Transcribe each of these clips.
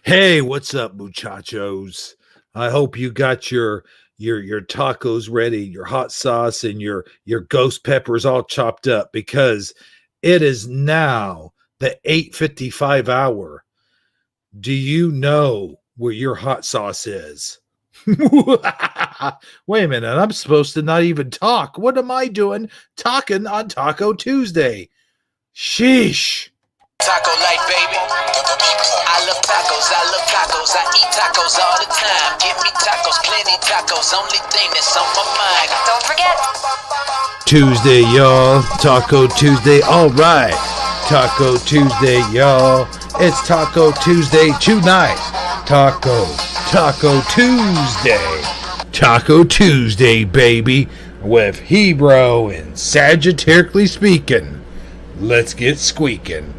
Hey, what's up, muchachos? I hope you got your tacos ready, your hot sauce, and your ghost peppers all chopped up because it is now the 8:55 hour. Do you know where your hot sauce is? Wait a minute, I'm supposed to not even talk. What am I doing talking on Taco Tuesday? Sheesh. Taco light, baby. I love tacos, I love tacos. I eat tacos all the time. Give me tacos, plenty tacos. Only thing that's on my mind. Don't forget. Tuesday, y'all. Taco Tuesday. All right. Taco Tuesday, y'all. It's Taco Tuesday tonight. Taco Tuesday. Taco Tuesday, baby. With Hebrew and Sagittarically speaking. Let's get squeaking.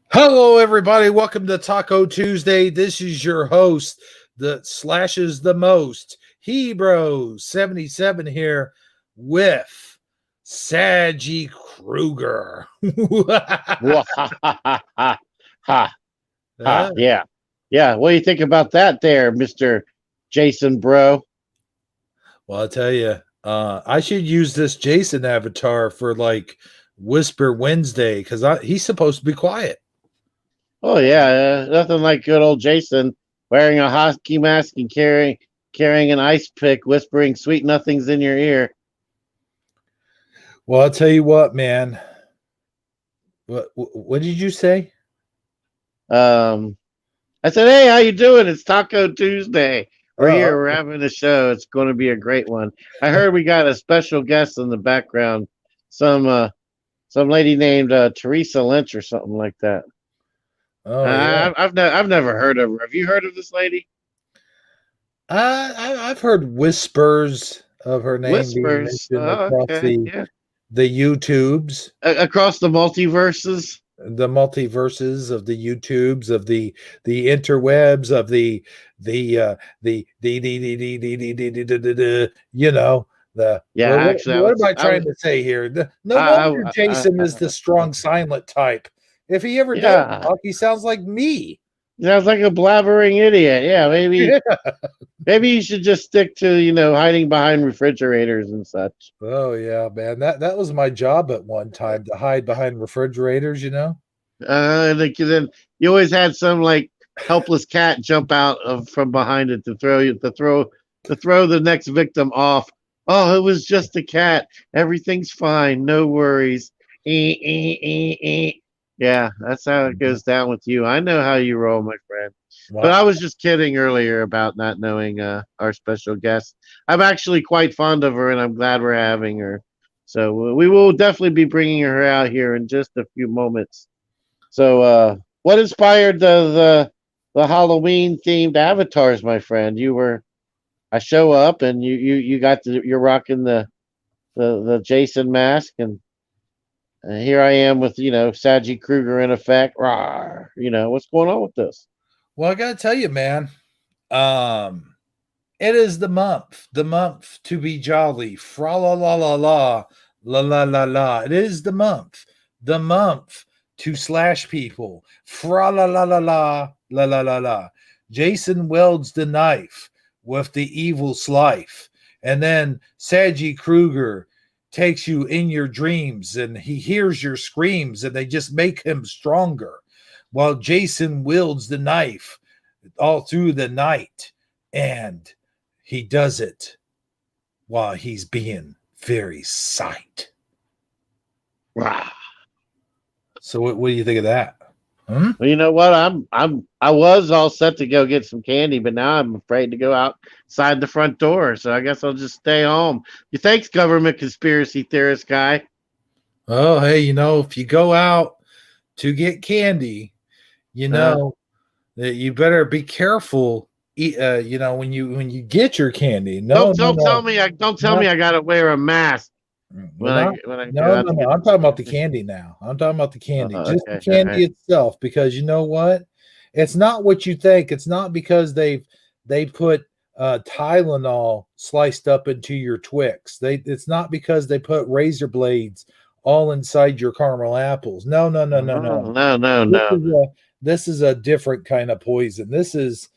Hello, everybody. Welcome to Taco Tuesday. This is your host that slashes the most, Hebrew 77 here with Saggy Kruger. Yeah. Yeah. What do you think about that there, Mr. Jason, bro? Well, I'll tell you, I should use this Jason avatar for like Whisper Wednesday because he's supposed to be quiet. Oh, yeah. Nothing like good old Jason wearing a hockey mask and carrying an ice pick, whispering sweet nothings in your ear. Well, I'll tell you what, man. What did you say? I said, hey, how you doing? It's Taco Tuesday. We're here. Oh, We're having a show. It's going to be a great one. I heard we got a special guest in the background. Some lady named Theresa Lynch or something like that. oh yeah. I've never heard of her. Have you heard of this lady? I've heard whispers of her name being Whispers. mentioned Oh, across okay. Yeah. the YouTubes, Across the multiverses. the multiverses of the YouTubes of the interwebs of the you know the Yeah, actually, what am I trying to say here? No wonder Jason is the strong silent type. If he ever does yeah. talk, he sounds like me. Sounds like a blabbering idiot. Yeah, maybe you should just stick to hiding behind refrigerators and such. Oh yeah, man. That was my job at one time to hide behind refrigerators, you know? Then you always had some like helpless cat jump out from behind it to throw the next victim off. Oh, it was just a cat. Everything's fine. No worries. Yeah, that's how it goes down with you. I know how you roll, my friend. But I was just kidding earlier about not knowing our special guest. I'm actually quite fond of her, and I'm glad we're having her. So we will definitely be bringing her out here in just a few moments. So, what inspired the Halloween themed avatars, my friend? I show up, and you're rocking the Jason mask, and here I am with Saggy Kruger in effect. Rawr, what's going on with this? Well, I gotta tell you, man. It is the month to be jolly. Fra la la la la la la la la. It is the month to slash people. Fra la la la la la la la la. Jason wields the knife with the evil slife, and then Saggy Kruger takes you in your dreams, and he hears your screams, and they just make him stronger. While Jason wields the knife all through the night, and he does it while he's being very sight. Rawr. So what do you think of that? Well, you know what? I was all set to go get some candy, but now I'm afraid to go outside the front door. So I guess I'll just stay home. Thanks, government conspiracy theorist guy. Oh, hey, if you go out to get candy, that you better be careful. When you get your candy. Don't tell me I gotta wear a mask. No, I'm talking about the candy now. I'm talking about the candy, just the candy itself. Because you know what? It's not what you think. It's not because they put Tylenol sliced up into your Twix. It's not because they put razor blades all inside your caramel apples. No, no, no, no, no. No, no, This no. is a this is a different kind of poison. This is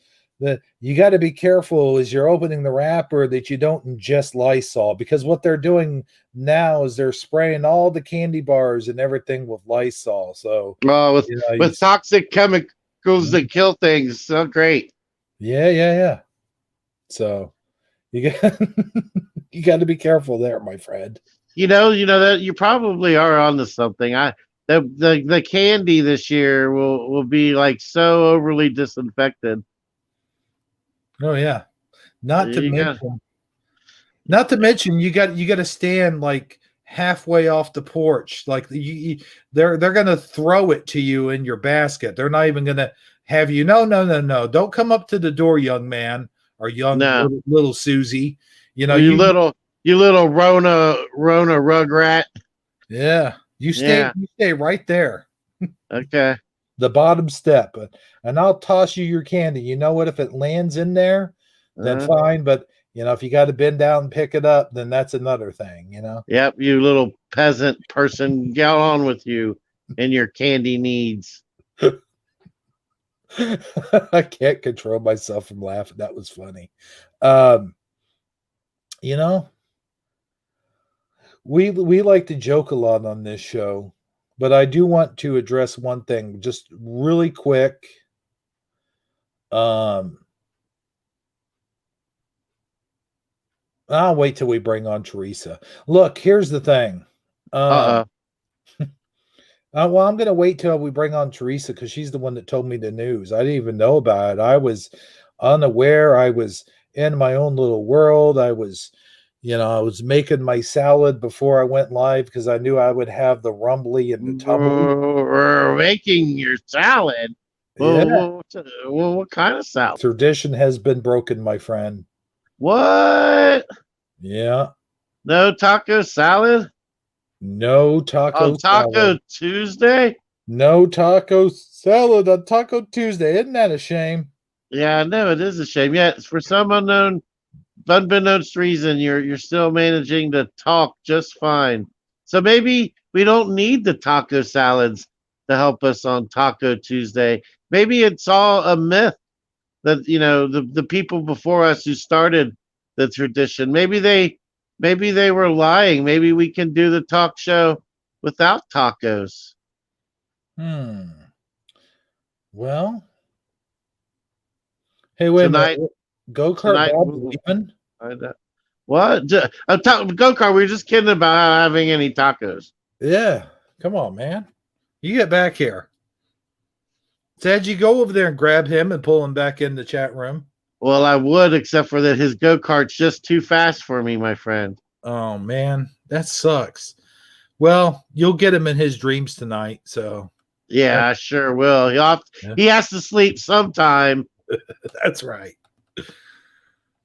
you got to be careful as you're opening the wrapper that you don't ingest Lysol, because what they're doing now is they're spraying all the candy bars and everything with Lysol. So Oh, you with toxic chemicals that kill things. So great. yeah. So you got you got to be careful there, my friend. You know that you probably are onto something. The candy this year will be like so overly disinfected. Oh yeah. Not to You got mention you got to stand like halfway off the porch. Like they're going to throw it to you in your basket. They're not even going to have you. No, no, no, no. Don't come up to the door, young man or young no, little Susie. You know, you little Rona rugrat. yeah, you stay right there. Okay. The bottom step, and I'll toss you your candy. You know what? If it lands in there, then fine. But if you got to bend down and pick it up, then that's another thing. Yep, you little peasant person, get on with you and your candy needs. I can't control myself from laughing. That was funny. We like to joke a lot on this show, but I do want to address one thing just really quick. I'll wait till we bring on Theresa. Look, here's the thing. Well, I'm going to wait till we bring on Theresa because she's the one that told me the news. I didn't even know about it. I was unaware. I was in my own little world. I was making my salad before I went live because I knew I would have the rumbly and the tumbly. We're making your salad. Yeah. Well, what kind of salad? Tradition has been broken, my friend. What? Yeah. No taco salad? No taco on Taco salad. Tuesday? No taco salad on Taco Tuesday. Isn't that a shame? Yeah, I know it is a shame. Yeah, for some unbeknownst reason, you're still managing to talk just fine. So maybe we don't need the taco salads to help us on Taco Tuesday. Maybe it's all a myth that the people before us who started the tradition. Maybe they were lying. Maybe we can do the talk show without tacos. Well, hey, wait Tonight, a minute. Go-kart Bob's leaving? What? Go-kart, we were just kidding about not having any tacos. Yeah. Come on, man. You get back here. Said you go over there and grab him and pull him back in the chat room. Well, I would, except for that his go-kart's just too fast for me, my friend. Oh, man. That sucks. Well, you'll get him in his dreams tonight, so. Yeah, I sure will. He has to sleep sometime. That's right.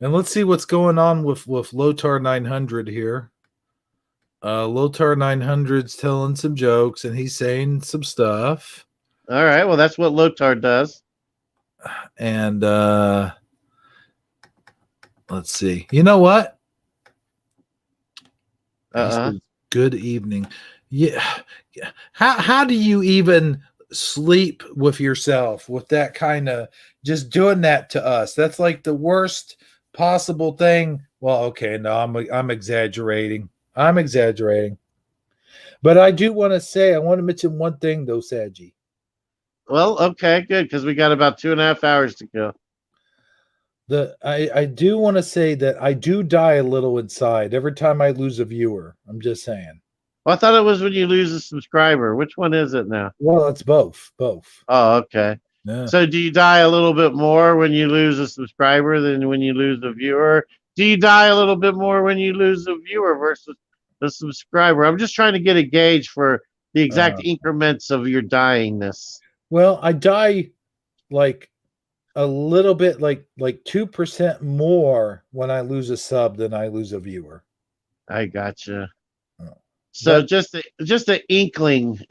And let's see what's going on with Lotar 900 here. Lotar 900's telling some jokes, and he's saying some stuff. All right, well, that's what Lotar does. And let's see. You know what? Says, good evening. Yeah. How do you even sleep with yourself with that kind of just doing that to us? That's like the worst possible thing. Well, okay, no, I'm exaggerating. I'm exaggerating. But I do want to mention one thing though, Saji. Well, okay, good, because we got about 2.5 hours to go. I do want to say that I do die a little inside every time I lose a viewer. I'm just saying. Well, I thought it was when you lose a subscriber. Which one is it now? Well, it's both. Oh, okay. Yeah. So do you die a little bit more when you lose a subscriber than when you lose a viewer? Do you die a little bit more when you lose a viewer versus the subscriber? I'm just trying to get a gauge for the exact increments of your dyingness. Well, I die like a little bit, like 2% more when I lose a sub than I lose a viewer. I gotcha. So just an inkling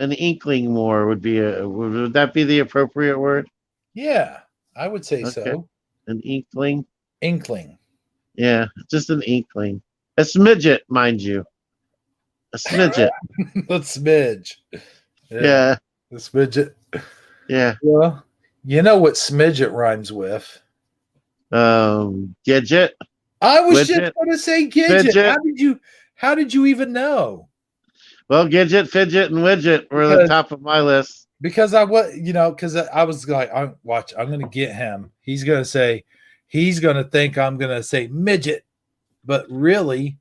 more would that be the appropriate word? Yeah, I would say so. An inkling. Inkling. Yeah, just an inkling. A smidget, mind you. A smidget. The smidge. Yeah. The smidget. Yeah. Well, you know what smidget rhymes with? Gidget. I was just Widget. going to say Gidget. Fidget. How did you even know? Well, Gidget, Fidget, and Widget were the top of my list. Because I was, because I was like, I'm going to get him. He's going to think I'm going to say midget, but really,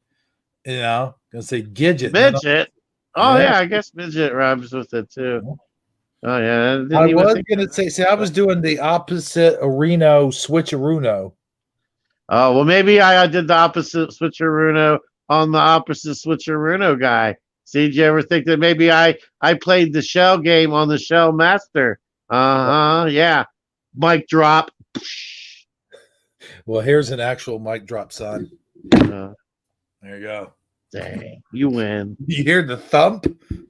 going to say Gidget. Midget. Oh yeah, I guess midget rhymes with it too. Oh yeah, I was going to say, I was doing the opposite Areno switcheruno. Oh well, maybe I did the opposite switcheruno on the opposite switcheruno guy. See, did you ever think that maybe I played the shell game on the shell master? Yeah. Mic drop. Well, here's an actual mic drop, son. There you go. Dang, you win. You hear the thump?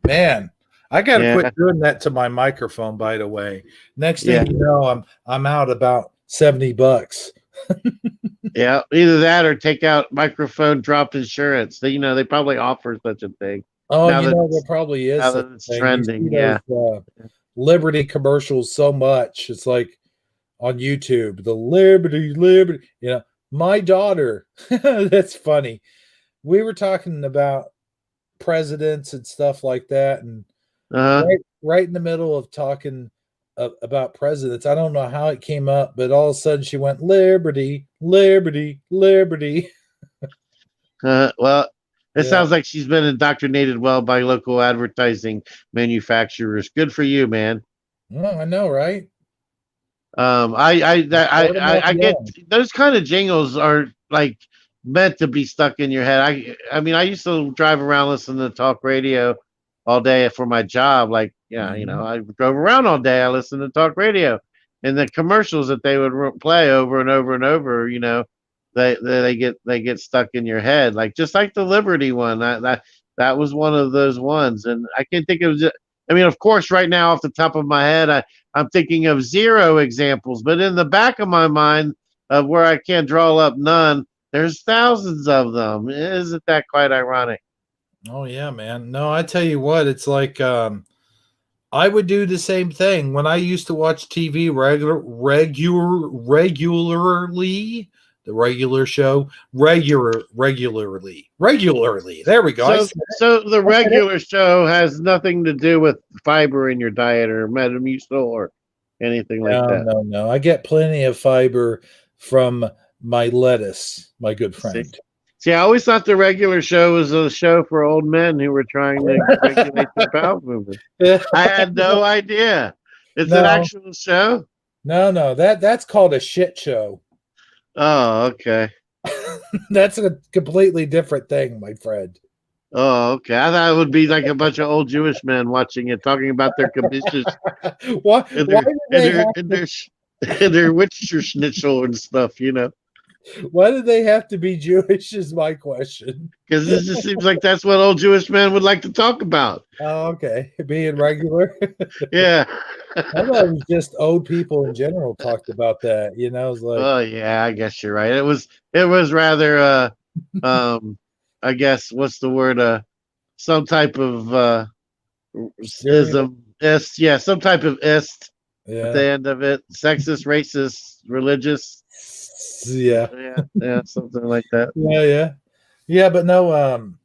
Man, I gotta quit doing that to my microphone, by the way. Next thing you know, I'm out about $70. Yeah, either that or take out microphone drop insurance. They probably offer such a thing. Oh, there probably is. Now that it's trending, those, Liberty commercials so much. It's like on YouTube, the Liberty. My daughter. That's funny. We were talking about presidents and stuff like that, and right in the middle of talking about presidents, I don't know how it came up, but all of a sudden she went Liberty. Well, it sounds like she's been indoctrinated well by local advertising manufacturers. Good for you, man. Oh, I know, right? I get those kind of jingles are like meant to be stuck in your head. I mean, I used to drive around listening to talk radio all day for my job. Like, I drove around all day. I listened to talk radio, and the commercials that they would play over and over and over. They get stuck in your head, like just like the Liberty one. That was one of those ones, and I can't think of. I mean, of course, right now off the top of my head, I'm thinking of zero examples, but in the back of my mind, of where I can't draw up none, there's thousands of them. Isn't that quite ironic? Oh yeah, man. No, I tell you what, it's like I would do the same thing when I used to watch TV regularly. The regular show regularly. There we go. So the regular show has nothing to do with fiber in your diet or Metamucil or anything like that. No. I get plenty of fiber from my lettuce, my good friend. See, I always thought the regular show was a show for old men who were trying to regulate their bowel movement. I had no idea. It's an actual show? No. That's called a shit show. Oh, okay. That's a completely different thing, my friend. Oh, okay. I thought it would be like a bunch of old Jewish men watching it, talking about their kabishes and their Witcher schnitzel and stuff, Why do they have to be Jewish is my question. Because this just seems like that's what old Jewish men would like to talk about. Oh, okay. Being regular. Yeah. I thought it was just old people in general talked about that. It's like, oh yeah, I guess you're right. It was rather I guess what's the word? Some type of ism. Some type of ist at the end of it. Sexist, racist, religious. Yeah, something like that. Yeah. But no,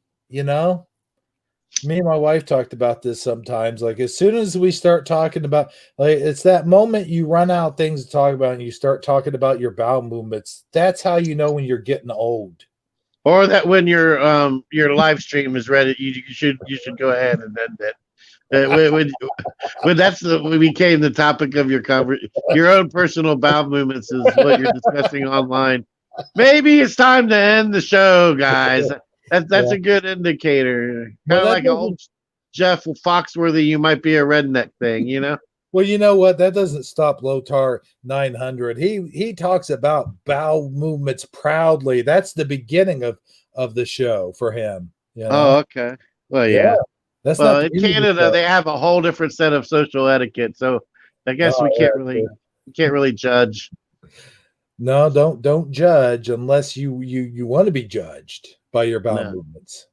me and my wife talked about this sometimes. Like as soon as we start talking about, like, it's that moment you run out of things to talk about and you start talking about your bowel movements. That's how you know when you're getting old. Or that when your live stream is ready, you should go ahead and end it. When became the topic of your own personal bowel movements is what you're discussing online. Maybe it's time to end the show, guys. That's a good indicator. Kind of like an old Jeff Foxworthy, you might be a redneck thing, Well, you know what? That doesn't stop Lotar 900. He talks about bowel movements proudly. That's the beginning of the show for him. Oh, okay. Well, yeah. In Canada they have a whole different set of social etiquette, so I guess we can't really judge. No, don't judge unless you want to be judged by your bowel movements.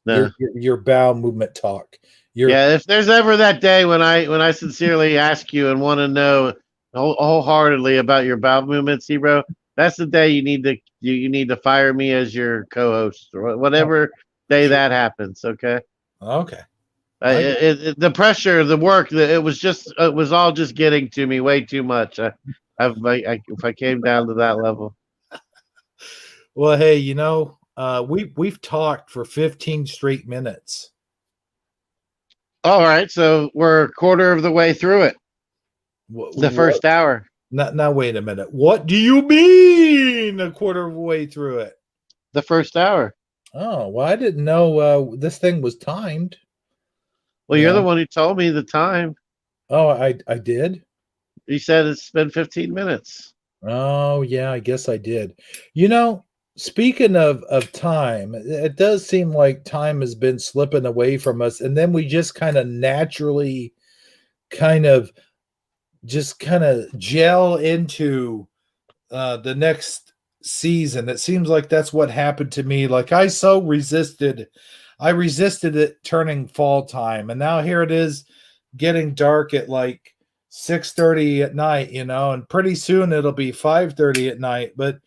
No. Your bowel movement talk. Yeah, if there's ever that day when I sincerely ask you and want to know wholeheartedly about your bowel movements, Hero, that's the day you need to fire me as your co-host or whatever day that happens. Okay. Okay. The pressure, the work, it was all just getting to me way too much. If I came down to that level. Well, hey, we've talked for 15 straight minutes. All right, so we're a quarter of the way through it. The first hour. Now, wait a minute. What do you mean a quarter of the way through it? The first hour. Oh, well, I didn't know this thing was timed. Well, you're the one who told me the time. Oh, I did? You said it's been 15 minutes. Oh, yeah, I guess I did. Speaking of time, it does seem like time has been slipping away from us, and then we just kind of naturally gel into the next season. It seems like that's what happened to me. Like I resisted it turning fall time, and now here it is getting dark at like 6:30 at night, and pretty soon it'll be 5:30 at night, but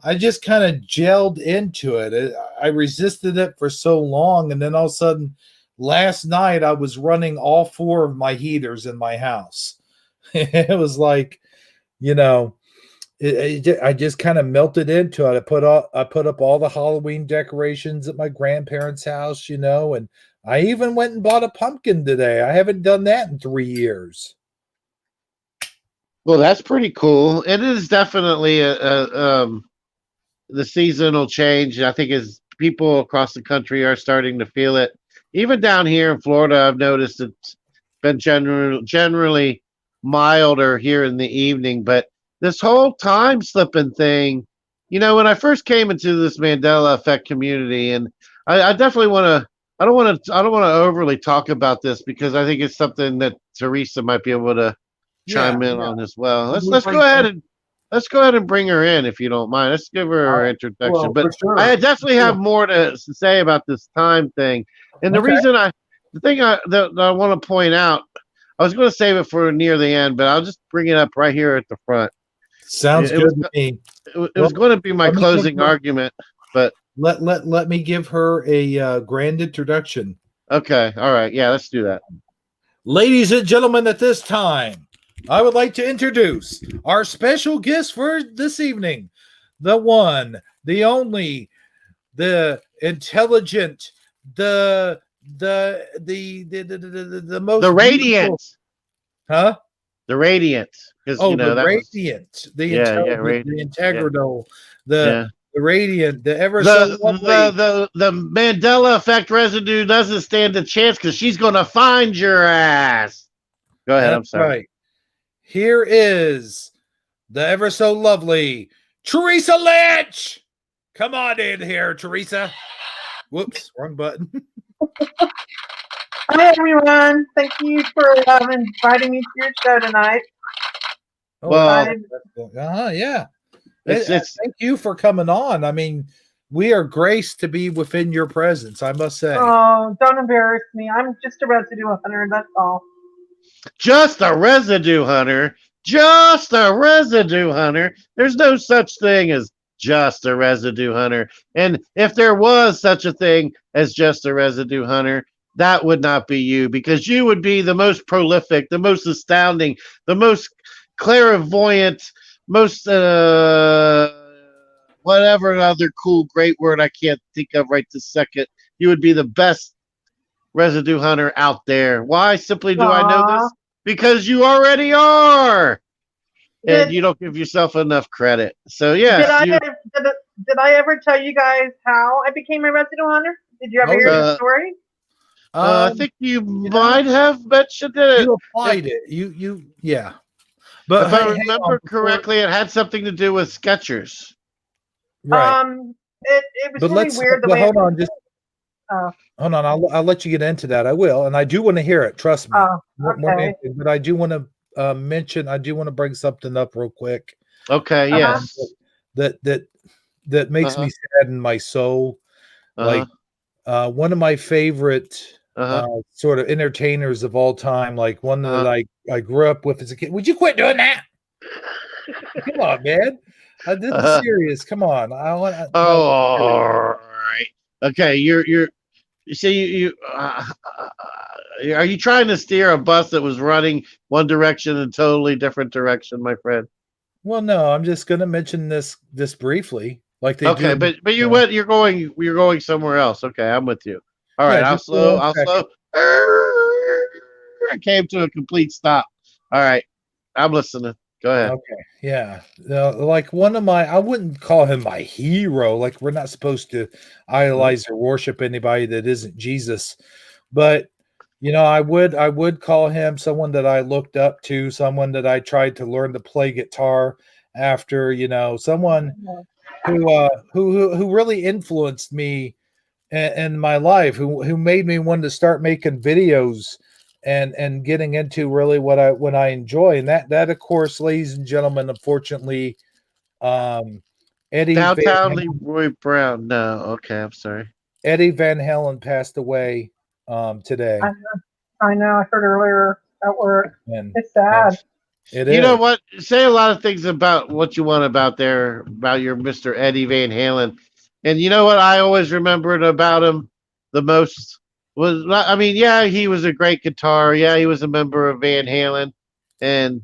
I just kind of gelled into it. I resisted it for so long, and then all of a sudden last night I was running all 4 of my heaters in my house. It was like, I just kind of melted into it. I put up all the Halloween decorations at my grandparents' house, and I even went and bought a pumpkin today. I haven't done that in 3 years. Well, that's pretty cool. It is definitely the seasonal change. I think as people across the country are starting to feel it. Even down here in Florida, I've noticed it's been generally milder here in the evening, but this whole time slipping thing, when I first came into this Mandela effect community, and I definitely I don't want to overly talk about this because I think it's something that Theresa might be able to chime in on as well. Let's go ahead and bring her in if you don't mind. Let's give her her introduction. Well, but sure. I definitely have more to say about this time thing, and the thing that I want to point out, I was going to save it for near the end, but I'll just bring it up right here at the front. Sounds good to me. It was going to be my closing argument, but let me give her a grand introduction. Okay, all right, yeah, let's do that. Ladies and gentlemen, at this time, I would like to introduce our special guest for this evening, the one, the only, the intelligent, the most, the radiant, huh? The radiant. The radiant, the intelligent, the integral, the radiant, the ever so lovely. The Mandela effect residue doesn't stand a chance because she's going to find your ass. Go ahead. I'm sorry. Right. Here is the ever so lovely Theresa Lynch. Come on in here, Theresa. Whoops, wrong button. Hi, everyone. Thank you for inviting me to your show tonight. Well, yeah. Thank you for coming on. I mean, we are graced to be within your presence, I must say. Oh, don't embarrass me. I'm just a residue hunter, that's all. Just a residue hunter. Just a residue hunter. There's no such thing as just a residue hunter. And if there was such a thing as just a residue hunter, that would not be you, because you would be the most prolific, the most astounding, the most clairvoyant, most whatever other cool, great word I can't think of right this second. You would be the best residue hunter out there. Why simply do I know this? Because you already are. And you don't give yourself enough credit. So yeah. Did I ever tell you guys how I became a residue hunter? Did you ever hear the story? I think you might have mentioned it. You applied it. Yeah. But if I remember correctly, it had something to do with Skechers. Right. It was really weird the way. Hold on, hold on. I'll let you get into that. I will, and I do want to hear it. Trust me. Okay. But I do want to mention. I do want to bring something up real quick. Okay. Yes. That makes me sad in my soul. Like one of my favorite Uh-huh. sort of entertainers of all time, like one that Uh-huh. I grew up with as a kid. Would you quit doing that? Come on, man. This is Uh-huh. serious. Come on. I want Oh, no. all right. Okay, you see are you trying to steer a bus that was running one direction and totally different direction, my friend? Well, no. I'm just going to mention this briefly, like they do. Okay, but you went you're going somewhere else. Okay, I'm with you. All right, Yeah, just for 1 I'll second. slow. I came to a complete stop. All right, I'm listening. Go ahead. Okay, yeah. Like one of my, I wouldn't call him my hero. Like we're not supposed to idolize or worship anybody that isn't Jesus, but I would call him someone that I looked up to, someone that I tried to learn to play guitar after. Someone who really influenced me in my life, who made me want to start making videos and getting into really what I enjoy. And that of course, ladies and gentlemen, unfortunately, um, Eddie Van Downtown Leroy Brown. No, okay, I'm sorry. Eddie Van Halen passed away today, I know. I heard earlier at work. and It's and sad. it You know is. what? Say a lot of things about what you want about there about your Mr. Eddie Van Halen, and you know what I always remembered about him the most was I mean, yeah, he was a great guitar. Yeah, he was a member of Van Halen, and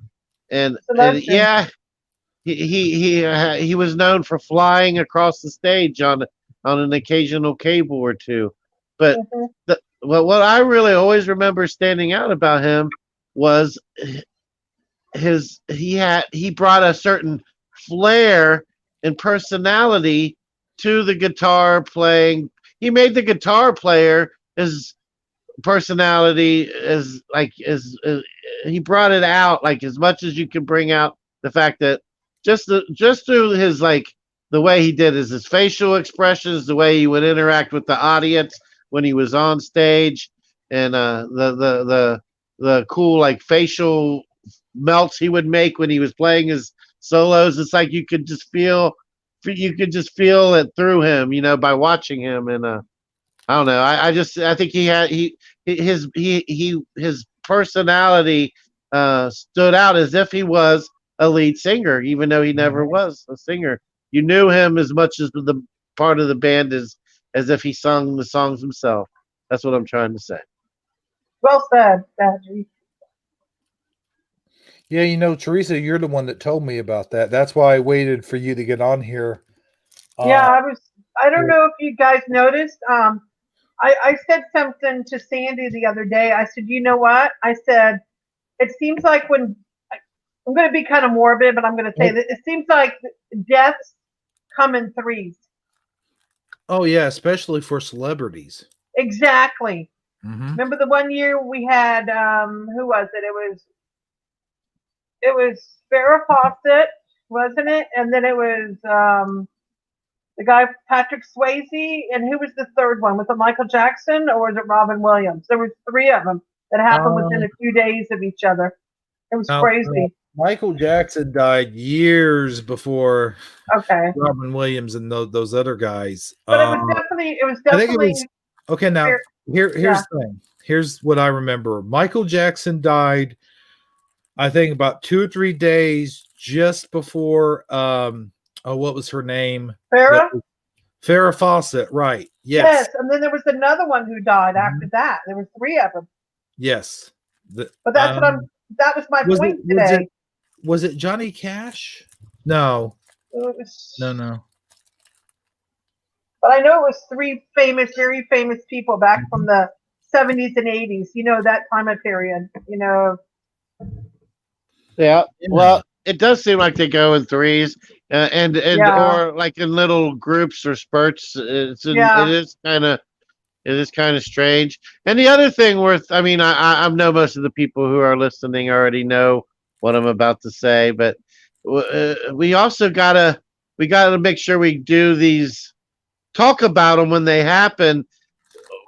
and Selection. yeah, he was known for flying across the stage on an occasional cable or two. But Hmm. what I really always remember standing out about him was he brought a certain flair and personality to the guitar playing. He made the guitar player his personality as he brought it out like as much as you can bring out the fact that just through his like the way he did his facial expressions, the way he would interact with the audience when he was on stage, and the cool like facial melts he would make when he was playing his solos. It's like you could just feel it through him, by watching him. And I don't know. I think his personality stood out as if he was a lead singer, even though he never was a singer. You knew him as much as the part of the band as if he sung the songs himself. That's what I'm trying to say. Well said, Daddy. Yeah, Teresa, you're the one that told me about that. That's why I waited for you to get on here. Yeah, Uh, I don't know if you guys noticed. I said something to Sandy the other day. I said, you know what? I said, it seems like when I'm going to be kind of morbid, but I'm going to say that it seems like deaths come in threes. oh yeah, especially for celebrities. Exactly. Mm-hmm. Remember the one year we had who was it? It was Farrah Fawcett, wasn't it? And then it was the guy Patrick Swayze, and who was the third one? Was it Michael Jackson or was it Robin Williams? There was three of them that happened within a few days of each other. It was Now, crazy. Michael Jackson died years before Okay, Robin Williams and those other guys. but it was I think it definitely was okay. Now, here's yeah. the thing. Here's what I remember. Michael Jackson died, I think, about 2 or 3 days just before. What was her name? Farrah. Farrah Fawcett. Right. Yes, Yes. and then there was another one who died after that. There were three of them. Yes. But that was my point today. Was it Johnny Cash? No. No. But I know it was three very famous people back from the 70s and 80s. That time of period. Yeah. Yeah. Well, it does seem like they go in threes, and Yeah. or like in little groups or spurts. Yeah. It is kind of strange. And the other thing I mean, I know most of the people who are listening already know what I'm about to say, but we also we gotta make sure we do these, talk about them when they happen,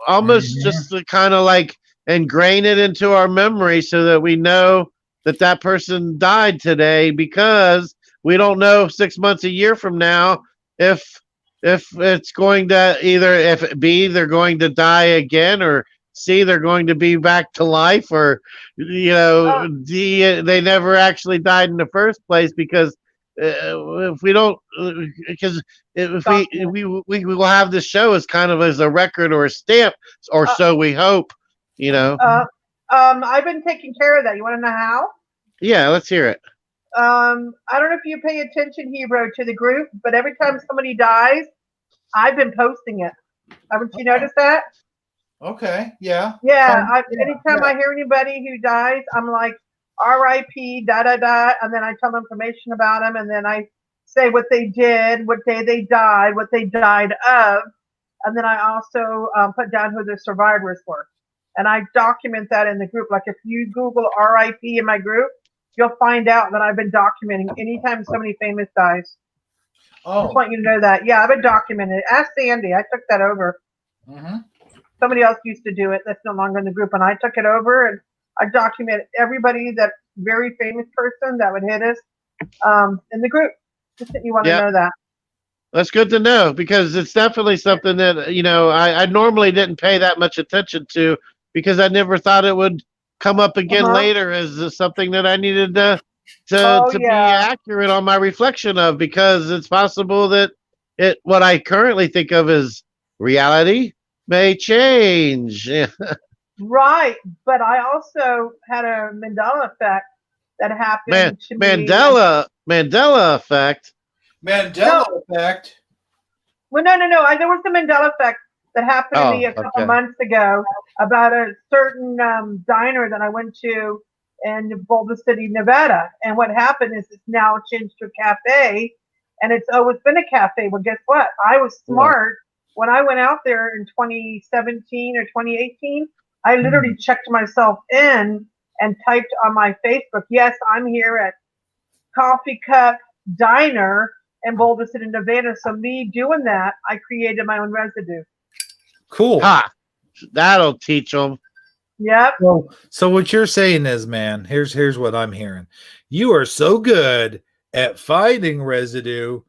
almost just to kind of like ingrain it into our memory so that we know that person died today, because we don't know 6 months, a year from now, if if it's going to either if B they're going to die again, or C they're going to be back to life, or D they never actually died in the first place, because if we don't because if we will have this show as kind of as a record or a stamp, or so we hope. I've been taking care of that. You want to know how? Yeah, let's hear it. I don't know if you pay attention, Hero, to the group, but every time somebody dies, I've been posting it. Haven't you noticed that? Okay, yeah. Yeah, anytime I hear anybody who dies, I'm like, R.I.P. da da da, and then I tell them information about them, and then I say what they did, what day they died, what they died of, and then I also put down who the survivors were, and I document that in the group. Like if you Google R.I.P. in my group, you'll find out that I've been documenting anytime somebody famous dies. Oh, just want you to know that. Yeah, I've been documenting it. Ask Sandy. I took that over. Mm-hmm. Somebody else used to do it. That's no longer in the group, and I took it over, and I documented everybody, that very famous person that would hit us in the group. Just that you want to know that. That's good to know, because it's definitely something that I normally didn't pay that much attention to, because I never thought it would come up again later as something that I needed to be accurate on my reflection of, because it's possible that what I currently think of as reality may change. Right, but I also had a Mandela effect that happened to me. Mandela effect. Mandela effect. Well, no. There was the Mandela effect that happened to me a couple months ago about a certain diner that I went to in Boulder City, Nevada. And what happened is it's now changed to a cafe, and it's always been a cafe. Well, guess what? I was smart. When I went out there in 2017 or 2018, I literally checked myself in and typed on my Facebook, yes, I'm here at Coffee Cup Diner in Boulder City, Nevada. So me doing that, I created my own residue. Cool. Ha! That'll teach them. Yep. So what you're saying is, man, here's what I'm hearing. You are so good at finding residue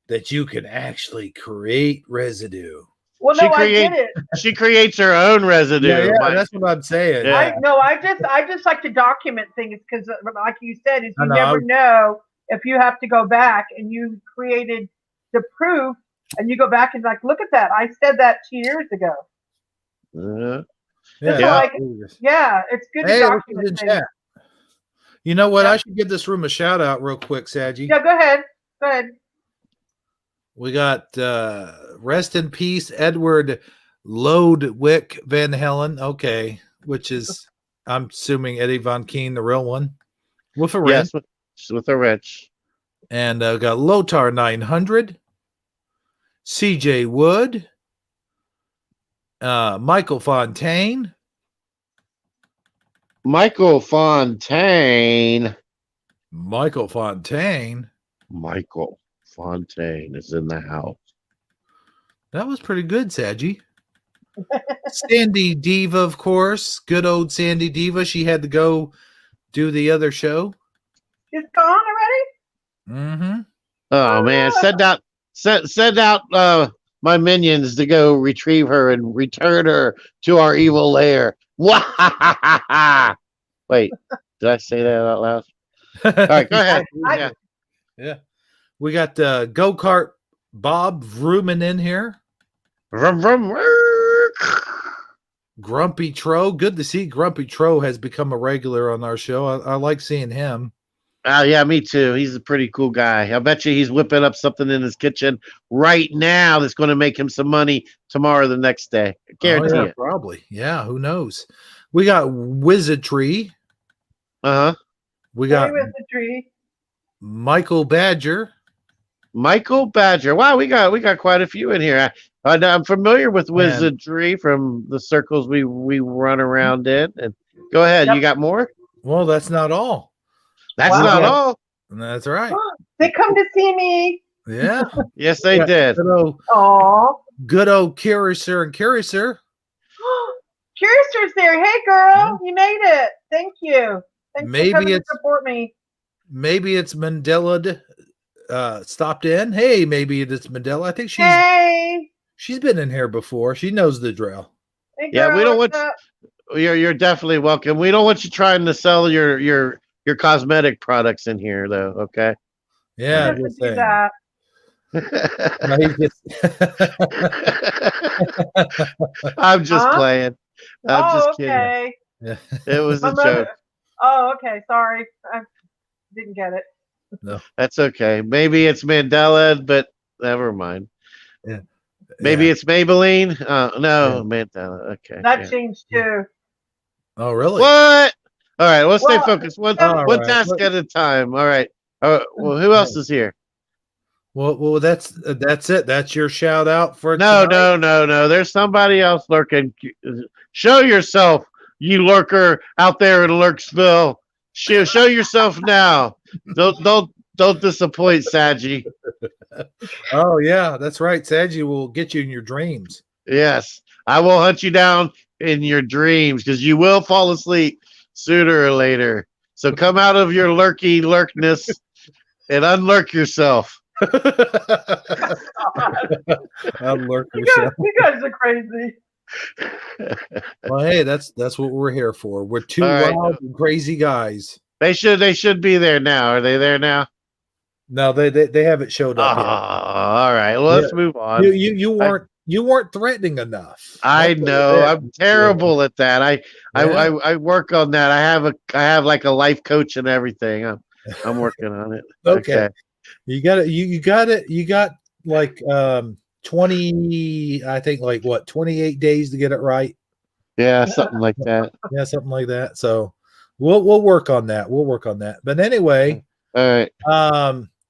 that you can actually create residue. Well, no, I did it. She creates her own residue. Yeah, that's what I'm saying. Yeah. I just like to document things, because, like you said, is you never know if you have to go back and you created the proof, and you go back and like, look at that. I said that 2 years ago. It's good to document things. You know what? I should give this room a shout out real quick, Saji. Yeah, go ahead. We got rest in peace, Edward Lodwick Van Halen. Okay, which is, I'm assuming, Eddy Van Halen, the real one, with a wrench. Yes, with a wrench. And got Lotar 900, C.J. Wood, Michael Fontaine. Michael Fontaine is in the house. That was pretty good, Saji. Sandy Diva, of course. Good old Sandy Diva. She had to go do the other show. She's gone already? Mm-hmm. Oh, man. Send out my minions to go retrieve her and return her to our evil lair. Wait, did I say that out loud? All right, go ahead. Yeah. We got Go-Kart Bob Vrooman in here. Vroom, vroom. Grumpy Tro. Good to see Grumpy Tro has become a regular on our show. I like seeing him. Oh, yeah, me too. He's a pretty cool guy. I bet you he's whipping up something in his kitchen right now that's going to make him some money tomorrow or the next day. I guarantee it. Probably. Yeah, who knows? We got Wizardry. We got Wizardry. Michael Badger. Wow, we got quite a few in here. I'm familiar with Wizardry from the circles we run around in. And go ahead. Yep. You got more? Well, that's not all. That's not all. That's right. They come to see me. Yeah. Yes, they did. Good old Curiouser and Curiouser. Curiouser's there. Hey, girl, you made it. Thank you. Thanks for coming to support me. Maybe it's Mandela stopped in. Hey, maybe it's Mandela. I think Hey, she's been in here before. She knows the drill. hey, Yeah, girl, we don't what's want up? you're definitely welcome. We don't want you trying to sell your cosmetic products in here, though. Okay. He Yeah, doesn't just do saying. that. No, he's just I'm just Huh? playing. I'm just Oh, kidding. okay. yeah. It was My a joke. mother. Oh, okay. Sorry, I didn't get it. No. That's okay. Maybe it's Mandela, but never mind. Yeah. Maybe Yeah. it's Maybelline. Yeah. No, Mandela. Okay. That Yeah. changed too. Oh, really? What? All right. Let's stay Well, focused. some, All One right. task at a time. All right. Well, who else is here? Well, that's it. That's your shout out for No, tonight. no, no, no. There's somebody else lurking. Show yourself, you lurker out there in Lurksville. Show yourself now. Don't disappoint, Saji. Oh yeah, that's right. Sadie will get you in your dreams. Yes, I will hunt you down in your dreams because you will fall asleep sooner or later. So come out of your lurkness and unlurk yourself. Unlurk you yourself. guys are crazy. Well, hey, that's what we're here for. We're two All right. wild and crazy guys. They should be there now. Are they there now? No, they haven't showed up yet. All right. Well, Yeah. let's move on. You weren't threatening enough. I That's what know. it is. I'm terrible at that. Yeah. I work on that. I have like a life coach and everything. I'm working on it. Okay. You got like 20, I think, like what, 28 days to get it right. Yeah, something like that. Yeah, something like that. So we'll work on that. We'll work on that. But anyway, All right.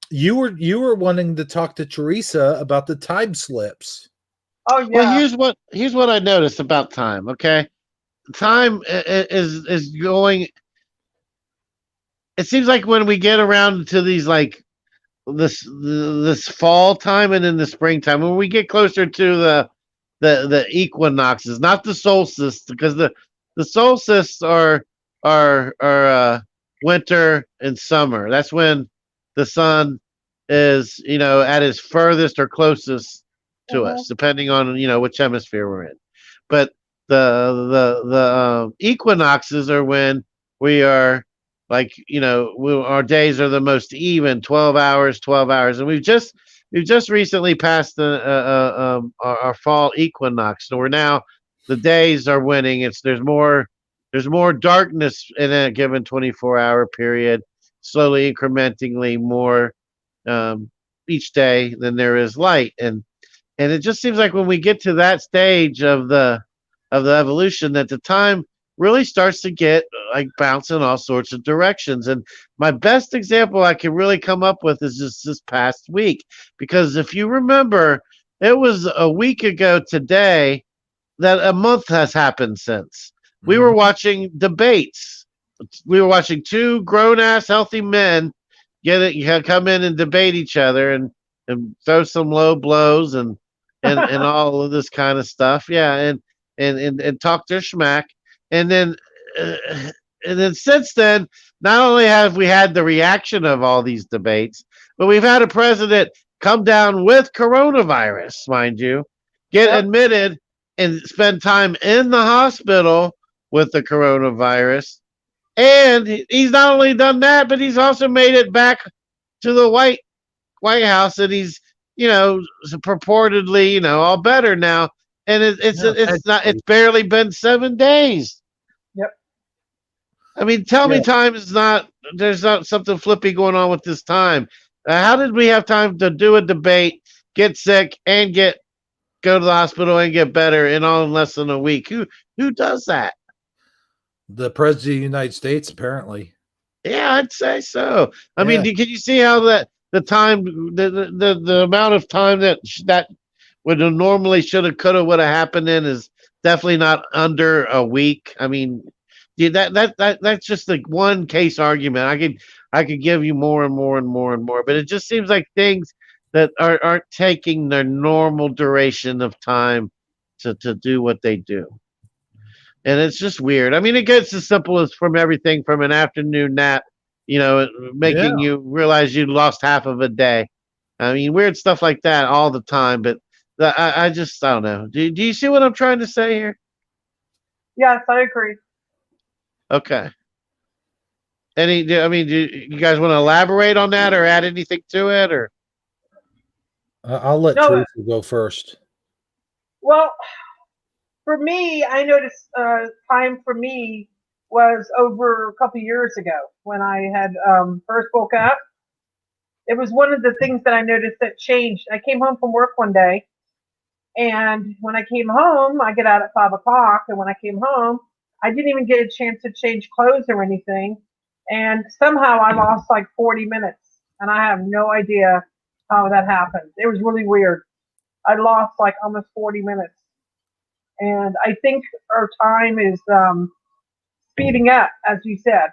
you were wanting to talk to Theresa about the time slips. Oh yeah. Well, here's what I noticed about time. Okay, time is going. It seems like when we get around to these like this fall time and in the springtime, when we get closer to the equinoxes, not the solstice, because the solstices are winter and summer. That's when the sun is at his furthest or closest to us, depending on which hemisphere we're in. But the equinoxes are when we are like our days are the most even, 12 hours, and we've just recently passed our fall equinox, so we're now the days are winning. There's more darkness in a given 24-hour period, slowly incrementally more each day than there is light, and it just seems like when we get to that stage of the evolution, that the time really starts to get like bounce in all sorts of directions. And my best example I can really come up with is just this past week, because if you remember, it was a week ago today that a month has happened since we were watching debates. We were watching two grown ass healthy men come in and debate each other and throw some low blows and all of this kind of stuff. Yeah, and talk their schmack. And then uh, since then, not only have we had the reaction of all these debates, but we've had a president come down with coronavirus, mind you, get admitted and spend time in the hospital with the coronavirus. And he's not only done that, but he's also made it back to the White House, and he's purportedly all better now. And it's barely been 7 days. Yep. I mean, tell me time is not, there's not something flippy going on with this time. How did we have time to do a debate, get sick, and go to the hospital and get better in less than a week? Who does that? The president of the United States, apparently. Yeah, I'd say so. I mean, can you see how the time, the amount of time that would have normally should have, could have, would have happened in is definitely not under a week. I mean, that's just like one case argument. I could give you more and more and more and more, but it just seems like things that aren't taking their normal duration of time to do what they do. And it's just weird. I mean, it gets as simple as from everything from an afternoon nap making you realize you lost half of a day. I mean, weird stuff like that all the time. But I just, I don't know. Do you see what I'm trying to say here? Yes, I agree. Okay. Do you guys want to elaborate on that or add anything to it, or? I'll let No, Teresa go first. well, for me, I noticed time for me was over a couple years ago when I had first woke up. It was one of the things that I noticed that changed. I came home from work one day, and when I came home, I get out at 5 o'clock, and when I came home, I didn't even get a chance to change clothes or anything, and somehow I lost like 40 minutes, and I have no idea how that happened. It was really weird. I lost like almost 40 minutes, and I think our time is speeding up, as you said,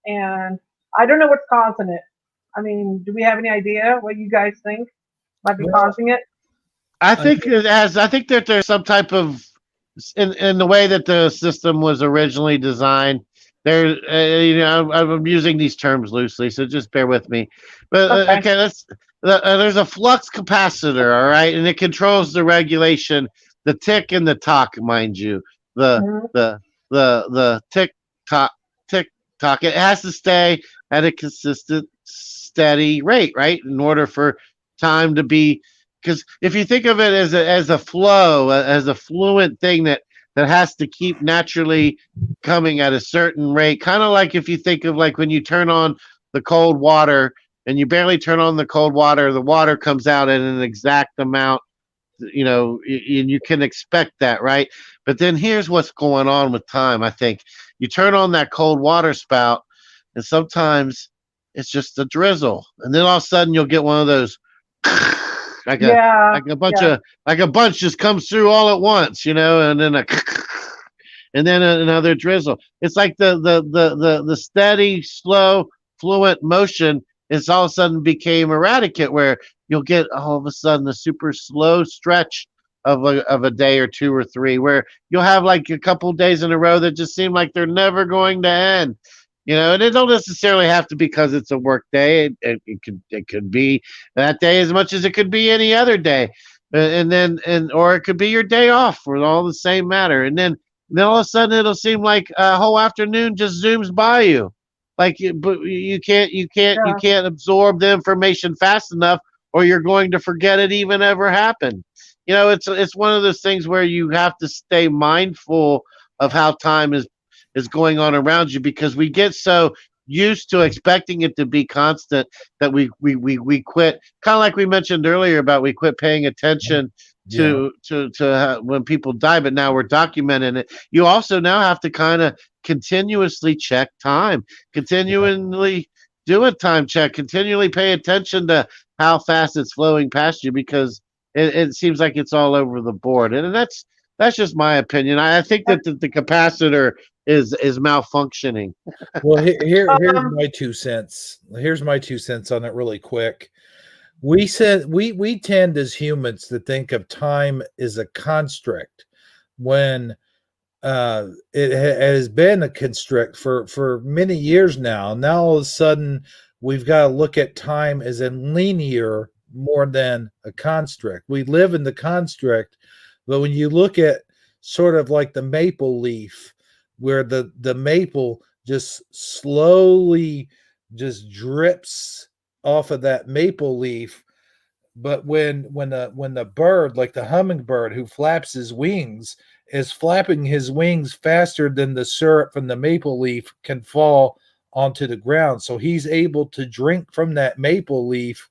and I don't know what's causing it. I mean, do we have any idea what you guys think might be Well, causing it? I think that there's some type of in the way that the system was originally designed. There, I'm using these terms loosely, so just bear with me. But Okay. okay, there's a flux capacitor, all right, and it controls the regulation, the tick and the tock, mind you, the Hmm. the the tick tock tick tock. It has to stay at a consistent, steady rate, right, in order for time to be, because if you think of it as a flow, as a fluent thing that has to keep naturally coming at a certain rate, kind of like if you think of like when you turn on the cold water and you barely turn on the water comes out at an exact amount, and you can expect that, right? But then here's what's going on with time. I think you turn on that cold water spout, and sometimes it's just a drizzle, and then all of a sudden you'll get one of those like a Yeah, like a bunch yeah, of like a bunch just comes through all at once, and then and then another drizzle. It's like the steady, slow, fluent motion is all of a sudden became erratic, where you'll get all of a sudden a super slow stretch of a day or two or three, where you'll have like a couple days in a row that just seem like they're never going to end. And it don't necessarily have to be because it's a work day. It could be that day as much as it could be any other day, or it could be your day off for all the same matter. And then all of a sudden it'll seem like a whole afternoon just zooms by you, but you yeah. can't absorb the information fast enough, or you're going to forget it even ever happened. It's one of those things where you have to stay mindful of how time is going on around you, because we get so used to expecting it to be constant that we quit, kind of like we mentioned earlier about we quit paying attention Yeah. to when people die, but now we're documenting it. You also now have to kind of continuously check time, continually do a time check, continually pay attention to how fast it's flowing past you, because it seems like it's all over the board. And that's just my opinion. I think that the capacitor is malfunctioning. Well, here's Um, my 2 cents. Here's my 2 cents on it really quick. We tend as humans to think of time as a construct when it has been a constrict for many years now. Now all of a sudden we've got to look at time as a linear more than a construct. We live in the construct, but when you look at sort of like the maple leaf, where the maple just slowly just drips off of that maple leaf, but when the bird, like the hummingbird who flaps his wings, is flapping his wings faster than the syrup from the maple leaf can fall onto the ground, so he's able to drink from that maple leaf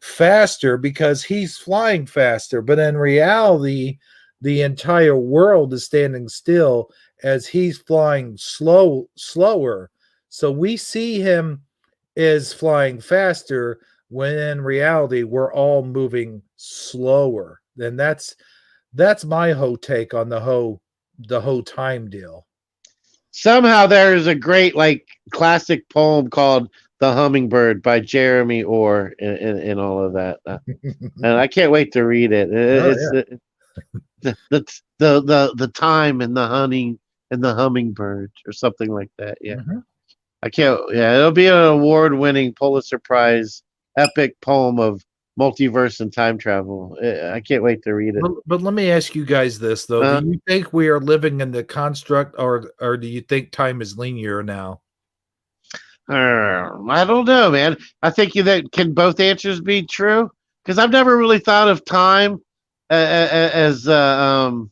faster because he's flying faster. But in reality, the entire world is standing still as he's flying slower. So we see him is flying faster when in reality we're all moving slower. And that's my whole take on the whole time deal. Somehow there is a great like classic poem called "The Hummingbird" by Jeremy Orr in all of that, and I can't wait to read it. Oh It's yeah. the time and the honey and the hummingbird or something like that. Yeah. Mhm. I can't. Yeah, it'll be an award-winning Pulitzer Prize epic poem of multiverse and time travel. I can't wait to read it. But let me ask you guys this though: do you think we are living in the construct, or do you think time is linear now? I don't know, man. I think that can both answers be true because I've never really thought of time as when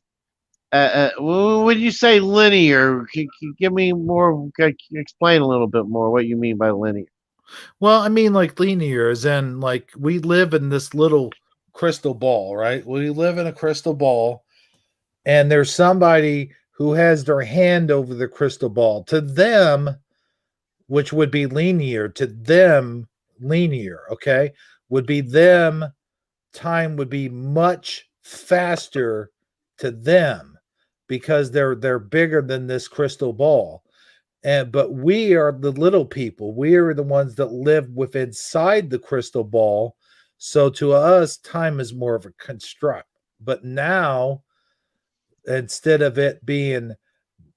you say linear. Can you give me more? Explain a little bit more what you mean by linear. Well, I mean, like linear, as in like we live in this little crystal ball, right? We live in a crystal ball, and there's somebody who has their hand over the crystal ball. To them, which would be linear, to them, linear, okay, would be them, time would be much faster to them because they're bigger than this crystal ball. And but we are the little people. We are the ones that live with inside the crystal ball. So to us, time is more of a construct. But now, instead of it being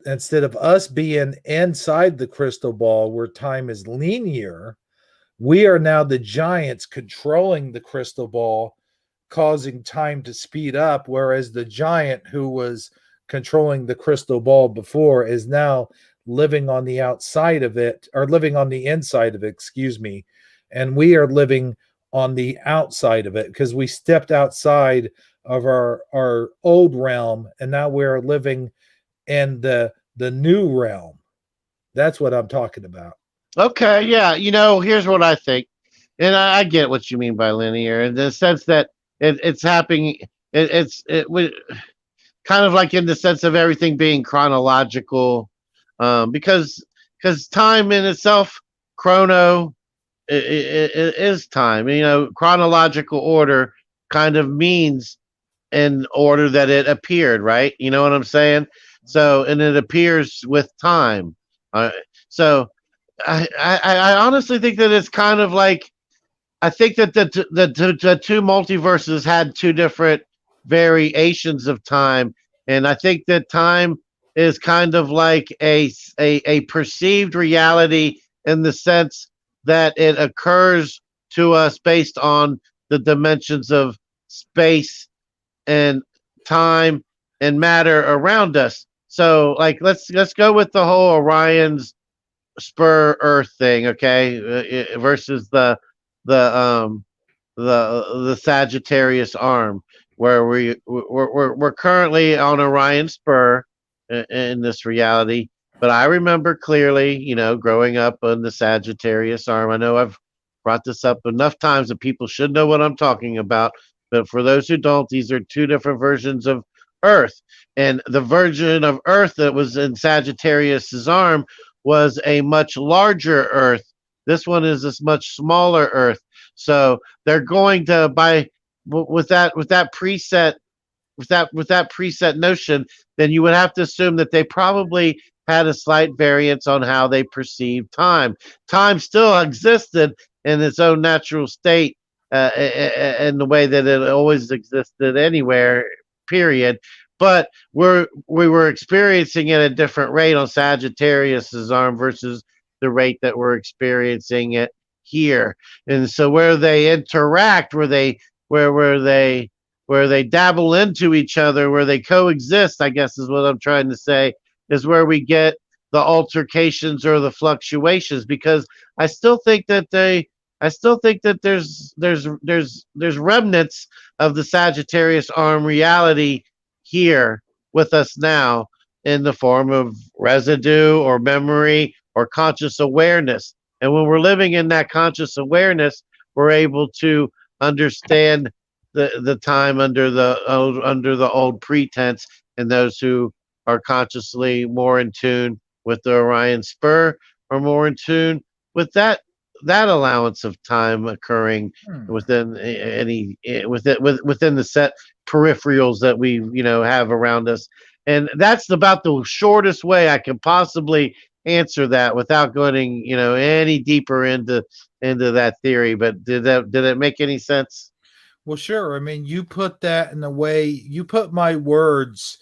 instead of us being inside the crystal ball where time is linear, we are now the giants controlling the crystal ball, causing time to speed up, whereas the giant who was controlling the crystal ball before is now living on the outside of it, or living on the inside of it, excuse me, and we are living on the outside of it because we stepped outside of our old realm and now we're living in the new realm. That's what I'm talking about. Okay, yeah. Here's what I think, and I get what you mean by linear in the sense that it's happening. It kind of like in the sense of everything being chronological, because time in itself, chrono, is time. Chronological order kind of means in order that it appeared, right? You know what I'm saying? So, and it appears with time. So I honestly think that it's kind of like I think that the two multiverses had two different variations of time, and I think that time is kind of like a perceived reality in the sense that it occurs to us based on the dimensions of space and time and matter around us. So, like, let's go with the whole Orion's spur Earth thing, okay, versus the the Sagittarius arm, where we're currently on Orion spur in this reality. But I remember clearly, growing up on the Sagittarius arm. I know I've brought this up enough times that people should know what I'm talking about. But for those who don't, these are two different versions of Earth. And the version of Earth that was in Sagittarius's arm was a much larger Earth. This one is this much smaller Earth. So they're going to with that preset with that preset notion, then you would have to assume that they probably had a slight variance on how they perceived time. Time still existed in its own natural state, in the way that it always existed anywhere. Period. But we were experiencing it at a different rate on Sagittarius's arm versus the rate that we're experiencing it here. And so where they interact, where they dabble into each other, where they coexist, I guess is what I'm trying to say, is where we get the altercations or the fluctuations. Because I still think that there's remnants of the Sagittarius arm reality here with us now in the form of residue or memory or conscious awareness. And when we're living in that conscious awareness, we're able to understand the time under the old pretense, and those who are consciously more in tune with the Orion spur are more in tune with that allowance of time occurring within within the set peripherals that we have around us. And that's about the shortest way I can possibly answer that without going any deeper into that theory. But did it make any sense? Well, sure. I mean, you put that in a way, you put my words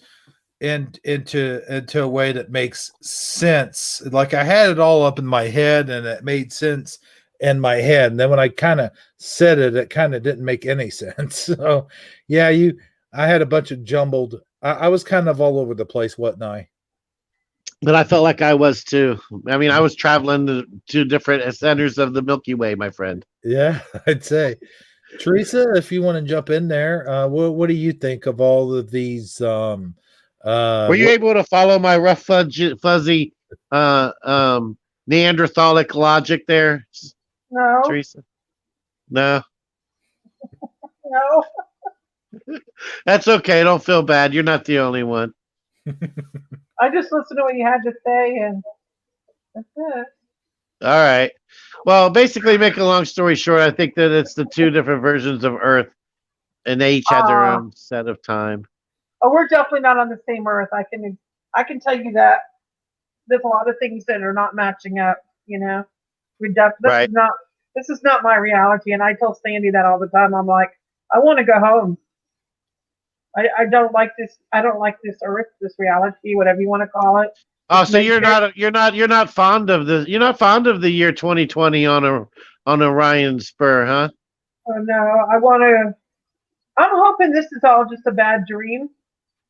into a way that makes sense. Like I had it all up in my head and it made sense in my head. And then when I kind of said it, it kind of didn't make any sense. So yeah, I had a bunch of jumbled. I was kind of all over the place, wasn't I? But I felt like I was too. I mean, I was traveling to different centers of the Milky Way, my friend. Yeah, I'd say. Teresa, if you want to jump in there, what do you think of all of these? Were you able to follow my rough, fuzzy Neanderthalic logic there, No, Teresa? No, no. that's okay. Don't feel bad. You're not the only one. I just listened to what you had to say, and that's it. All right. Well, basically, make a long story short, I think that it's the two different versions of Earth, and they each had their own set of time. Oh, we're definitely not on the same Earth. I can tell you that. There's a lot of things that are not matching up. You know, Right. this is not my reality, and I tell Sandy that all the time. I'm like, I want to go home. I don't like this. I don't like this Earth, this reality, whatever you want to call it. Oh, so you're not fond of the year 2020 on Orion Spur, huh? Oh no, I want to. I'm hoping this is all just a bad dream,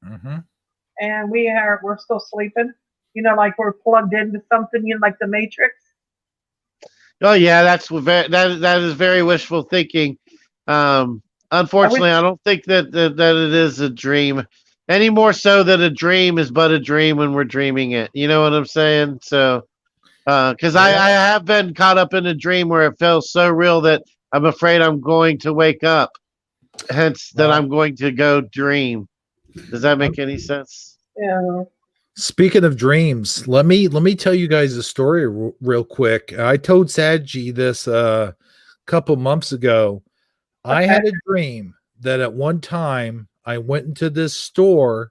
and we're still sleeping. You know, like we're plugged into something, like the Matrix. Oh yeah, that is very wishful thinking. Unfortunately, I don't think that it is a dream. Any more so that a dream is but a dream when we're dreaming it. You know what I'm saying? So, because I have been caught up in a dream where it feels so real that I'm afraid I'm going to wake up. Hence, that I'm going to go dream. Does that make any sense? Yeah. Speaking of dreams, let me tell you guys a story real quick. I told Sadji this a couple months ago. Okay. I had a dream that at one time I went into this store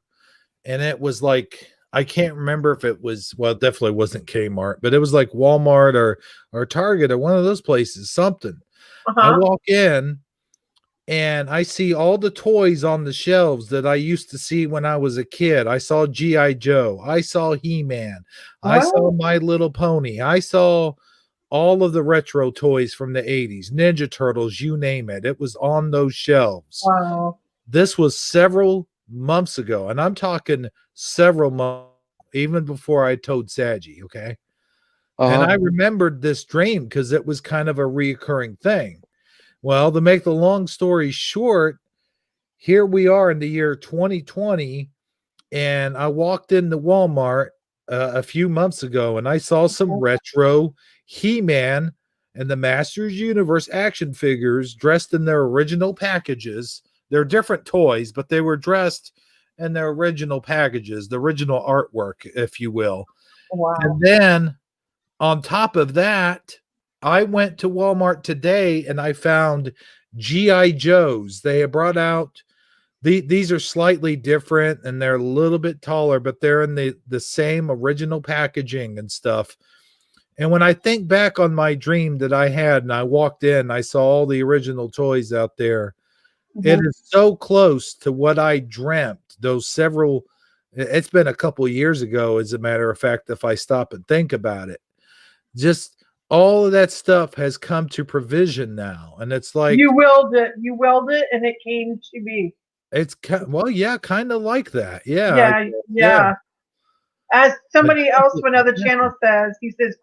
and it was like, I can't remember if it was, well, it definitely wasn't Kmart, but it was like Walmart or Target or one of those places, something. I walk in and I see all the toys on the shelves that I used to see when I was a kid. I saw G.I. Joe. I saw He-Man. I saw My Little Pony. I saw all of the retro toys from the 80s, Ninja Turtles, you name it. It was on those shelves. Wow. This was several months ago, and I'm talking several months, even before I told Sadji, okay? And I remembered this dream because it was kind of a reoccurring thing. Well, to make the long story short, here we are in the year 2020, and I walked into Walmart a few months ago, and I saw some retro He-Man and the Masters Universe action figures dressed in their original packages. They're different toys, but they were dressed in their original packages, the original artwork, if you will. Wow. And then on top of that, I went to Walmart today and I found G.I. Joes. They have brought out these are slightly different and they're a little bit taller, but they're in the same original packaging and stuff. And when I think back on my dream that I had and I walked in, I saw all the original toys out there. It is so close to what I dreamt. It's been a couple of years ago, as a matter of fact, if I stop and think about it. Just all of that stuff has come to provision now. And it's like you willed it and it came to be. It's kind of like that. Yeah. As somebody else from another channel says, he says,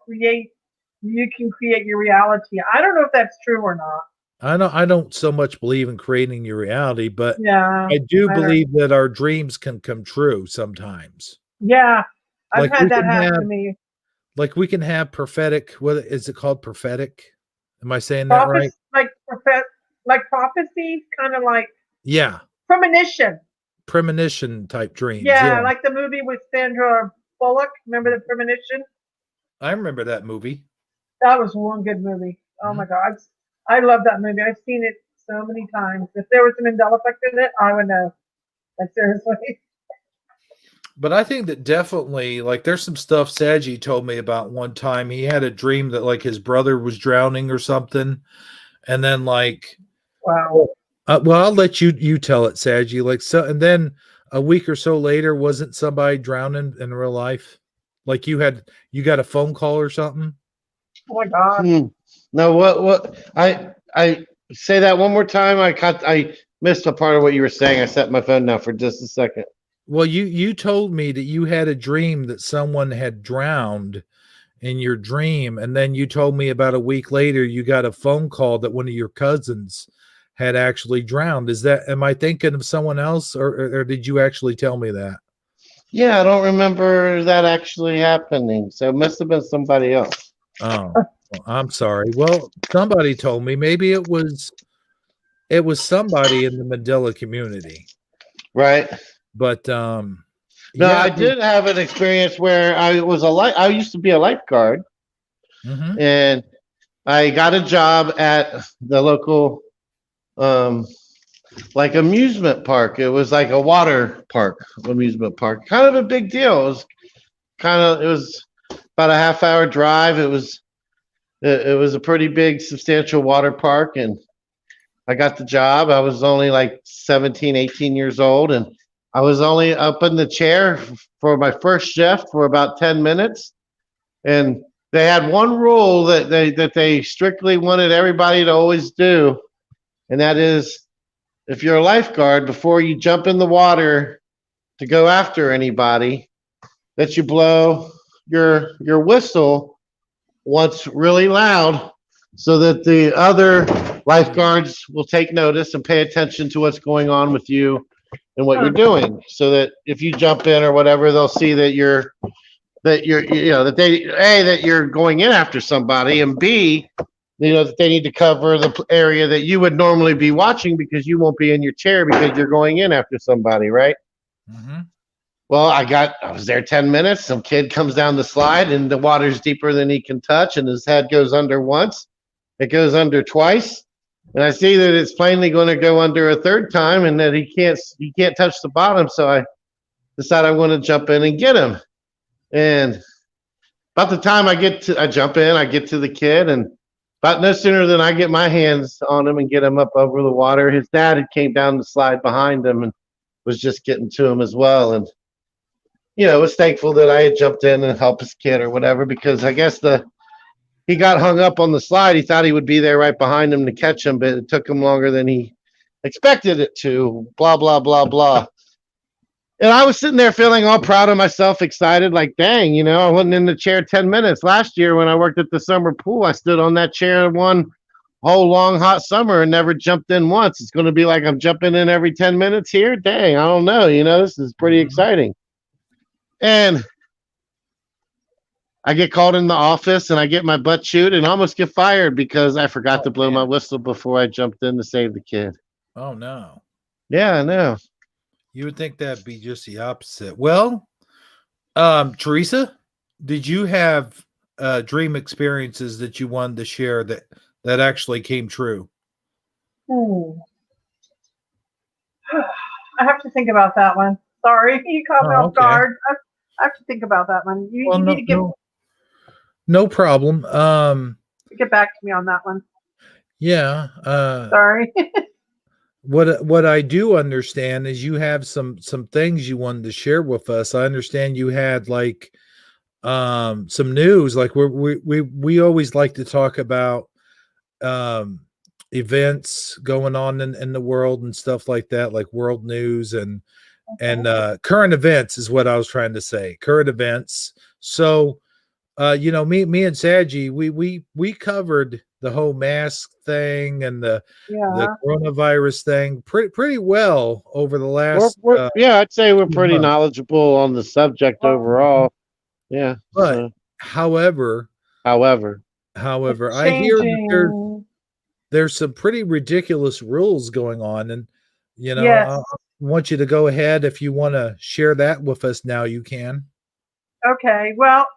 you can create your reality. I don't know if that's true or not. I don't so much believe in creating your reality, but I do believe that our dreams can come true sometimes. Yeah. I've had that happen to me. Like we can have prophetic, what is it called? Prophetic? Am I saying that right? Like prophecy, kind of like premonition type dreams. Yeah, like the movie with Sandra Bullock. Remember the Premonition? I remember that movie. That was one good movie. Oh my God. I love that movie. I've seen it so many times. If there was a Mandela effect in it, I would know. Like seriously. But I think that definitely, like, there's some stuff Sadji told me about one time. He had a dream that, like, his brother was drowning or something. And then, like, wow. Well, I'll let you tell it, Sadji. Like, so, and then a week or so later, wasn't somebody drowning in real life? Like you got a phone call or something? Oh my God. No, what? I say that one more time. I missed a part of what you were saying. I set my phone down for just a second. Well, you told me that you had a dream that someone had drowned in your dream, and then you told me about a week later you got a phone call that one of your cousins had actually drowned. Am I thinking of someone else, or did you actually tell me that? Yeah, I don't remember that actually happening. So it must have been somebody else. Oh, well, I'm sorry. Well, somebody told me. Maybe it was somebody in the Mandela community. Right. But No, yeah. I did have an experience where I used to be a lifeguard, Mhm. and I got a job at the local like amusement park. It was like a water park, amusement park. Kind of a big deal. It was about a half hour drive. It was a pretty big, substantial water park, and I got the job. I was only like 17, 18 years old, and I was only up in the chair for my first shift for about 10 minutes. And they had one rule that they strictly wanted everybody to always do, and that is if you're a lifeguard, before you jump in the water to go after anybody, that you blow your whistle once really loud so that the other lifeguards will take notice and pay attention to what's going on with you and what you're doing, so that if you jump in or whatever, they'll see that you're going in after somebody, and B, that they need to cover the area that you would normally be watching because you won't be in your chair because you're going in after somebody, right? Mhm. Well, I was there 10 minutes. Some kid comes down the slide and the water's deeper than he can touch, and his head goes under once. It goes under twice. And I see that it's plainly going to go under a third time, and that he can't touch the bottom. So I decide I want to jump in and get him. And about the time I jump in, I get to the kid, and about no sooner than I get my hands on him and get him up over the water, his dad had came down the slide behind him and was just getting to him as well. And was thankful that I had jumped in and helped his kid or whatever, because I guess he got hung up on the slide. He thought he would be there right behind him to catch him, but it took him longer than he expected it to. Blah blah blah blah. And I was sitting there feeling all proud of myself, excited, like, dang, I wasn't in the chair 10 minutes. Last year when I worked at the summer pool, I stood on that chair one whole long hot summer and never jumped in once. It's going to be like I'm jumping in every 10 minutes here. Dang, I don't know. This is pretty exciting. And I get called in the office and I get my butt chewed and almost get fired because I forgot to blow my whistle before I jumped in to save the kid. Oh no. Yeah, I know. You would think that'd be just the opposite. Well, Theresa, did you have dream experiences that you wanted to share that actually came true? I have to think about that one. Sorry, you caught me off okay. guard. I have to think about that one. You need to no problem. get back to me on that one. Yeah. Sorry. What I do understand is you have some things you wanted to share with us. I understand you had like some news. Like we always like to talk about events going on in the world and stuff like that, like world news and current events is what I was trying to say. Current events. So me and Saji, we covered the whole mask thing and the coronavirus thing pretty well over the last. I'd say we're pretty knowledgeable on the subject overall. Yeah. But however, I hear that there's some pretty ridiculous rules going on, and I want you to go ahead if you want to share that with us now. You can. Okay. Well,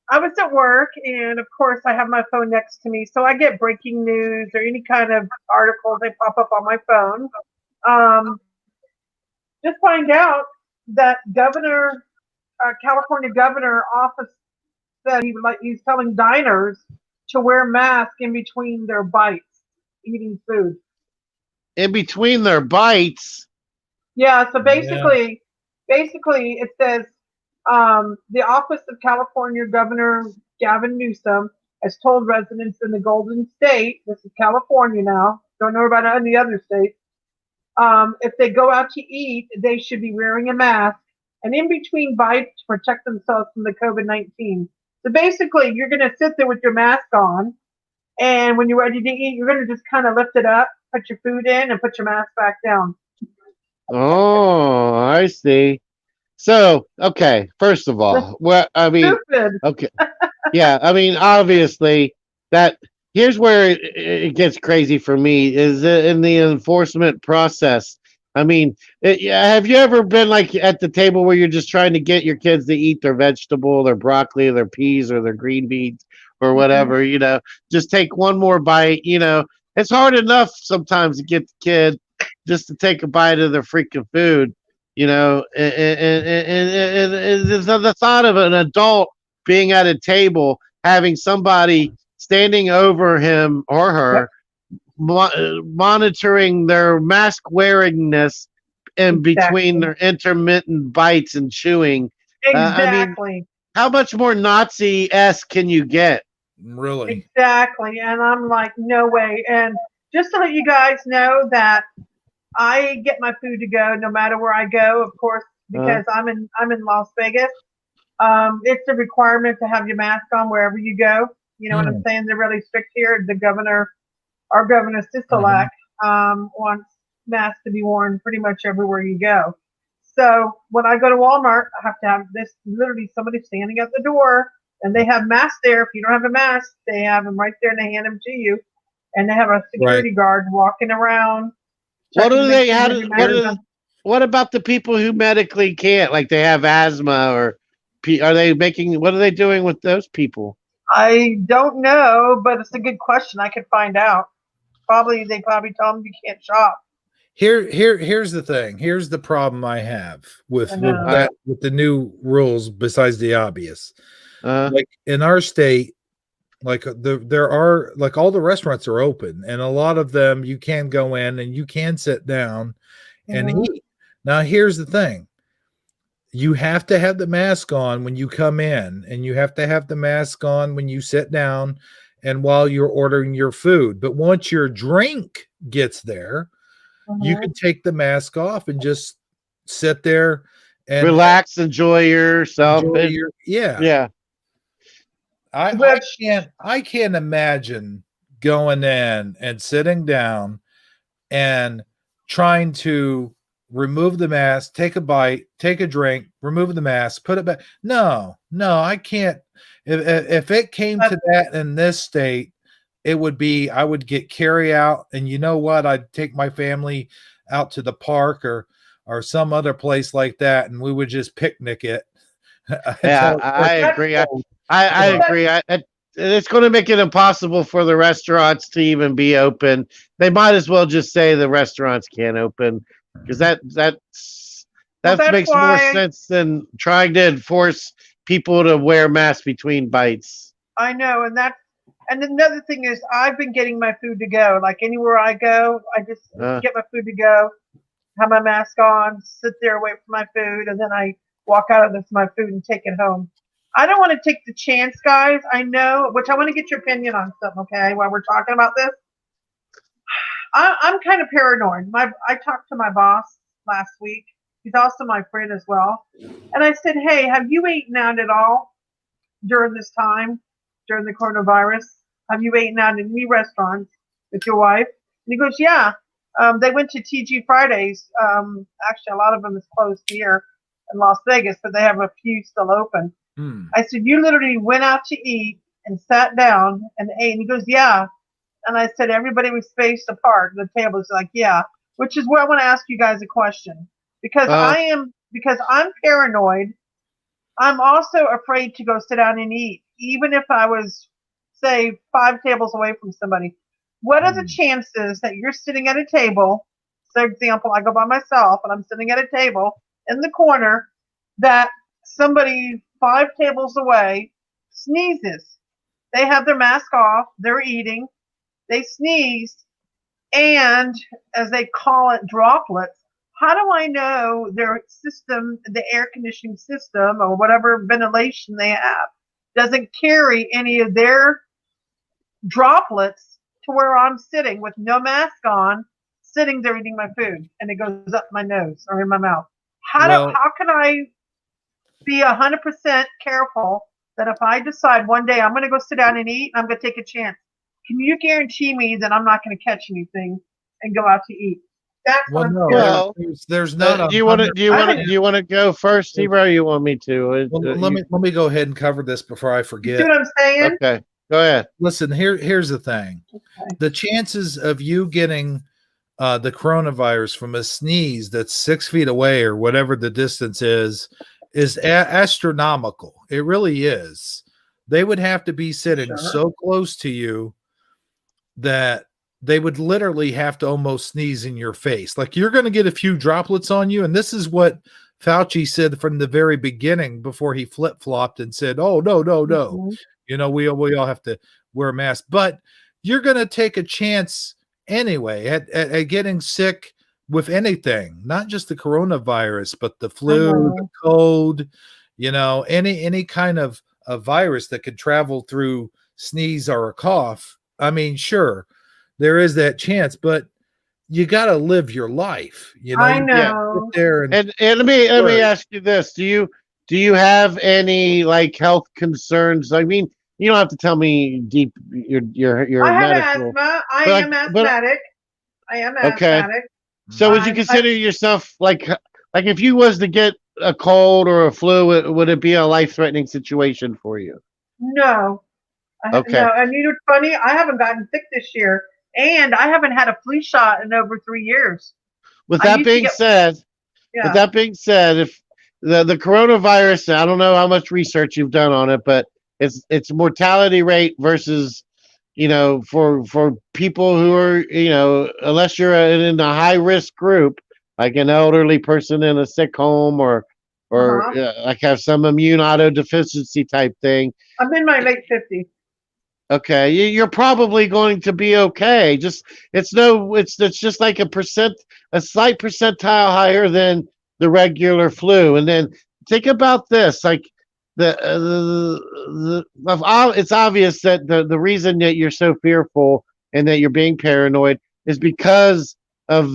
I was at work, and of course, I have my phone next to me, so I get breaking news or any kind of articles. They pop up on my phone. Just find out that California governor office said he's telling diners to wear masks in between their bites, eating food. In between their bites? Yeah, so Yeah. basically it says the Office of California Governor Gavin Newsom has told residents in the Golden State, this is California now, don't know about any other states, if they go out to eat, they should be wearing a mask and in between bites to protect themselves from the COVID-19. So basically, you're going to sit there with your mask on, and when you're ready to eat, you're going to just kind of lift it up, put your food in, and put your mask back down. Oh, I see. So, okay, first of all, well, I mean, Stupid. okay, yeah, I mean, obviously, that here's where it gets crazy for me is in the enforcement process. I mean, yeah, have you ever been like at the table where you're just trying to get your kids to eat their vegetable, their broccoli, their peas, or their green beans, or Mhm. whatever? Just take one more bite. It's hard enough sometimes to get the kid just to take a bite of their freaking food. And the thought of an adult being at a table, having somebody standing over him or Yep, her, monitoring their mask wearingness in between exactly. their intermittent bites and chewing. I mean, Exactly. how much more Nazi esque can you get? Really. Exactly. And I'm like, no way. And just to let you guys know that I get my food to go no matter where I go, of course, Uh, because I'm in Las Vegas. It's a requirement to have your mask on wherever you go. You know what I'm Hmm. saying? They're really strict here. Our governor Sisolak, Mhm. wants masks to be worn pretty much everywhere you go. So when I go to Walmart, I have to have this literally somebody standing at the door, and they have masks there. If you don't have a mask, they have them right there and they hand them to you. And they have a Right. security guard walking around what checking to do make they? sure you How have do? your What mask Here's is? on. What about the people who medically can't? Like they have asthma or are they making? What are they doing with those people? I don't know, but it's a good question. I could find out. They probably tell them you can't shop. here's the thing. Here's the problem I have I with know. Uh, that with the new rules besides the obvious. uh, Like in our state, like there are like all the restaurants are open and a lot of them you can go in and you can sit down and Hmm. eat. Now here's the thing. You have to have the mask on when you come in and you have to have the mask on when you sit down and while you're ordering your food. But once your drink gets there, you Hmm. can take the mask off and just sit there and Relax, enjoy yourself. enjoy your yeah. Yeah. Which I can't imagine going in and sitting down and trying to remove the mask, take a bite, take a drink, remove the mask, put it back. No, no, I can't. If it came that's to that in this state, it would be I would get carry out, and you know what? I'd take my family out to the park or some other place like that, and we would just picnic it Yeah, until it I that's agree. I, cold. I, I well, agree. It's going to make it impossible for the restaurants to even be open. They might as well just say the restaurants can't open because that that's makes more why sense than trying to enforce people to wear masks between bites. I know, and another thing is I've been getting my food to go. Like anywhere I go, I just Uh, get my food to go, have my mask on, sit there, wait for my food, and then I walk out of this my food and take it home. I don't want to take the chance, guys. I know, which I want to get your opinion on something, okay? While we're talking about this, I'm kind of paranoid. I talked to my boss last week. He's also my friend as well, and I said, "Hey, have you eaten out at all during this time, during the coronavirus? Have you eaten out in any restaurants with your wife?" And he goes, "Yeah." They went to TG Fridays. Actually, a lot of them is closed here in Las Vegas, but they have a few still open. Hmm. I said, "You literally went out to eat and sat down and ate." And he goes, "Yeah." And I said, "Everybody was spaced apart. The table was like, yeah." Which is where I want to ask you guys a question uh, because I'm paranoid. I'm also afraid to go sit down and eat, even if I was, say, 5 tables away from somebody. What are the Hmm. chances that you're sitting at a table? For example, I go by myself and I'm sitting at a table in the corner that somebody 5 tables away sneezes. They have their mask off, they're eating, they sneeze, and as they call it, droplets how do I know their system, the air conditioning system or whatever ventilation they have, doesn't carry any of their droplets to where I'm sitting with no mask on, sitting there eating my food, and it goes up my nose or in my mouth? Well, How can I be 100% careful that if I decide one day I'm going to go sit down and eat, I'm going to take a chance? Can you guarantee me that I'm not going to catch anything and go out to eat? That's well, what I'm no, scared of. Well, there's not a do you want to? hundred. Do you I want to? haven't. Do you want to go first, Steve, or you want me to? Well, let me go ahead and cover this before I You forget. see what I'm saying? Okay, go ahead. Listen, here's the thing. Okay. The chances of you getting the coronavirus from a sneeze that's 6 feet away or whatever the distance is astronomical. It really is. They would have to be sitting Sure. so close to you that they would literally have to almost sneeze in your face. Like you're going to get a few droplets on you. And this is what Fauci said from the very beginning before he flip flopped and said, "Oh, no, no, no. Mhm. You know, we all have to wear a mask." But you're going to take a chance anyway at getting sick with anything, not just the coronavirus, but the I flu, the know. cold, any kind of a virus that could travel through sneeze or a cough. I mean, sure, there is that chance, but you got to live your life. I You Yeah, sit know. there and and let me worry. ask you this: do you have any like health concerns? I mean, you don't have to tell me deep your I have medical, asthma. I but am but asthmatic. I am okay. asthmatic. So would you I consider yourself like if you was to get a cold or a flu, would it be a life threatening situation for you? no. Okay. No. And you know what's funny? I haven't gotten sick this year, and I haven't had a flu shot in over 3 years. With I that used to being get said, with yeah. that being said, if the coronavirus, I don't know how much research you've done on it, but its mortality rate versus for people who are unless you're in a high risk group like an elderly person in a sick home or Uh-huh. like have some immune auto deficiency type thing. I'm in my late 50s. Okay, you're probably going to be okay. Just it's just like a slight percentile higher than the regular flu. And then think about this, like it's obvious that the reason that you're so fearful and that you're being paranoid is because of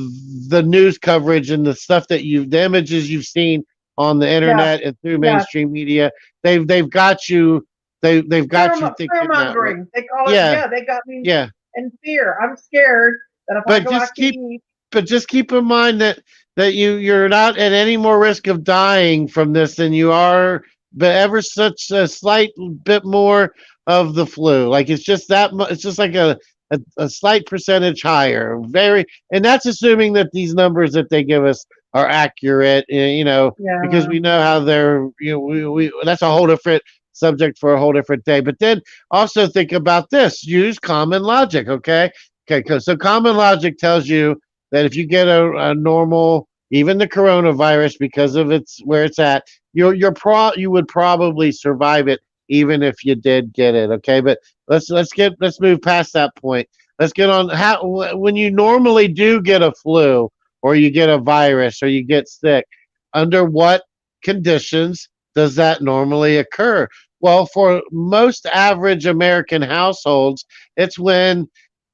the news coverage and the stuff the images you've seen on the Yes, internet and through yes. mainstream media. They've got you they've got you thinking that way. Fear-mongering. They call it, Yeah, yeah, they got me yeah. in fear. I'm scared that if I But go out just to keep eat, but just keep in mind that you're not at any more risk of dying from this than you are, but ever such a slight bit more of the flu. Like it's just it's just like a slight percentage higher. And that's assuming that these numbers that they give us are accurate. Because yeah, we know how they're. We that's a whole different subject for a whole different day. But then also think about this. Use common logic. Okay. Okay. So common logic tells you that if you get a normal, even the coronavirus, because of its where it's at, you would probably survive it even if you did get it. Okay, but let's move past that point. Let's get on how when you normally do get a flu or you get a virus or you get sick, under what conditions does that normally occur? Well, for most average American households, it's when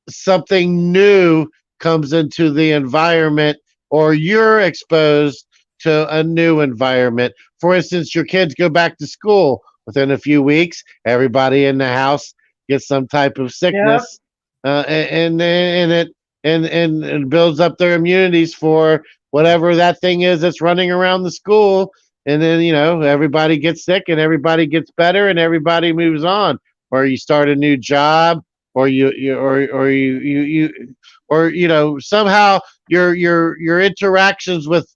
something new comes into the environment or you're exposed to a new environment. For instance, your kids go back to school within a few weeks, everybody in the house gets some type of yep, sickness, and it builds up their immunities for whatever that thing is that's running around the school. And then everybody gets sick and everybody gets better and everybody moves on. Or you start a new job, or somehow your interactions with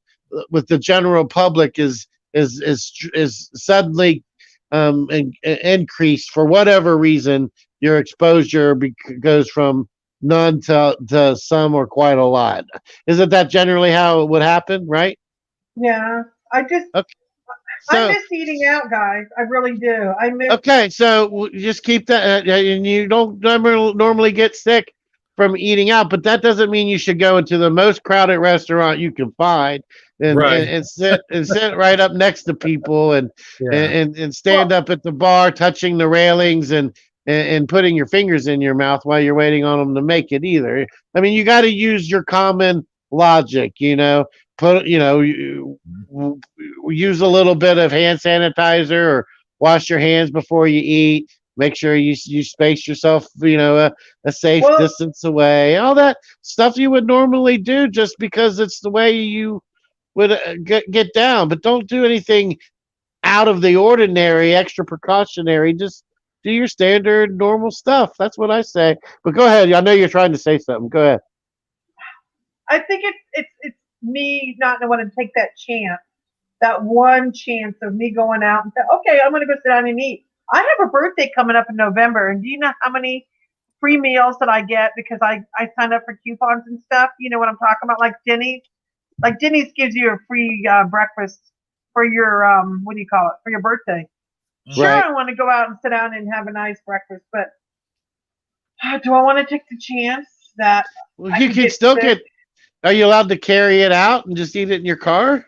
the general public is suddenly increased for whatever reason. Your exposure goes from none to some or quite a lot. Isn't that generally how it would happen, right? yeah. Okay, I so miss eating out, guys. I really do. I miss. okay, so just keep that, and you don't normally get sick from eating out, but that doesn't mean you should go into the most crowded restaurant you can find Right. and sit right up next to people Yeah. and stand up at the bar, touching the railings and putting your fingers in your mouth while you're waiting on them to make it either. I mean, you got to use your common logic, put, use a little bit of hand sanitizer or wash your hands before you eat. Make sure you space yourself, a safe distance away. All that stuff you would normally do just because it's the way you would get down. But don't do anything out of the ordinary, extra precautionary. Just do your standard normal stuff. That's what I say. But go ahead. I know you're trying to say something. Go ahead. I think it's me not wanting to take that chance, that one chance of me going out and say, okay, I'm going to go sit down and eat. I have a birthday coming up in November, and do you know how many free meals that I get because I signed up for coupons and stuff? You know what I'm talking about? Like Denny's. Like Denny's gives you a free breakfast for your what do you call it, for your birthday. Sure, Right. I want to go out and sit down and have a nice breakfast, but do I want to take the chance that Well, you can still sick? get. Are you allowed to carry it out and just eat it in your car?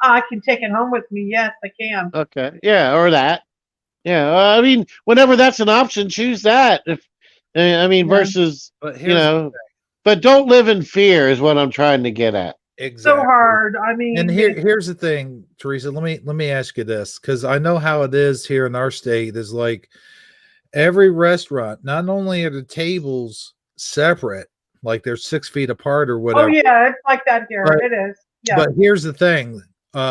I can take it home with me. Yes, I can. Okay. Yeah, or that. Yeah. I mean, whenever that's an option, choose that. Versus, But here's but don't live in fear is what I'm trying to get at. exactly. So hard. I mean, And here's the thing, Theresa. Let me ask you this, because I know how it is here in our state. Is like every restaurant, not only are the tables separate, like they're 6 feet apart or whatever. oh yeah, it's like that here. But- It is. Yeah. But here's the thing,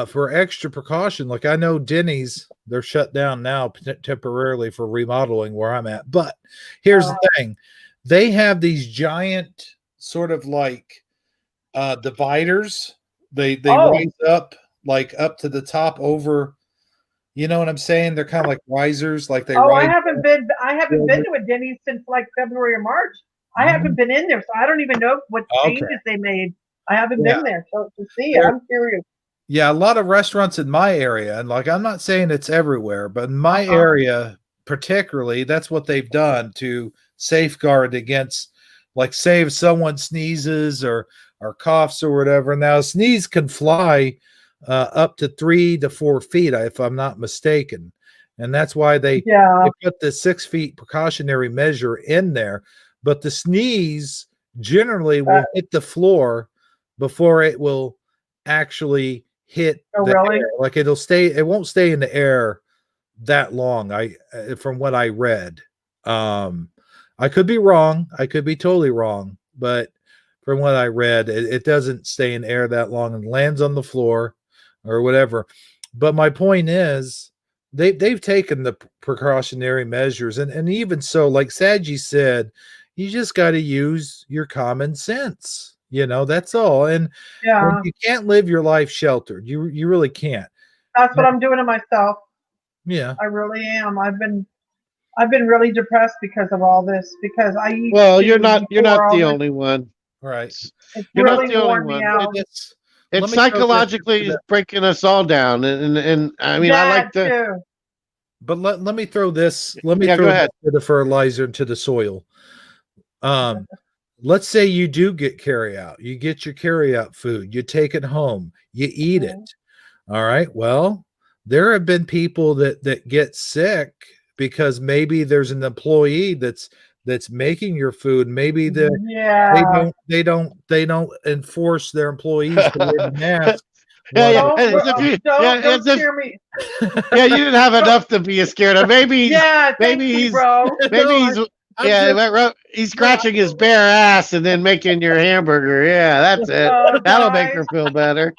for extra precaution, like I know Denny's, they're shut down now temporarily for remodeling where I'm at. But here's the thing, they have these giant sort of like dividers. They raise up like up to the top over. You know what I'm saying? They're kind of like risers, like they. I haven't been to a Denny's since like February or March. I haven't been in there, so I don't even know what changes they made. I haven't been there, so to see, I'm curious. Yeah, a lot of restaurants in my area, and like I'm not saying it's everywhere, but in my area particularly, that's what they've done to safeguard against, like, say if someone sneezes or coughs or whatever. Now, a sneeze can fly up to 3 to 4 feet, if I'm not mistaken, and that's why they put the 6 feet precautionary measure in there. But the sneeze generally will hit the floor before it will actually hit the air. Like it won't stay in the air that long. From what I read, I could be wrong. I could be totally wrong, but from what I read, it doesn't stay in air that long and lands on the floor or whatever. But my point is, they've taken the precautionary measures, and even so, like Saji said, you just got to use your common sense. That's all. And you can't live your life sheltered. You really can't. That's what I'm doing to myself. Yeah, I really am. I've been really depressed because of all this. Because I eat. Well, you're not the only one. Right. It's You're really not the only worn me one. out. It's psychologically breaking us all down, and I mean, I like to. Too. But let me throw this. Let me Yeah, throw go ahead. the fertilizer into the soil. Let's say you do get carry out. You get your carry out food. You take it home. You eat it. All right. Well, there have been people that get sick because maybe there's an employee that's making your food. Maybe they don't enforce their employees to wear the mask. Don't scare me. Yeah, you didn't have enough to be scared of. Maybe he's scratching his bare ass and then making your hamburger. Yeah, that's it. That'll make her feel better.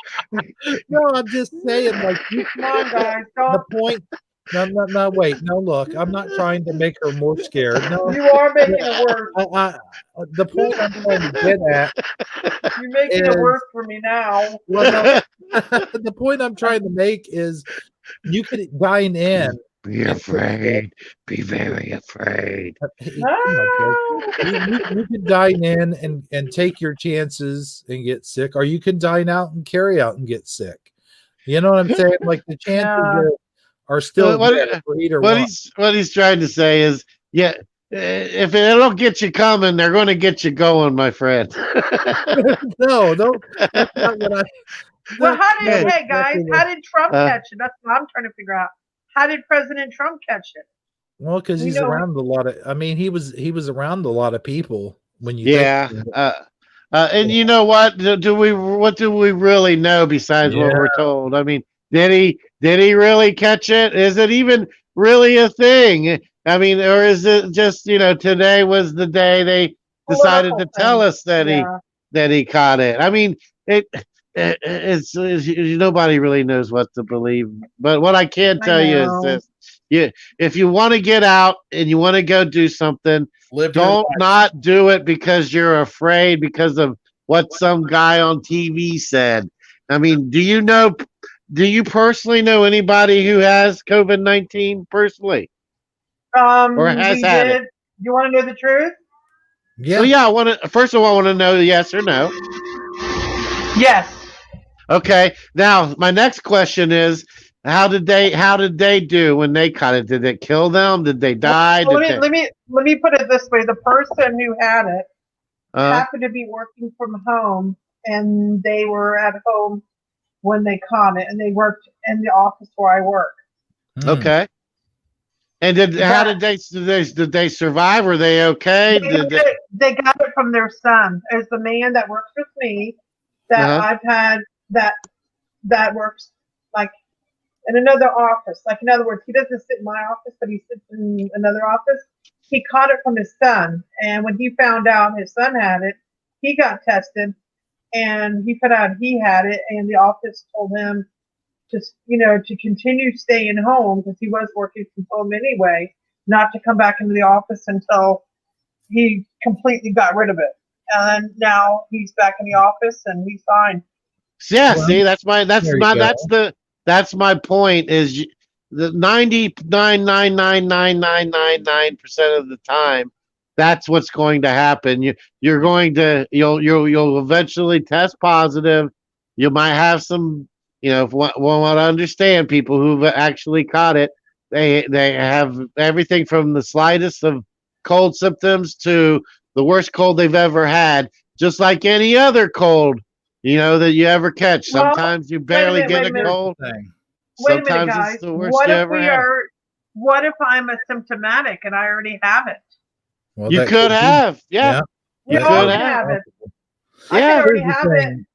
No, I'm just saying, like, come on, guys. The point. No, wait. No, look, I'm not trying to make her more scared. No, you are making it worse. The point I'm trying to get at. You're making it worse for me now. Well, the point I'm trying to make is you could dine in. Be afraid. Be very afraid. You can dine in and take your chances and get sick, or you can dine out and carry out and get sick. You know what I'm saying? Like the chances are still there for either one. What he's trying to say is, if they don't get you coming, they're going to get you going, my friend. No, that's not what I. Well, That's not hey guys, exactly how what. did Trump catch it? That's what I'm trying to figure out. How did President Trump catch it? Well, because We he's know around a lot of. I mean, he was around a lot of people when you think. Yeah. And you know what? What do we really know besides what Yeah. we're told? I mean, did he really catch it? Is it even really a thing? I mean, or is it just, today was the day they decided to political tell thing. us Yeah, that he caught it? I mean, it's nobody really knows what to believe. But what I can I tell you is know. this: if you want to get out and you want to go do something, Live your don't life. not do it because you're afraid because of what some guy on TV said. I mean, do you personally know anybody who has COVID-19 personally or has We had it? did. You want to know the truth? Well, Yeah. yeah, first of all, I want to know yes or no. Yes. Okay. Now, my next question is how did they do when they caught it? Did it kill them? Did they die? Well, Did they let me put it this way: the person who had it uh happened to be working from home, and they were at home when they caught it, and they worked in the office where I work. Mm. okay. And how But did they survive? Were they okay? they got it from their son. There's the man that works with me that Uh-huh. I've had that works like in another office. Like in other words, he doesn't sit in my office, but he sits in another office. He caught it from his son, and when he found out his son had it, he got tested, and he found out he had it, and the office told him to continue staying home because he was working from home anyway, not to come back into the office until he completely got rid of it. And now he's back in the office and he's fine. Yeah, Well, see, that's my there you go. that's my point is the 99.99999% of the time that's what's going to happen. You're going to you'll eventually test positive. You might have some, if one want to understand people who've actually caught it, they have everything from the slightest of cold symptoms to the worst cold they've ever had, just like any other cold that you ever catch. Well, Sometimes you wait a barely minute, get wait a a minute, Here's the cold. thing. wait a minute, Sometimes it's guys. the worst you ever have. What if I'm asymptomatic and I already have it? Well, You that could could be. have, yeah, Yeah. We you That all could is can have, have it. possible. I can yeah, already Here's the have it. thing.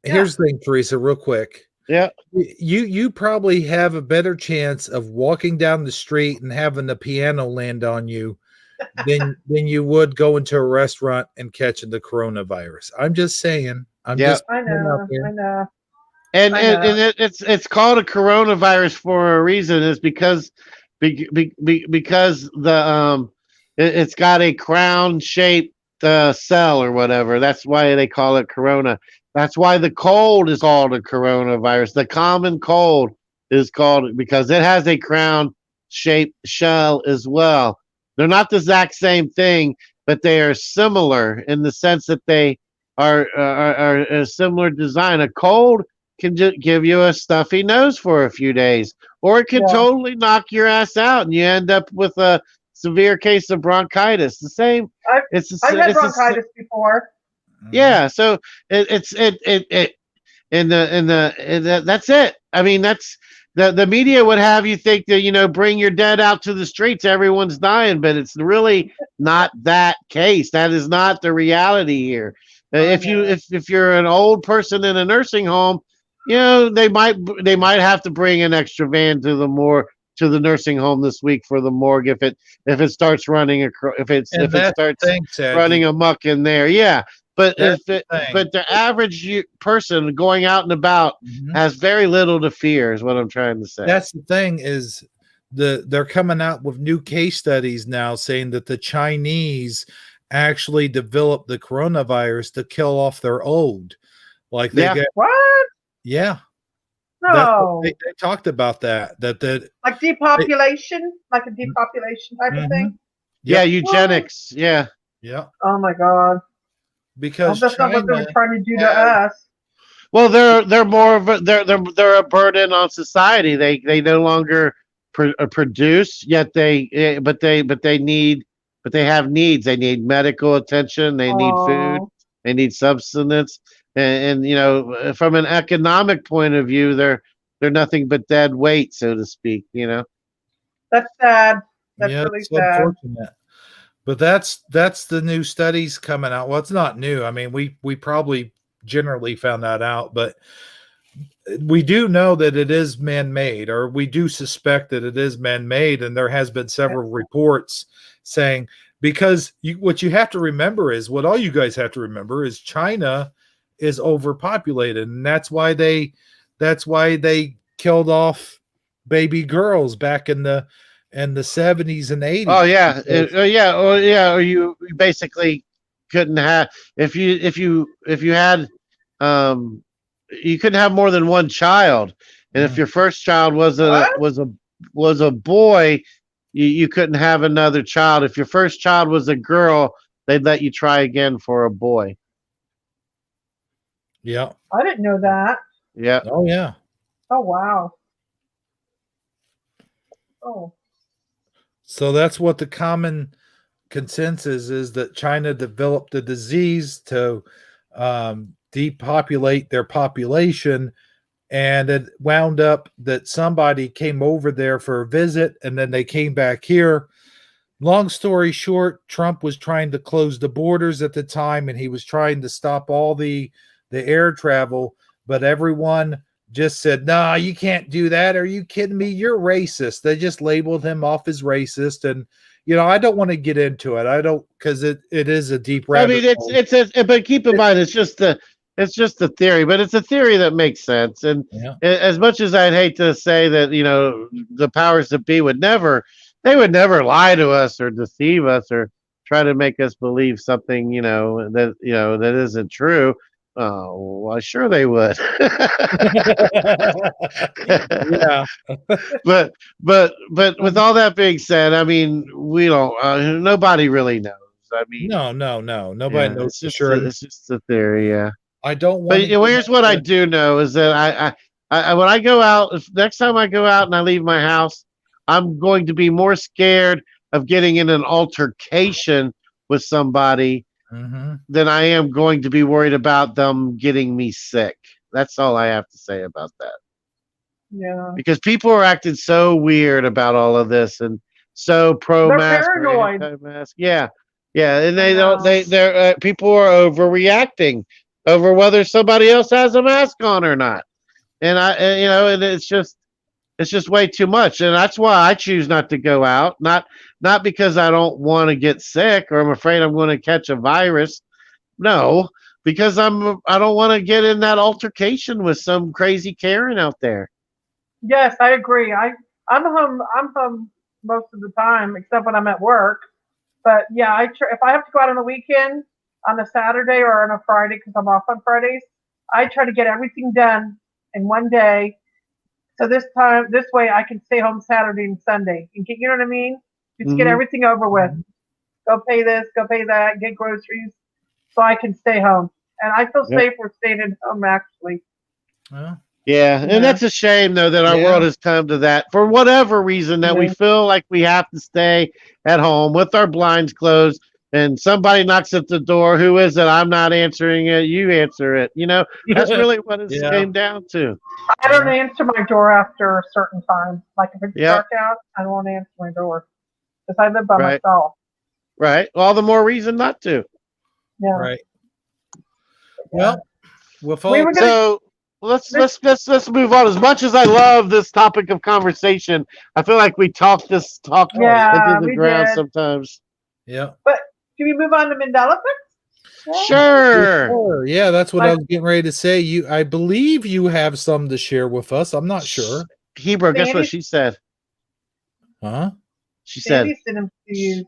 Yeah. Here's the thing, Teresa, real quick. yeah. You probably have a better chance of walking down the street and having the piano land on you than you would go into a restaurant and catching the coronavirus. I'm just saying. I'm Yeah. just I putting it out know, there. I know, And I and, know. and it's called a coronavirus for a reason. It's because it's got a crown shaped cell or whatever. That's why they call it corona. That's why the cold is called a coronavirus. The common cold is called because it has a crown shaped shell as well. They're not the exact same thing, but they are similar in the sense that they are a similar design. A cold can just give you a stuffy nose for a few days, or it can Yeah. totally knock your ass out, and you end up with a severe case of bronchitis. The same. I've It's I've had a, bronchitis before. Mhm. yeah. So it that's it. I mean, that's the media would have you think that bring your dead out to the streets, everyone's dying, but it's really not that case. That is not the reality here. I If you know. if you're an old person in a nursing home, they might have to bring an extra van to the nursing home this week for the morgue if it starts running And if it that's the starts thing, running Sadie. amok in there. Yeah, but That's the thing. but the average person going out and about Mhm. has very little to fear, is what I'm trying to say. That's the thing is they're coming out with new case studies now saying that the Chinese actually developed the coronavirus to kill off their old. Like they Yeah, get What? yeah. That's what No. they talked about that Like they, depopulation? Like a depopulation type of mhm. thing? yeah, Yep. What? eugenics. Yeah, Yeah. Oh my God. I hope Because that's not what they were China trying to do to has us. well, they're more of they're a burden on society. They no longer produce, yet but they need but they have needs. They need medical attention. They need food. Oh, They need substance. And you know, from an economic point of view, they're nothing but dead weight, so to speak. You know. that's sad. That's Yeah, really it's sad. unfortunate. But that's the new studies coming out. Well, it's not new. I mean, we probably generally found that out, but we do know that it is man-made, or we do suspect that it is man-made, and there has been several reports saying, because what you have to remember is, what all you guys have to remember is, China is overpopulated, and that's why they killed off baby girls back in the 70s and 80s. Oh yeah, or you basically couldn't have if you had you couldn't have more than one child, and if your first child was What? a boy, you couldn't have another child. If your first child was a girl, they'd let you try again for a boy. Yeah. I didn't know that. Yeah. Oh yeah. Oh wow. Oh. So that's what the common consensus is, that China developed a disease to depopulate their population, and it wound up that somebody came over there for a visit, and then they came back here. Long story short, Trump was trying to close the borders at the time, and he was trying to stop all the air travel, but everyone just said, "Nah, you can't do that. Are you kidding me? You're racist." They just labeled him off as racist, and I don't want to get into it. I don't, because it is a deep rabbit I mean, but keep in mind, it's just a theory, but it's a theory that makes sense. And Yeah. as much as I'd hate to say that, the powers that be they would never lie to us or deceive us or try to make us believe something, that isn't true. Oh, well, sure they would. Yeah. but with all that being said, I mean, we don't. Nobody really knows. I mean, No. Nobody knows it's for just sure. it's just a theory. Yeah. I don't want But to get here's what I into- do know is that I when I go out, next time I go out and I leave my house, I'm going to be more scared of getting in an altercation with somebody Mhm. than I am going to be worried about them getting me sick. That's all I have to say about that. Yeah. Because people are acting so weird about all of this and so pro They're mask or paranoid. anti-mask. Yeah, and they I don't. know. They're people are overreacting over whether somebody else has a mask on or not. And it's just way too much, and that's why I choose not to go out. Not because I don't want to get sick or I'm afraid I'm going to catch a virus. No, because I don't want to get in that altercation with some crazy Karen out there. Yes, I agree. I'm home. I'm home most of the time, except when I'm at work. But yeah, if I have to go out on the weekend, on a Saturday or on a Friday, because I'm off on Fridays, I try to get everything done in one day. So this way, I can stay home Saturday and Sunday. You know what I mean? Just get Mhm. everything over with. Go pay this, go pay that, get groceries, so I can stay home. And I feel Yep. safer staying at home, actually. Well, Yeah, Yeah. and that's a shame though that our Yeah. world has come to that for whatever reason that we Yeah. feel like we have to stay at home with our blinds closed and somebody knocks at the door. Who is it? I'm not answering it. You answer it. That's really what it Yeah. came down to. I don't answer my door after a certain time. Like if it's Yep. dark out, I won't answer my door because I live by Right. myself. Right. All the more reason not to. Yeah. right. Well, with all We were gonna. So let's move on. As much as I love this topic of conversation, I feel like we talk Yeah, into the we ground did. sometimes. yeah. But can we move on to Mandela effect? Yeah. Sure. Sure. Yeah, that's what I Like- was getting ready to say. I believe you have some to share with us. I'm not sure. Hebrew, guess what Sandy- she said? Huh? She said, Sandy sent them to you.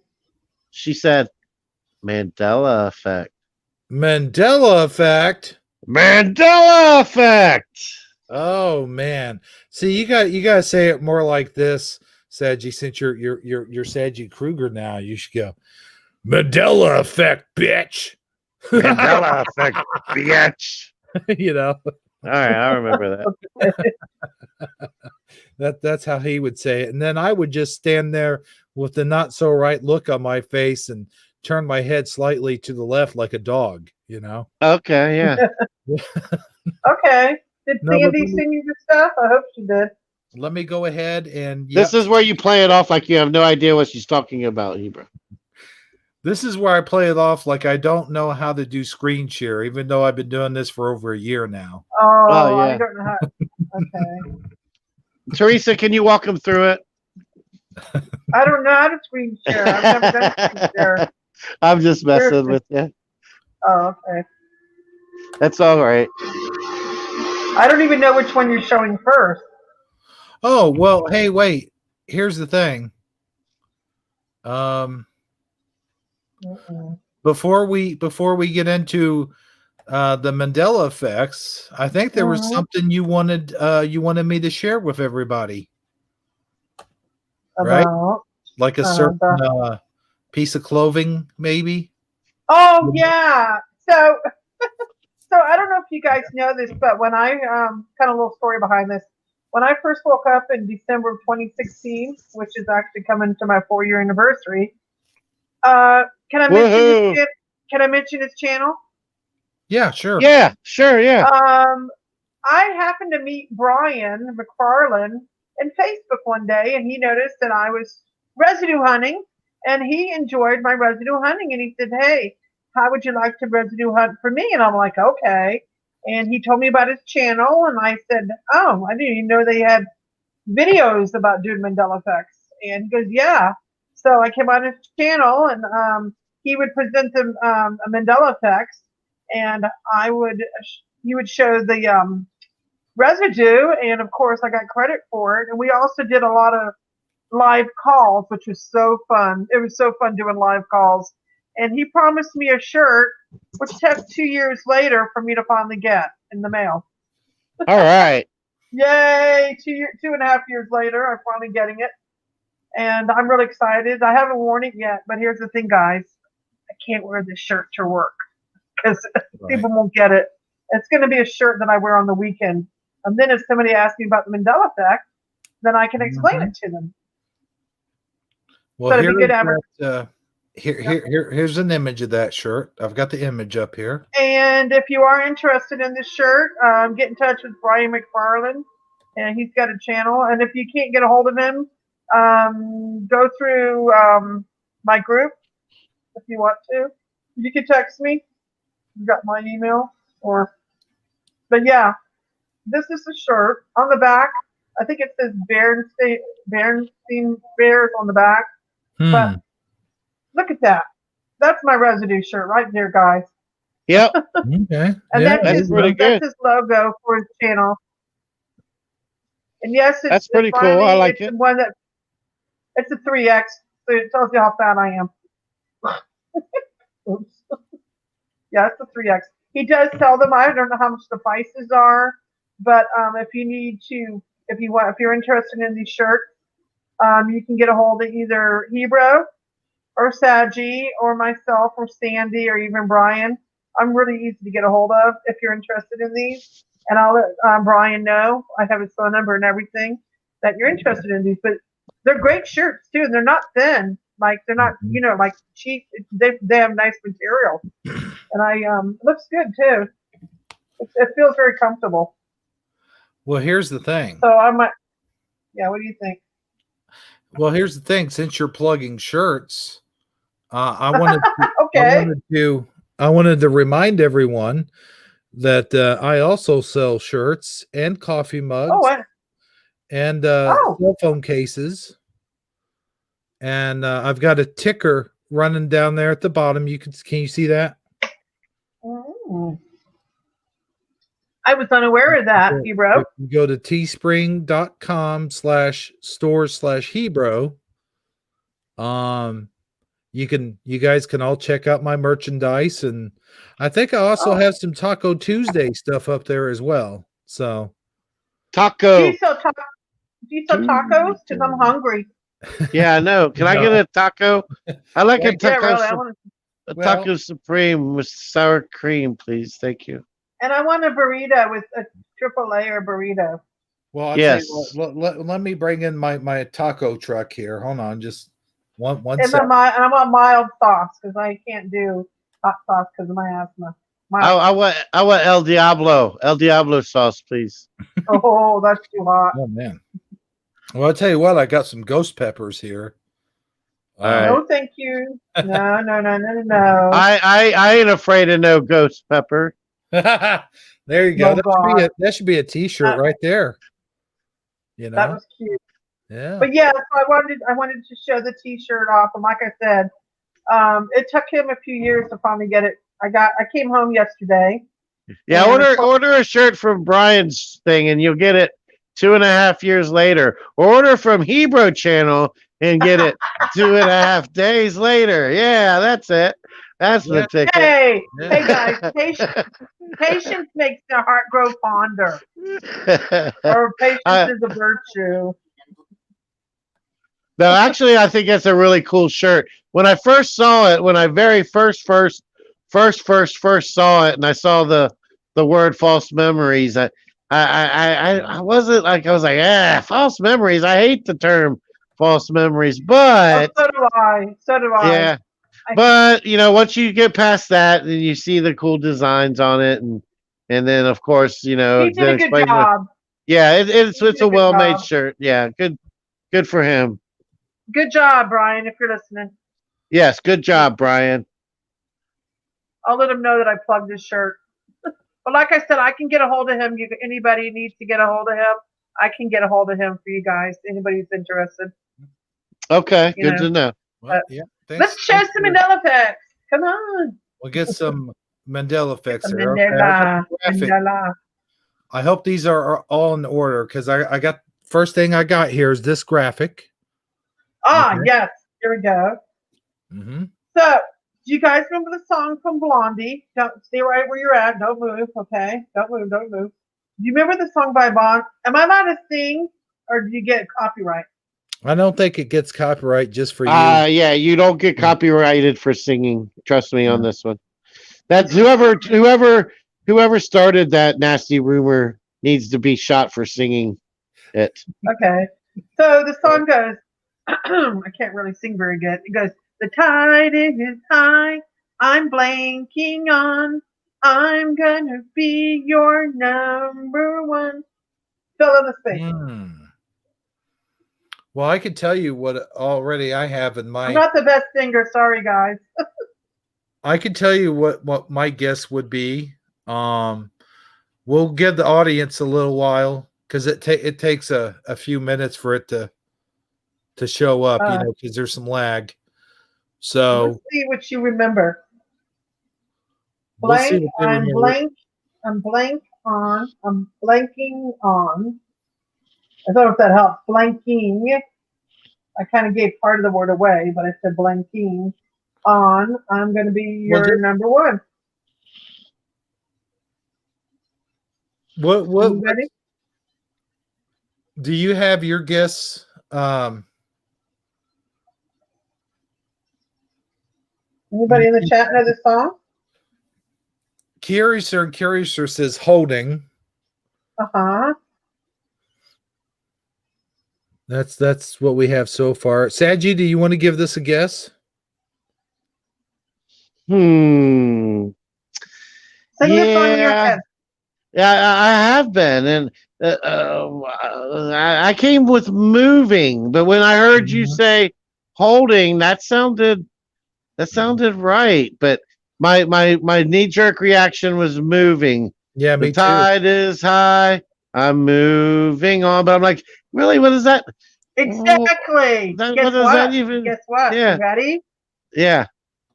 Mandela effect. Mandela effect. Mandela effect. Oh man. See, you got to say it more like this, Sadgie. Since you're Sadgie Kruger now, you should go Mandela effect, bitch. Mandela effect, bitch. You know. All right, I remember that. That's how he would say it. And then I would just stand there with the not so right look on my face and turn my head slightly to the left like a dog, you know. Okay, yeah. Okay. Did No, but Sandy sing you the stuff? I hope she did. let me go ahead and This is where you play it off like you have no idea what she's talking about, Hebrew. this is where I play it off like I don't know how to do screen share, even though I've been doing this for over a year now. Oh, Oh, yeah. I don't know how. Okay. Teresa, can you walk him through it? I don't know how to screen share. I've never done screen share. I'm just messing with you. Oh, okay. That's all right. I don't even know which one you're showing first. Oh, well, hey, wait. Here's the thing. Mm-mm. Before we get into the Mandela effects, I think there was something you wanted me to share with everybody. Right? About Like a certain piece of clothing, maybe. Oh yeah. So I don't know if you guys know this, but when I kind of a little story behind this. When I first woke up in December of 2016, which is actually coming to my 4-year anniversary, can I mention his Can I mention his channel? Yeah, sure. Yeah, sure, yeah. I happened to meet Brian McFarlane in Facebook one day, and he noticed that I was residue hunting, and he enjoyed my residue hunting, and he said, "Hey, how would you like to residue hunt for me?" And I'm like, "Okay." And he told me about his channel, and I said, "Oh, I didn't even know they had videos about doing Mandela effects." And he goes, "Yeah." So I came on his channel, and he would present them Mandela effects, and he would show the residue, and of course I got credit for it. And we also did a lot of live calls, which was so fun. It was so fun doing live calls. And he promised me a shirt, which took 2 years later for me to finally get in the mail. All right. Yay! 2.5 years later, I'm finally getting it. And I'm really excited. I haven't worn it yet, but here's the thing, guys. I can't wear this shirt to work because people won't get it. It's going to be a shirt that I wear on the weekend. And then if somebody asks me about the Mandela effect, then I can explain it to them. Well, here's an image of that shirt. I've got the image up here. And if you are interested in this shirt, get in touch with Brian McFarlane, and he's got a channel. And if you can't get a hold of him, go through my group if you want to. You can text me. You got my email, but yeah, this is the shirt on the back. I think it says Bernstein Bears on the back. But look at that. That's my residue shirt right there, guys. Yep. Okay. And yeah, that's pretty good. That's his logo for his channel. And yes, that's pretty cool. I like it. It's a 3X, so it tells you how fat I am. Oops. Yeah, it's a 3X. He does sell them. I don't know how much the prices are, but if you're interested in these shirts, you can get a hold of either Hebrew or Saji or myself or Sandy or even Brian. I'm really easy to get a hold of if you're interested in these. And I'll let Brian know. I have his phone number and everything that you're interested in these. But they're great shirts too, and they're not thin. Like they're not, like cheap. They have nice material, and it looks good too. It feels very comfortable. Well, here's the thing. So I might. Yeah, what do you think? Well, here's the thing. Since you're plugging shirts, I wanted to remind everyone that I also sell shirts and coffee mugs and cell phone cases, and I've got a ticker running down there at the bottom. Can you see that? I was unaware of that, Hebrew. You go to teespring.com/store/Hebrew. You guys can all check out my merchandise, and I think I also have some Taco Tuesday stuff up there as well. So taco. Do you sell tacos? Because I'm hungry. Yeah, I know. Can I get a taco? I like a taco. Yeah, really, taco supreme with sour cream, please. Thank you. And I want a burrito with a triple layer burrito. Well, I'll tell you Yes. what. Let me bring in my taco truck here. Hold on, just one And second. I want mild sauce because I can't do hot sauce because of my asthma. Mild. I want El Diablo sauce, please. Oh, that's too hot. Oh man. Well, I'll tell you what. I got some ghost peppers here. All right. No, thank you. No, no, no, no, no. I ain't afraid of no ghost pepper. There you go. Oh, God. That should be a T-shirt right there. You know. That was cute. Yeah. But yeah, so I wanted to show the T-shirt off, and like I said, it took him a few years to finally get it. I came home yesterday. Yeah, and order a shirt from Brian's thing, and you'll get it 2.5 years later. Order from Hebrew Channel and get it 2.5 days later. Yeah, that's it. That's the ticket. Hey, Yeah. hey guys, patience makes the heart grow fonder, or patience is a virtue. No, actually, I think that's a really cool shirt. When I first saw it, when I very first saw it, and I saw the word false memories, I wasn't like, I was like, false memories. I hate the term false memories, but so do I. So do I. yeah, but once you get past that, and you see the cool designs on it, and then of course, He did a good job. it's a well-made shirt. Yeah, good for him. Good job, Brian, if you're listening. Yes, good job, Brian. I'll let him know that I plugged his shirt. But like I said, I can get a hold of him. Anybody needs to get a hold of him, I can get a hold of him for you guys. Anybody's interested. Okay, good to know. Well, yeah. Let's show some Mandela effects. Come on. We'll get some Mandela effects here. Mandela. I hope these are all in order because I got first thing I got here is this graphic. Ah, okay. Yes. Here we go. Mm-hmm. So, do you guys remember the song from Blondie? Don't stay right where you're at. Don't move, okay? Don't move. Do you remember the song by Bond? Am I allowed to sing, or do you get copyright? I don't think it gets copyright just for you. Yeah, you don't get copyrighted for singing. Trust me on this one. That's whoever started that nasty rumor needs to be shot for singing it. Okay. So the song goes, I can't really sing very good. It goes, the tide is high, I'm blanking on, I'm gonna be your number one. Fill in the space. Well, I could tell you what already I have in my... I'm not the best singer, sorry guys. I could tell you what my guess would be. We'll give the audience a little while because it takes a few minutes for it to show up, because there's some lag. So let's see what you remember. Blank. I'm blanking on. I don't know if that helps. Blanking. I kind of gave part of the word away, but I said blanking on. I'm going to be your number one. What ready? Do you have your guess? Anybody in the chat know this song? Curiouser says holding. Uh-huh. That's what we have so far. Saji, do you want to give this a guess? Sing this song in your head. Yeah, I have been, and I came with moving, but when I heard you say holding, that sounded right. But my knee jerk reaction was moving. Yeah, me too. The tide is high. I'm moving on, but I'm like, really? What is that? Exactly. Guess what? Guess what? Yeah. You ready? Yeah.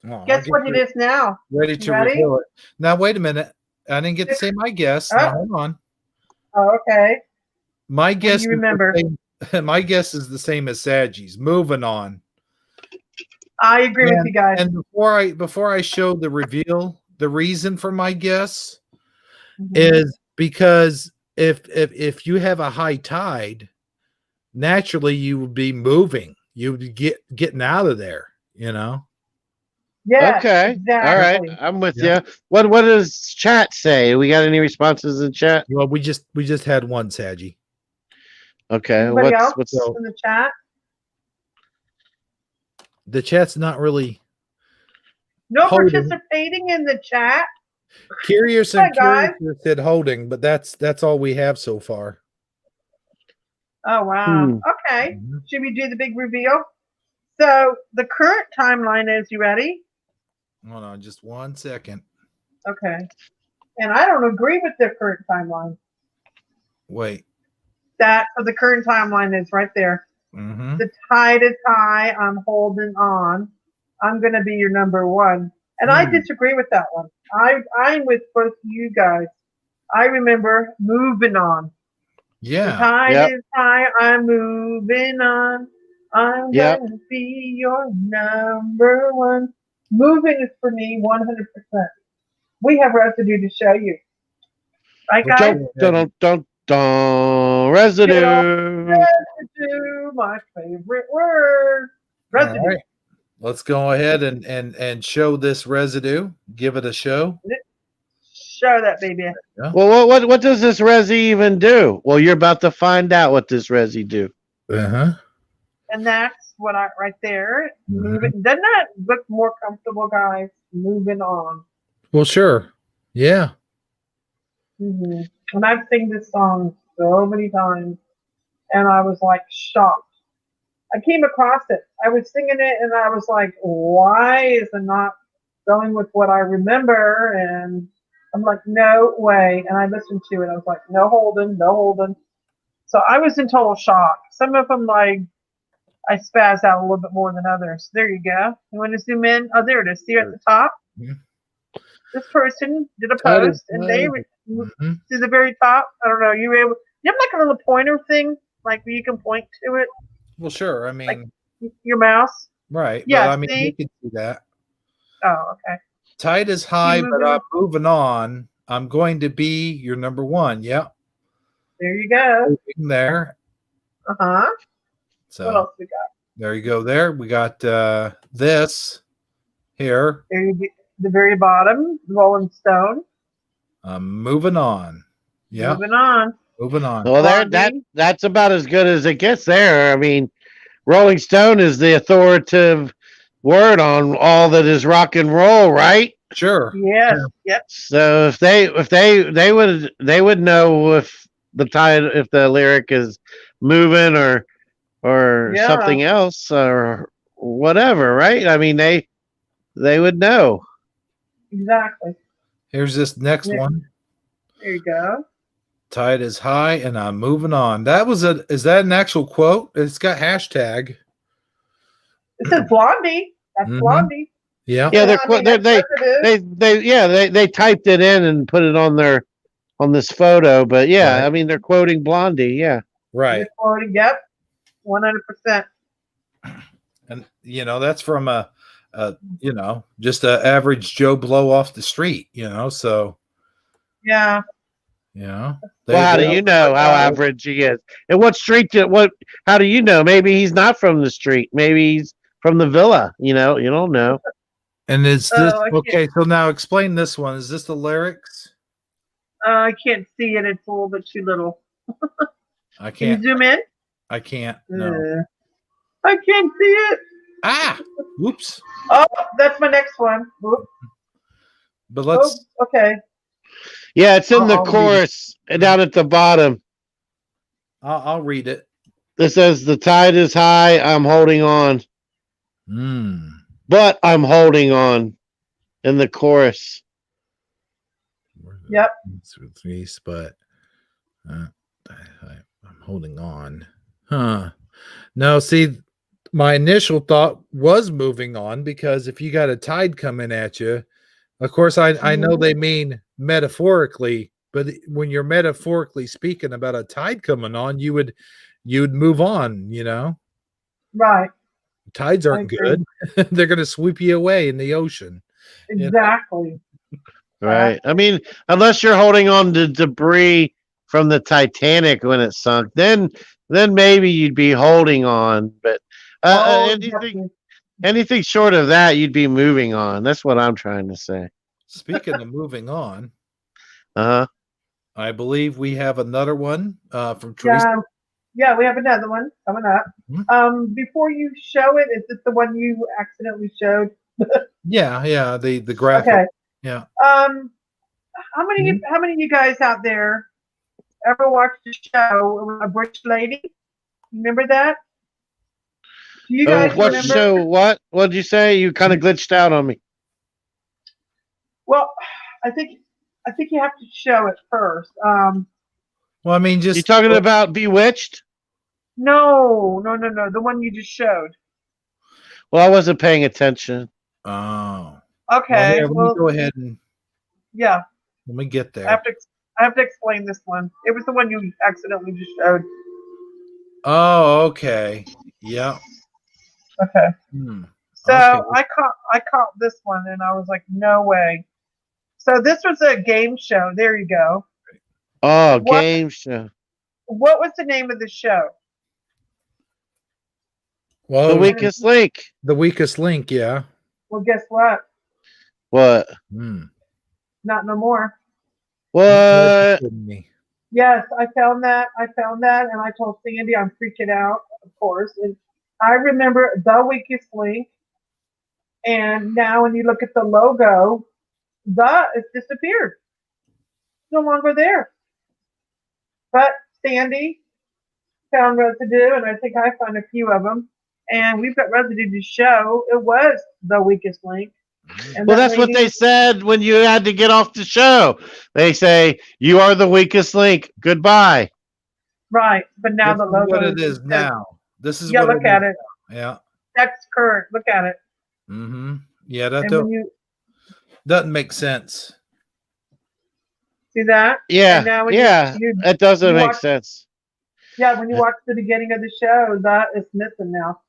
Oh, guess what it is now? Ready to reveal it. Now, wait a minute. I didn't get to say my guess. Now, hold on. Oh, okay. My guess. You remember? My guess is the same as Saji's. Moving on. I agree with you guys. And before I show the reveal, the reason for my guess is because if you have a high tide, naturally you would be moving. You would be getting out of there. Yeah. Okay. Exactly. All right. I'm with you. What does chat say? We got any responses in chat? Well, we just had one, Saji. Okay. Anybody else What's in the chat? The chat's not really No holding. participating in the chat. Curious Hi, and guys. Curious said holding, but that's all we have so far. Oh, wow. Okay. Mhm. Should we do the big reveal? So the current timeline is, you ready? Hold on just 1 second. Okay. And I don't agree with the current timeline. Wait. That the current timeline is right there. Mm-hmm. The tide is high. I'm holding on. I'm going to be your number one. And I disagree with that one. I'm with both you guys. I remember moving on. The Yeah. tide is high. I'm moving on. I'm Yep. going to be your number one. Moving is for me 100%. We have residue to show you. Right, guys? Residue. Residue, my favorite word. Residue. All right. Let's go ahead and show this residue. Give it a show. Show that baby. Yeah. Well, what does this resi even do? Well, you're about to find out what this resi do. Uh-huh. And that's what I right there. Mhm. Moving. Doesn't that look more comfortable, guys? Moving on. Well, sure. Yeah. Mm-hmm. And I've sing this song so many times, and I was like shocked. I came across it. I was singing it, and I was like, "Why is it not going with what I remember?" And I'm like, "No way!" And I listened to it. I was like, "No holding, no holding." So I was in total shock. Some of them, like, I spaz out a little bit more than others. There you go. You want to zoom in? Oh, there it is. See at the top? Yeah. This person did a post, and they to the very top. I don't know. You were able. You have like a little pointer thing, like where you can point to it, Well, sure. I mean, like your mouse. right. Yeah. But I mean, See? you can see that. Oh, okay. Tide is high, Keep but moving I'm on. moving on. I'm going to be your number one. Yep. There you go. Moving there. Uh huh. So What else we got? there you go. There we got this here. There you go. The very bottom, Rolling Stone. Moving on. Yeah. Moving on. Moving on. Well, that's about as good as it gets there. I mean, Rolling Stone is the authoritative word on all that is rock and roll, right? Sure. Yes. Yep. So if they would know if the lyric is moving or Yeah. something else or whatever, right? I mean they would know. Exactly. Here's this next one. There you go. Tide is high and I'm moving on. Is that an actual quote? It's got hashtag. It says Blondie. That's Mhm. Blondie. Yeah. Yeah, they typed it in and put it on this photo, but yeah, Right. I mean they're quoting Blondie, yeah. Right. Yep. 100%. And that's from just a average Joe Blow off the street, so Yeah. Well, how do you know how average he is? And what street how do you know? Maybe he's not from the street. Maybe he's from the villa, you don't know. And is this I okay? So now explain this one. Is this the lyrics? I can't see it. It's a little bit too little. I Can you can't. zoom in? I can't. No. I can't see it. Ah. Whoops. Oh, that's my next one. Whoop. But let's. Oh, okay. Yeah, it's in the chorus down at the bottom. I'll read it. It says the tide is high. I'm holding on, but I'm holding on. In the chorus. Yep. But I'm holding on. Huh. No, see, my initial thought was moving on because if you got a tide coming at you, of course, I know they mean metaphorically, but when you're metaphorically speaking about a tide coming on, you'd move on, Right. Tides aren't good. They're going to sweep you away in the ocean. Exactly. Right. I mean, unless you're holding on to debris from the Titanic when it sunk, then maybe you'd be holding on. But anything short of that, you'd be moving on. That's what I'm trying to say. Speaking of moving on, I believe we have another one from Theresa. Yeah, we have another one coming up. Mhm. Before you show it, is this the one you accidentally showed? Yeah, the graphic. Okay. Yeah. How many of you guys out there ever watched a show, A British Lady? Remember that? Do you Oh, guys what remember? show? What did you say? You kind of glitched out on me. Well, I think you have to show it first. Well, I mean, You just talking about Bewitched? No, the one you just showed. Well, I wasn't paying attention. oh. Well, Okay, here, let me well, go ahead and yeah, let me get I have there. to I have to explain this one. It was the one you accidentally just showed. Oh, okay. Yeah. Okay. Hmm. So Okay. I caught this one and I was like, no way. So this was a game show. There you go. Oh, What game show. what was the name of the show? Well, The it was Weakest Link. the weakest link. Yeah. Well, guess what? What? Hmm. Not no more. What? Me. Yes, I found that. And I told Sandy I'm freaking out, of course. And I remember the weakest link. And now when you look at the logo, it's disappeared. It's no longer there. But Sandy found residue, and I think I found a few of them. And we've got residue to show it was the weakest link. And Well, that that's what lady, they said when you had to get off the show. They say, you are the weakest link. Goodbye. right? But now This the is what logo it is says, now. This is yeah, what look it is at it. now. Yeah. That's current. Look at it. Mm-hmm. Yeah, that And when you doesn't make sense. see that, and Yeah, now when yeah. It doesn't you make watch, sense. yeah, when you watch the beginning of the show, that is missing now.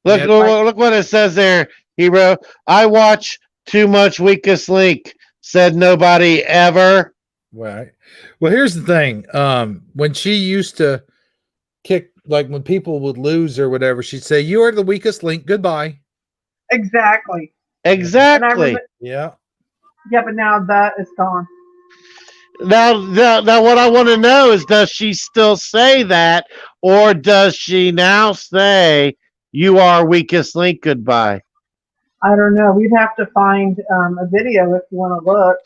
Look, Yeah. Like, look what it says there, hero. I watch too much Weakest Link. Said nobody ever. Right. Well, here's the thing. When she used to kick, like when people would lose or whatever, she'd say, "You are the weakest link. Goodbye." exactly. Yeah. And I remember, Exactly. Yeah. yeah, but now that is gone. Now, what I want to know is, does she still say that, or does she now say, "You are Weakest Link. Goodbye"? I don't know. We'd have to find a video if you want to look.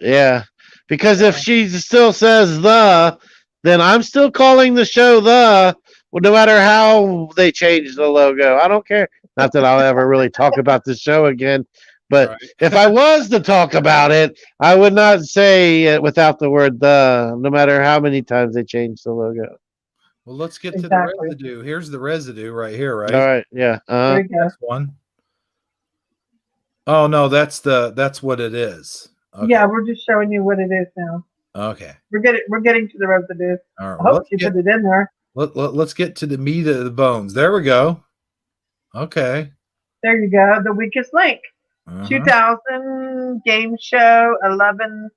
Yeah, because if Yeah. she still says then I'm still calling the show well, no matter how they change the logo. I don't care. Not that I'll ever really talk about the show again, but Right. if I was to talk about it, I would not say it without the word no matter how many times they change the logo. Well, let's get to the Exactly. residue. Here's the residue right here, All right? right, yeah. There you go. This one. Oh no, that's what it is. Okay. Yeah, we're just showing you what it is now. Okay. We're getting to the residue. All right. I Well, hope you put it in there. let's get to the meat of the bones. There we go. Okay. There you go. The weakest link. Uh-huh. 2000 game show, 11.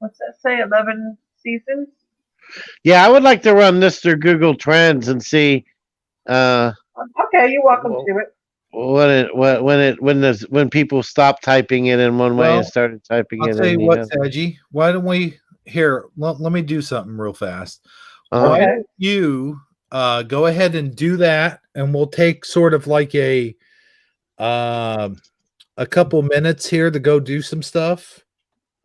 What's that say? 11 seasons. Yeah, I would like to run this through Google Trends and see Okay, you're welcome Well, to it. when people stopped typing it in one way Well, and started typing I'll it tell in you the what, other. Saggy. Why don't we here? Let me do something real fast. Uh-huh. Why Okay. don't you go ahead and do that, and we'll take sort of like a couple minutes here to go do some stuff.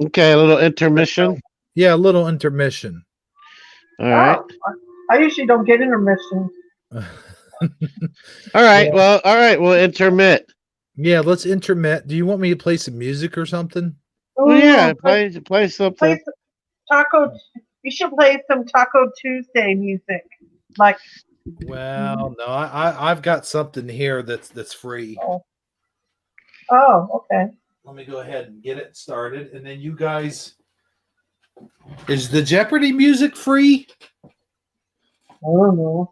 Okay, a little intermission. Yeah, a little intermission. All right. Oh, I usually don't get intermissions. All right. Well, all right. We'll intermit. Yeah, let's intermit. Do you want me to play some music or something? Well, yeah, Ooh, play something. play some taco. You should play some Taco Tuesday music. Like, Well, no, I've got something here that's free. oh, okay. Let me go ahead and get it started, and then you guys. Is the Jeopardy music free? I don't know.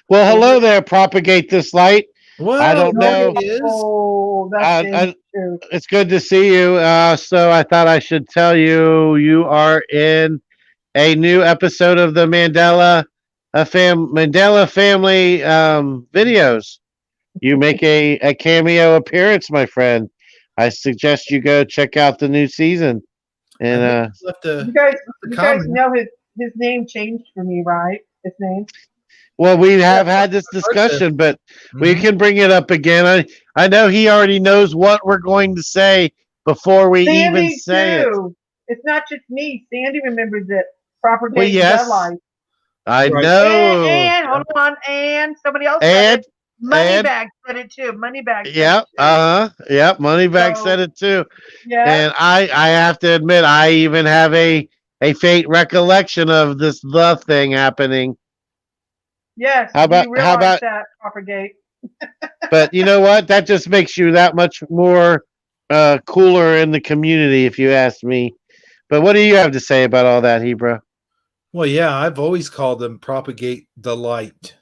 Well, hello there. Propagate this light. Well, I don't know. It is. Oh, that's true. It's good to see you. So I thought I should tell you, you are in a new episode of the Mandela family videos. You make a cameo appearance, my friend. I suggest you go check out the new season. And You guys know his name changed for me, right? his name. Well, we have had this discussion, but we can bring it up again. I know he already knows what we're going to say before we even say too. It. It's not just me. Sandy remembers it. Propagate well, yes, life. I know. And hold on, and somebody else said it. Moneybag said it too. Moneybag. Yep. Yep. Moneybag said it too. Yeah. And I have to admit, I even have a faint recollection of this the thing happening. Yes. How about that propagate? But you know what? That just makes you that much more cooler in the community, if you ask me. But what do you have to say about all that, Hebrew? Well, yeah, I've always called them propagate the light.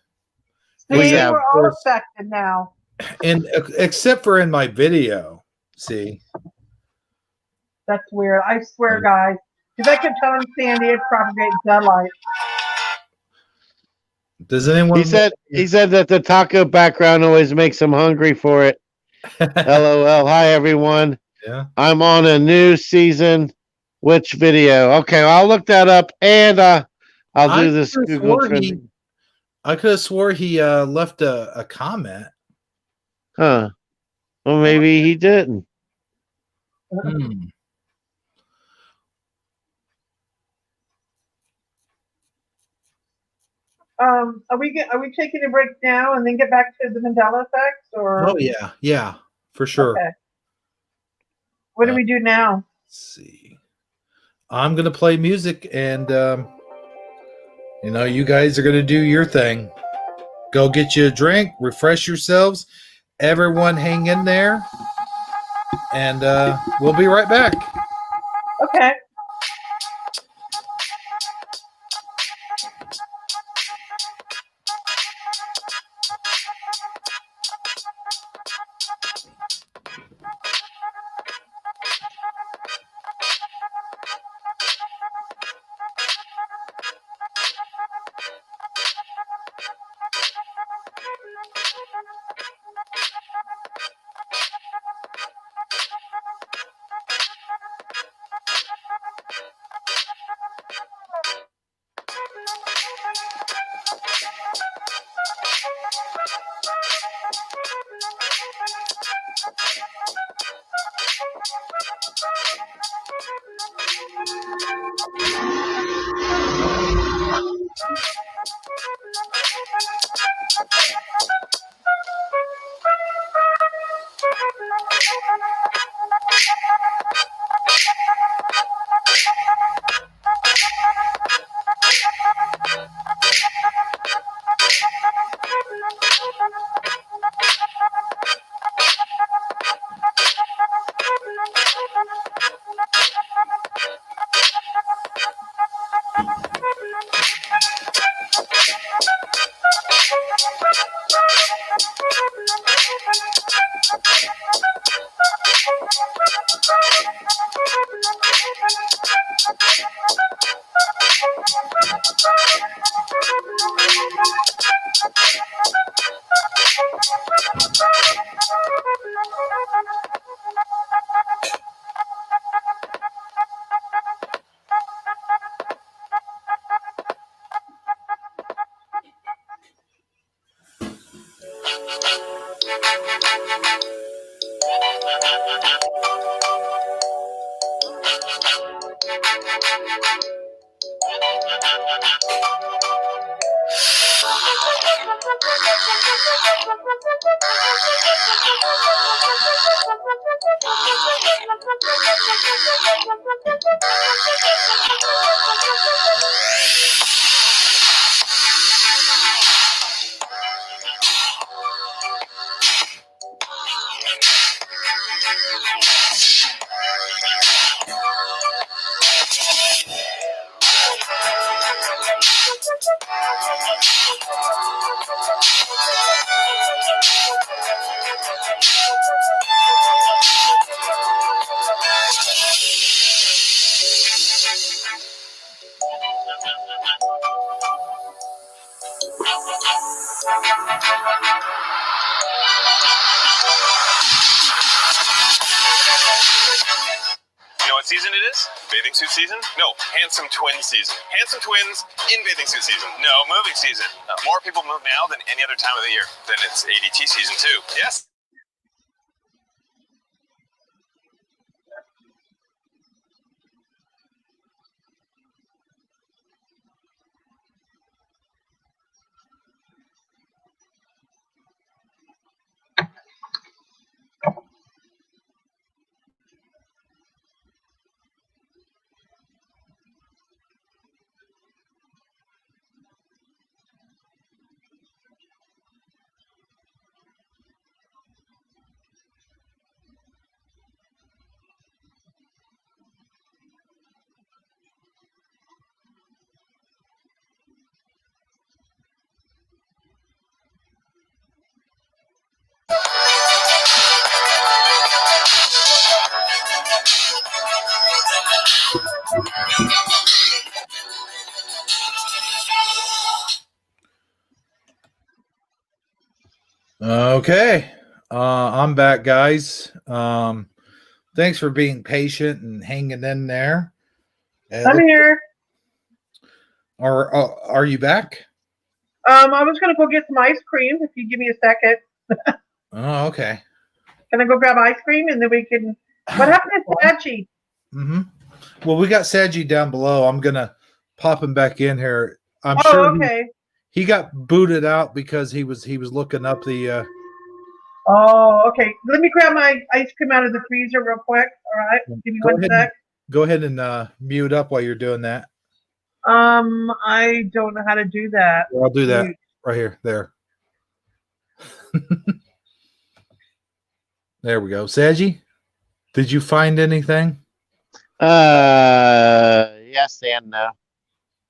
See, we're all affected now. And except for in my video, see. That's weird. I swear, guys. Because I kept telling Sandy it's propagate the light. Does anyone? He said that the taco background always makes him hungry for it. LOL. Hi everyone. Yeah. I'm on a new season. Which video? Okay, I'll look that up and I'll do this Google Trending. I could have swore he left a comment. Huh. Well, maybe he didn't. Are we taking a break now and then get back to the Mandela effect, or? Oh yeah, for sure. Okay. What do we do now? Let's see. I'm gonna play music, and you guys are gonna do your thing. Go get you a drink, refresh yourselves. Everyone, hang in there, and we'll be right back. Okay. season it is? Bathing suit season? No, handsome twin season. Handsome twins in bathing suit season. No, moving season. More people move now than any other time of the year. Then it's ADT season too. Yes? Okay. I'm back, guys. Thanks for being patient and hanging in there. I'm here. Are you back? I was gonna go get some ice cream if you give me a second. Oh, okay. Can I go grab ice cream and then we can? What happened to Sachi? Mm-hmm. Well, we got Saji down below. I'm gonna pop him back in here. I'm Oh, sure okay. he got booted out because he was looking up the. Oh, okay. Let me grab my ice cream out of the freezer real quick. All right, give me one sec. Go ahead and mute up while you're doing that. I don't know how to do that. Well, I'll do that right here. There. There we go. Saji, did you find anything? Yes and no.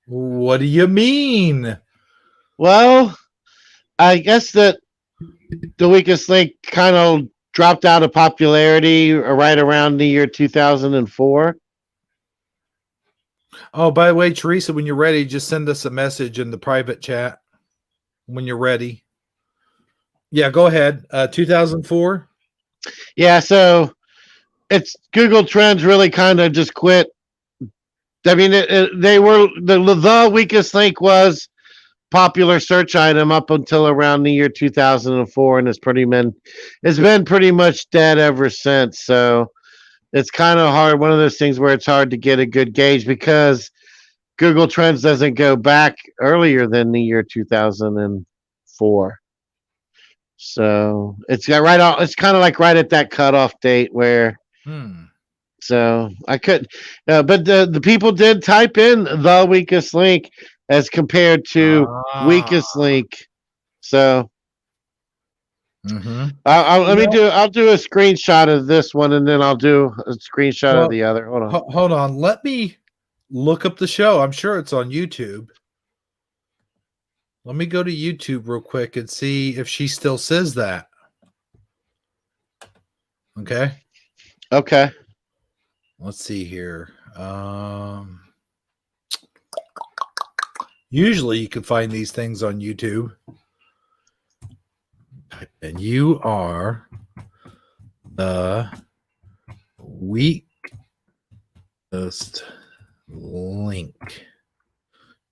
What do you mean? Well, I guess that the weakest link kind of dropped out of popularity right around the year 2004. Oh, by the way, Theresa, when you're ready, just send us a message in the private chat when you're ready. Yeah, go ahead. 2004? Yeah, so it's Google Trends really kind of just quit. I mean, they were the weakest link was popular search item up until around the year 2004, and it's been pretty much dead ever since. So it's kind of hard. One of those things where it's hard to get a good gauge because Google Trends doesn't go back earlier than the year 2004. So it's got right out. It's kind of like right at that cutoff date where. So I could, but the people did type in the weakest link as compared to weakest link. So I'll do a screenshot of this one and then I'll do a screenshot of the other. Hold on. Hold on. Let me look up the show. I'm sure it's on YouTube. Let me go to YouTube real quick and see if she still says that. Okay. Okay. Let's see here. Usually you can find these things on YouTube. And you are the weakest link.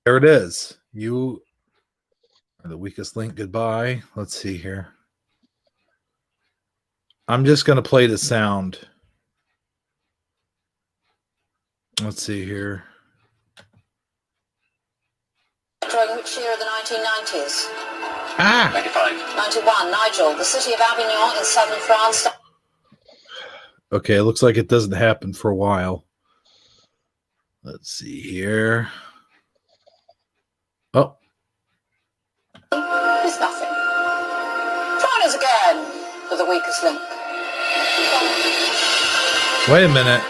There it is. You are the weakest link. Goodbye. Let's see here. I'm just going to play the sound. Let's see here. During which year of the 1990s? 95. 91. Nigel, the city of Avignon in southern France. Okay, it looks like it doesn't happen for a while. Let's see here. Oh. It's nothing. Try us again with the weakest link. Wait a minute.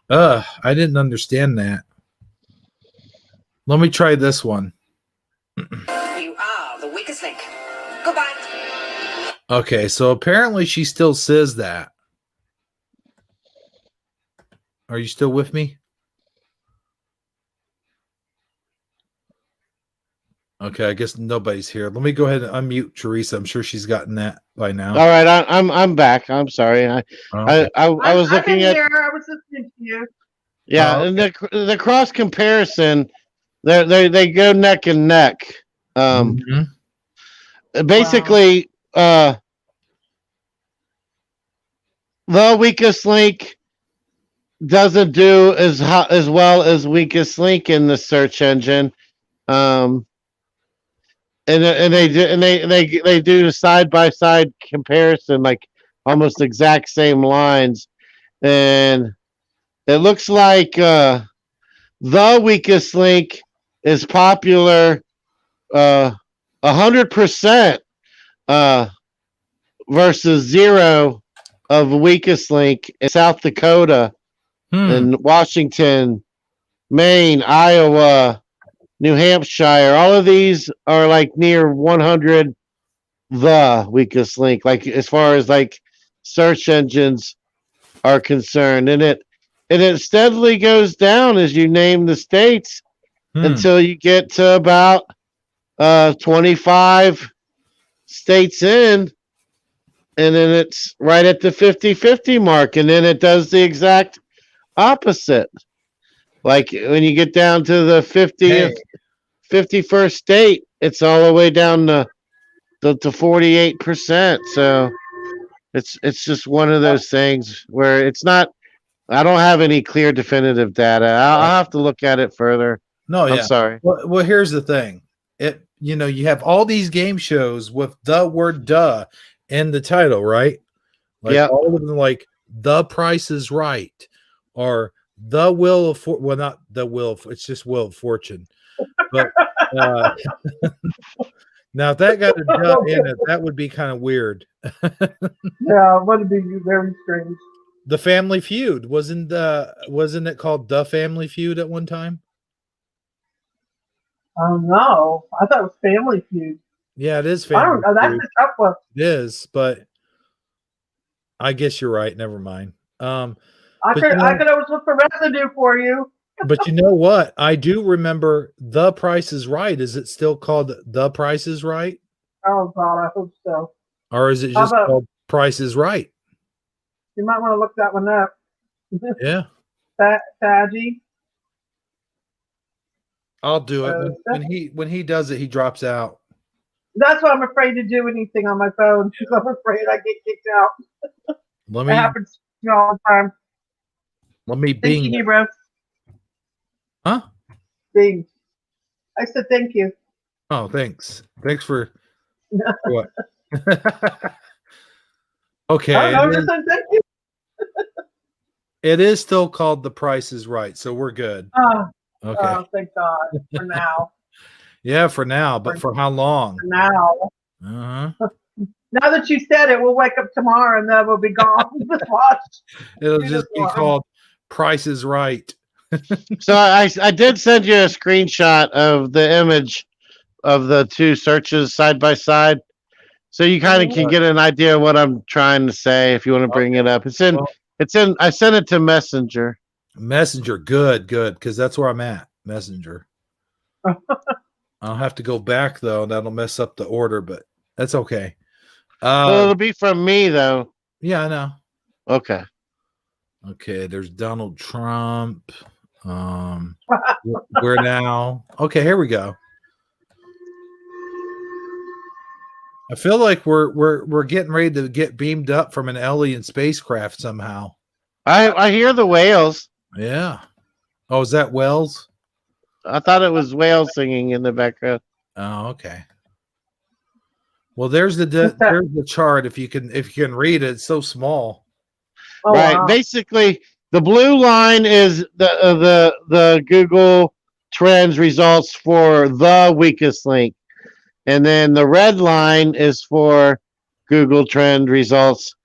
I didn't understand that. Let me try this one. You are the weakest link. Goodbye. Okay, so apparently she still says that. Are you still with me? Okay, I guess nobody's here. Let me go ahead and unmute Theresa. I'm sure she's gotten that by now. All right, I'm back. I'm sorry. I was looking at. Here. I was listening to you. Yeah, Oh, and the cross comparison, they go neck and neck. mhm. Basically, the weakest link doesn't do as well as weakest link in the search engine. Um, and they do a side by side comparison, like almost exact same lines, and it looks like the weakest link is popular 100% versus 0 of weakest link in South Dakota Hmm. and Washington, Maine, Iowa, New Hampshire. All of these are like near 100 the weakest link, like as far as like search engines are concerned, and it steadily goes down as you name the states Hmm. until you get to about 25 states in, and then it's right at the 50-50 mark, and then it does the exact opposite. Like when you get down to the 50th, 51st state, it's all the way down to 48%. So it's just one of those things where it's not. I don't have any clear definitive data. I'll have to look at it further. No, I'm yeah. sorry. Well, here's the thing. You have all these game shows with the word "duh" in the title, right? Like Yep. all of them, like The Price is Right, or The Wheel of well, not The Wheel of, it's just Wheel of Fortune. But now if that got a duh in it, that would be kind of weird. Yeah, it would be very strange. The Family Feud wasn't it called The Family Feud at one time? Oh no, I thought it was Family Feud. Yeah, it is I don't Family know. That's Feud. a tough one. It is, but I guess you're right. Never mind. I But could always look for residue for you. But you know what? I do remember The Price is Right. Is it still called The Price is Right? Oh God, I hope so. Or is it How just about- called Price is Right? You might want to look that one up. Yeah. Taji. I'll do it. When he does it, he drops out. That's why I'm afraid to do anything on my phone because I'm afraid I get kicked out. Let It me happens to me all the time. Thank bing. you, Hebrew. Huh? Bing. I said thank you. Oh, thanks. Thanks for what? Okay. I just said thank you. It is still called The Price is Right, so we're good. Oh, Okay. thank God for now. Yeah, for now, but for how long? For now. Uh-huh. Now that you said it, we'll wake up tomorrow and that will be gone. Just watch. It'll Do just this be one. called Price is Right. So I did send you a screenshot of the image of the two searches side by side, so you kind of can get an idea of what I'm trying to say if you want to bring it up. It's in. I sent it to Messenger. Messenger, good, because that's where I'm at. Messenger. I'll have to go back though. That'll mess up the order, but that's okay. Well, it'll be from me though. Yeah, I know. Okay. Okay, there's Donald Trump. Where now? Okay, here we go. I feel like we're getting ready to get beamed up from an alien spacecraft somehow. I hear the whales. Yeah. Oh, is that Wells? I thought it was whales singing in the background. Oh, okay. Well, there's the chart. If you can read it, it's so small. Oh, right. wow. Basically, the blue line is the Google Trends results for the weakest link, and then the red line is for Google Trend results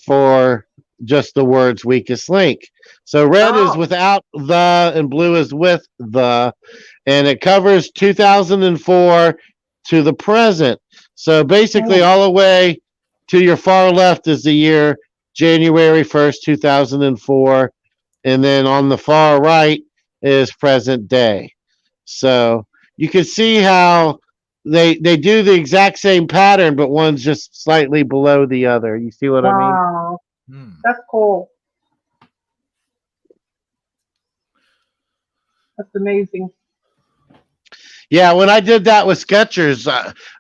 for just the words weakest link. So red is without the and blue is with the, and it covers 2004 to the present. So basically all the way to your far left is the year January 1st, 2004. And then on the far right is present day. So you can see how they do the exact same pattern, but one's just slightly below the other. You see what I mean? Wow. That's cool. That's amazing. Yeah, when I did that with Skechers,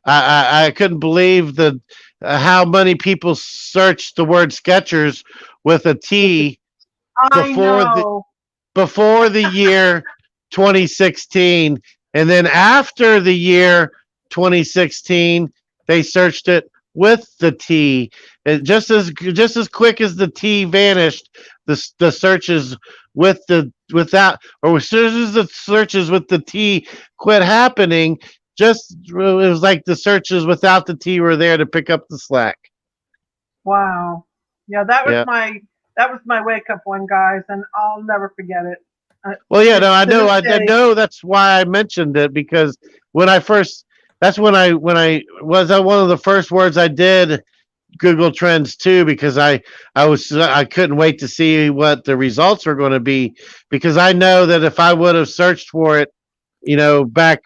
I couldn't believe the how many people searched the word Skechers with a T I before the know. before the year 2016, and then after the year 2016, they searched it with the T. And just as quick as the T vanished, the searches with the without or as soon as the searches with the T quit happening, just it was like the searches without the T were there to pick up the slack. Wow. Yeah, that was Yeah. my wake up one, guys, and I'll never forget it. Well, yeah, no, I To know, this I day. know. That's why I mentioned it because when I first, that's when I was one of the first words I did Google Trends too because I couldn't wait to see what the results were going to be because I know that if I would have searched for it, back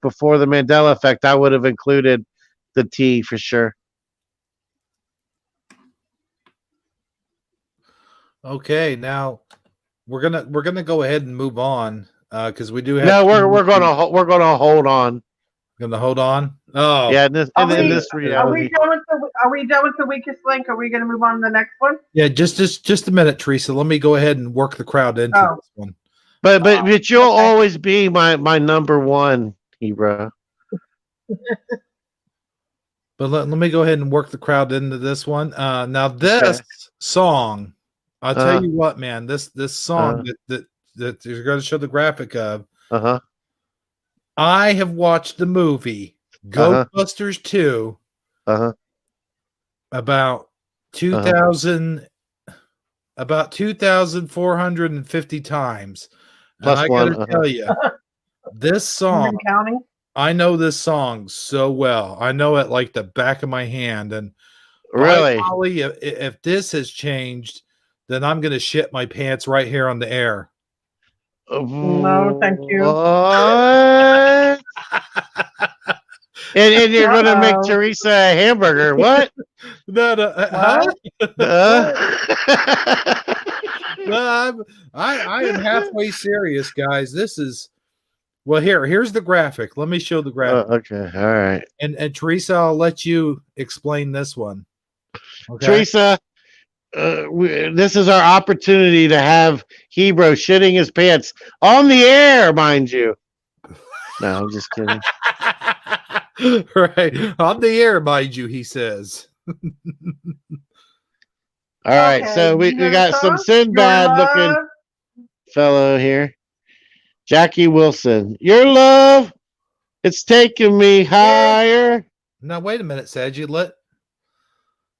before the Mandela effect, I would have included the T for sure. Okay, now we're gonna go ahead and move on because we do have. No, we're gonna hold on. Gonna hold on. Oh, Yeah, in this Are we reality. are we done with the weakest link? Are we going to move on to the next one? yeah. Just a minute, Teresa. Let me go ahead and work the crowd into Oh. this one. But you'll okay. always be my number one, Hebrew. But let me go ahead and work the crowd into this one. Now this song, I'll tell you what, man. This song that you're going to show the graphic of. I have watched the movie Ghostbusters 2 about 2,450 times. Plus and I one. gotta tell you, this song, Counting? I know this song so well. I know it like the back of my hand. And Really, by golly, if this has changed, then I'm gonna shit my pants right here on the air. No, thank you. What? and you're going to make Teresa a hamburger? What? No, no, I am halfway serious, guys. This is here's the graphic. Let me show the graphic. Okay, all right. And Teresa, I'll let you explain this one. Okay? Teresa, this is our opportunity to have Hebrew shitting his pants on the air, mind you. No, I'm just kidding. Right. On the air, mind you, he says. All right, so we got some Sinbad looking fellow here. Jackie Wilson. Your love, it's taking me higher. Now wait a minute, Saji.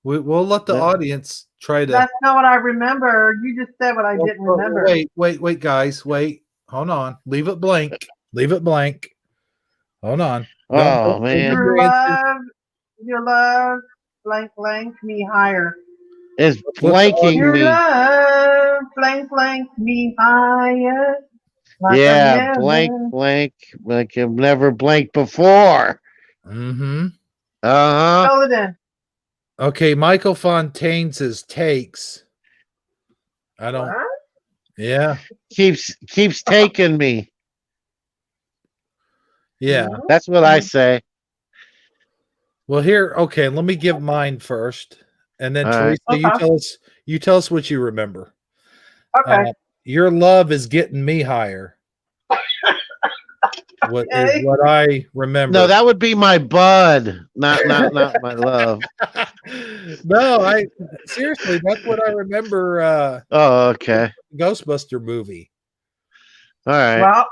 We'll let the audience try to. That's not what I remember. You just said what I didn't remember. Wait, guys. Wait. Hold on. Leave it blank. Hold on. Oh, man. Your love, blank, blank, me higher. It's blanking Your me. love, blank, blank, me higher. Like Yeah, blank, blank, like I've never blanked before. Mm-hmm. Fill it in. Okay, Michael Fontaine says takes. I don't. What? Yeah. Keeps taking me. Yeah. That's what I say. Well, here, okay, let me give mine first. And then All Teresa, you tell us what you remember. Okay. Your love is getting me higher. What is what I remember? No, that would be my bud, not my love. No, seriously, that's what I remember. Oh, okay. Ghostbuster movie. All right. Well,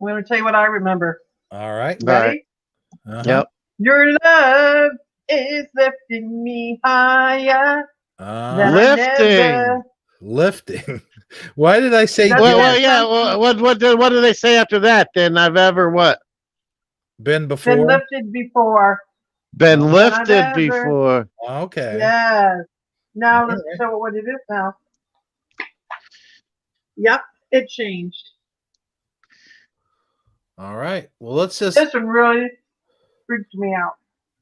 I'm going to tell you what I remember. All right. Ready? Yep. Your love is lifting me higher. Lifting. Why did I say? Well, yeah. What do they say after that? Then I've ever what? Been before. Been lifted before. Been lifted before. Okay. Yes. Now let's show what it is now. Yep, it changed. All right. Well, let's just. This one really freaked me out.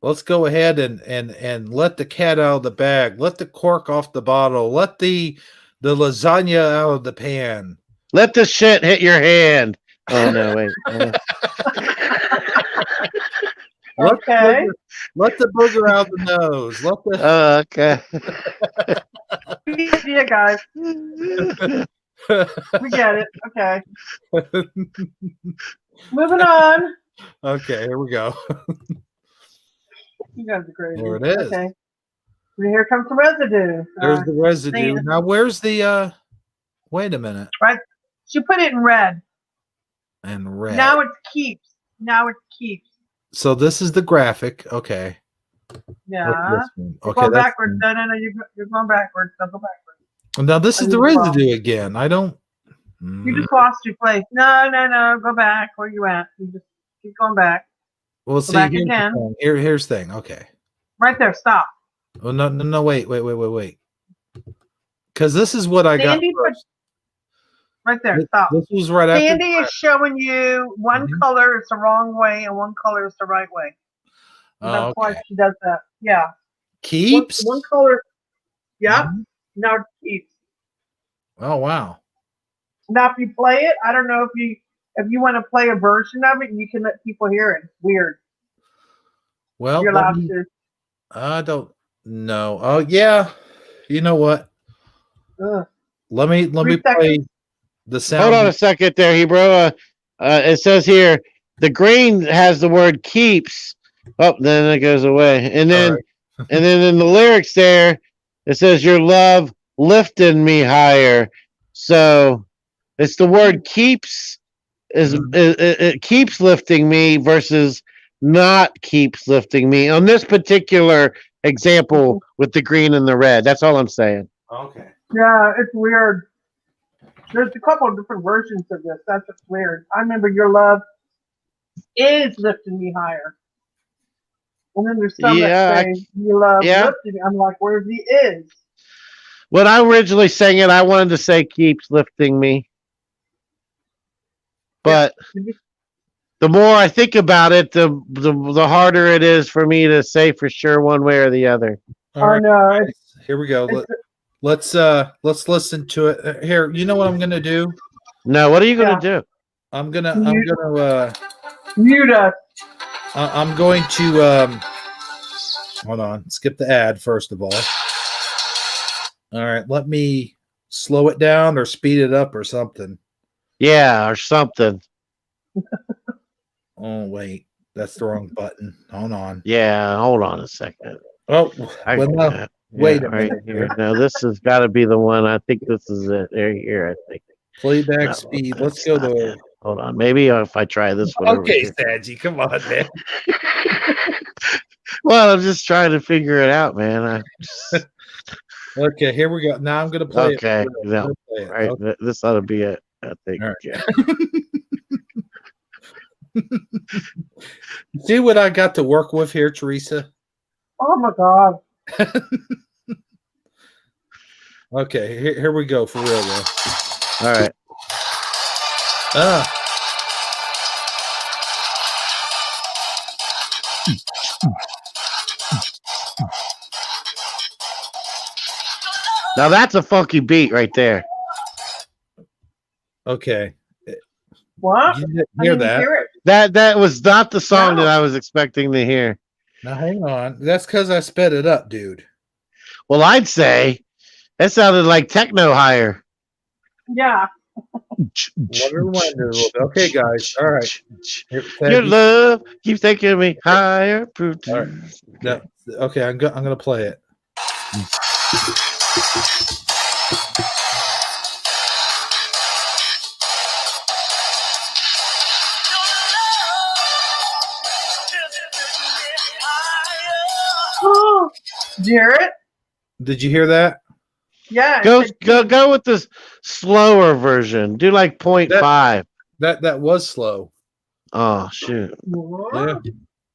Let's go ahead and let the cat out of the bag. Let the cork off the bottle. Let the lasagna out of the pan. Let the shit hit your hand. Oh no, wait. Okay. Let the booger out the nose. Let the Oh, okay. Yeah, guys. We get it. Okay. Moving on. Okay, here we go. You guys are crazy. There it is. Okay. Here comes the residue. There's the residue. sand. Now where's the wait a minute. Right. She put it in red. And red. Now it's keeps. Now it's keeps. So this is the graphic. Okay. Yeah. This one. You're Okay. going That's backwards. No, you're going backwards. Don't go backwards. now this is the wrong. residue again. I don't. You just lost your place. No. Go back. Where you at? You just keep going back. Well, see, back here's again. the thing. Here's the thing. Okay. Right there. Stop. Oh no! Wait. Because this is what I Sandy got. First. Right there. Stop. This was right after. Sandy is showing you one Mhm. color is the wrong way and one color is the right way. And that's why she does that. Yeah. Keeps. One color. Yeah. Mhm. Now it keeps. Oh wow. Now if you play it, I don't know if you want to play a version of it, you can let people hear it. It's weird. Well, You're allowed to. I don't know. Oh yeah. You know what? Ugh. Let me 3 play seconds. the sound. Hold on a second there, Hebrew. It says here the green has the word keeps. Oh, then it goes away. And then and then in the lyrics there, it says your love lifted me higher. So it's the word keeps it keeps lifting me versus not keeps lifting me on this particular example with the green and the red. That's all I'm saying. Okay. Yeah, it's weird. There's a couple of different versions of this. That's what's weird. I remember your love is lifting me higher. And then there's some that say your love lifted me. I'm like, where's the is? When I originally sang it, I wanted to say keeps lifting me. But the more I think about it, the harder it is for me to say for sure one way or the other. All right. No, Here we go. Let's listen to it. Here, you know what I'm gonna do? No, what are you gonna do? I'm gonna mute us. I'm going to hold on, skip the ad first of all. All right, let me slow it down or speed it up or something. Yeah, or something. Oh wait, that's the wrong button. Hold on. Yeah, hold on a second. Oh, well, no. Wait a minute. Here. No, this has got to be the one. I think this is it. There, here, I think. Playback speed. Let's go to. Hold on. Maybe if I try this one. Okay, Sadgy, come on, man. Well, I'm just trying to figure it out, man. Okay, here we go. Now I'm gonna play it. Okay, No, all right. Okay. This ought to be it. I think. Right. Yeah. See what I got to work with here, Theresa? Oh my God. Okay, here we go for real though. All right. Now that's a funky beat right there. Okay. What? You didn't hear that? Hear that was not the song that I was expecting to hear. Now hang on. That's because I sped it up, dude. Well, I'd say that sounded like techno higher. Yeah. Okay, guys. All right. Your love keeps taking me higher. All right. No, okay, I'm gonna play it. Did you hear it? Did you hear that? Yeah. Go with the slower version. Do like 0.5. That was slow. Oh shoot. Yeah.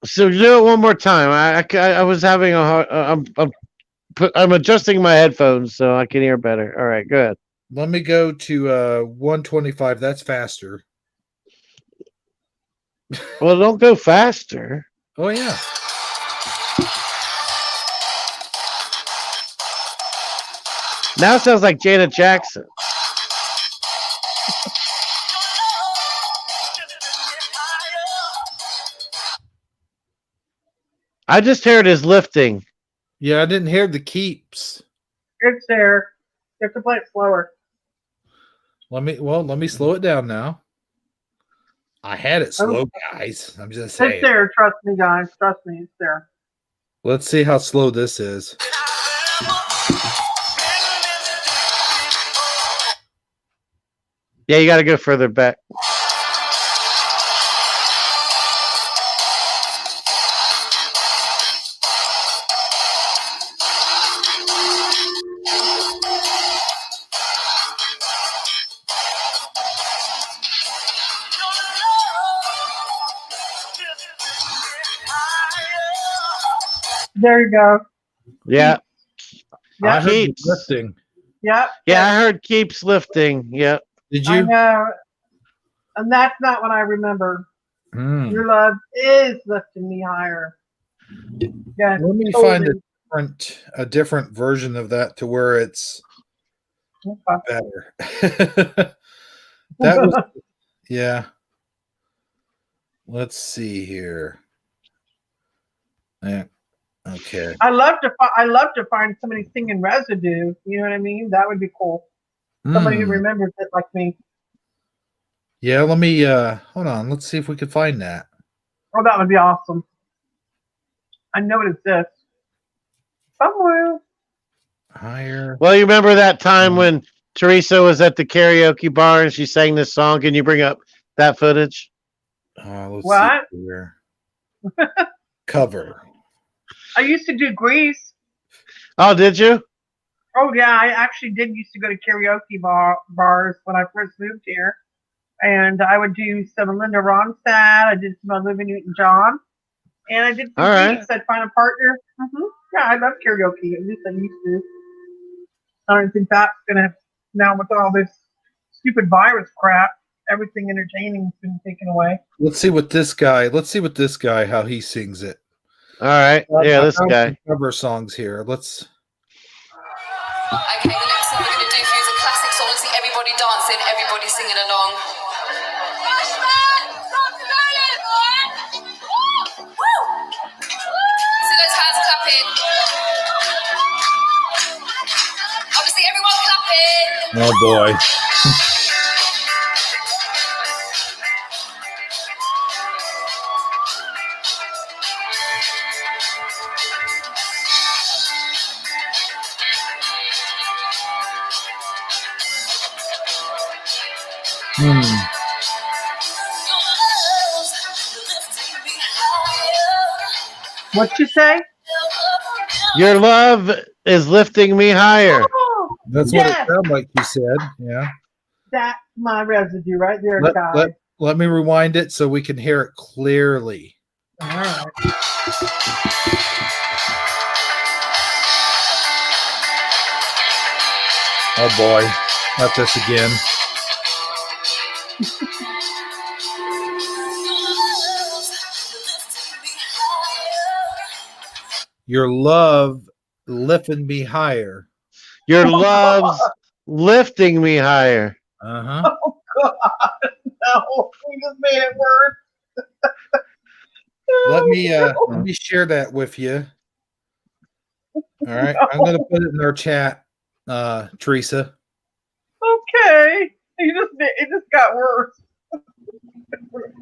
So do it one more time. I was having a hard. I'm adjusting my headphones so I can hear better. All right, good. Let me go to 125. That's faster. Well, don't go faster. Oh yeah. Now it sounds like Janet Jackson. I just heard his lifting. Yeah, I didn't hear the keeps. It's there. You have to play it slower. Let me slow it down now. I had it slow, guys. I'm just saying. It's there. Trust me, guys. Trust me. It's there. Let's see how slow this is. Yeah, you got to go further back. There you go. Yeah. I Yep. heard the Keeps. lifting. Yep. Yeah, I heard keeps lifting. Yep. Did I you? know. And that's not what I remember. Hmm. Your love is lifting me higher. Yes. Let me find a different version of that to where it's better. That was yeah. Let's see here. Yeah. Okay. I love to find somebody singing Residue. You know what I mean? That would be cool. Somebody who Hmm. remembers it like me. Yeah, let me hold on. Let's see if we can find that. Oh, that would be awesome. I know it exists somewhere. Higher. Well, you remember that time when Theresa was at the karaoke bar and she sang this song? Can you bring up that footage? Let's What? see here. Cover. I used to do Grease. Oh, did you? Oh yeah, I actually did used to go to karaoke bars when I first moved here, and I would do some Linda Ronstadt. I did some Olivia Newton-John, and I did some All right. Grease. I'd find a partner. Yeah, I love karaoke. At least I used to. I don't think that's gonna now with all this stupid virus crap. Everything entertaining's been taken away. Let's see what this guy how he sings it. All right. Yeah, I this found guy. some cover songs here. Let's. Okay, the next song we're going to do for you is a classic song. See everybody dancing, everybody singing along. See those hands clapping. Obviously, everyone clapping. Oh boy. What you say? Your love is lifting me higher. Oh, That's what it sounded like you said. Yeah. that's my residue right there, guys. Let me rewind it so we can hear it clearly. All right. Oh boy. Not this again. Your love lifting me higher. Your love's lifting me higher. Uh-huh. Oh God, no! We just made it worse. Let me share that with you. All right. I'm gonna put it in our chat, Theresa. Okay, it just got worse.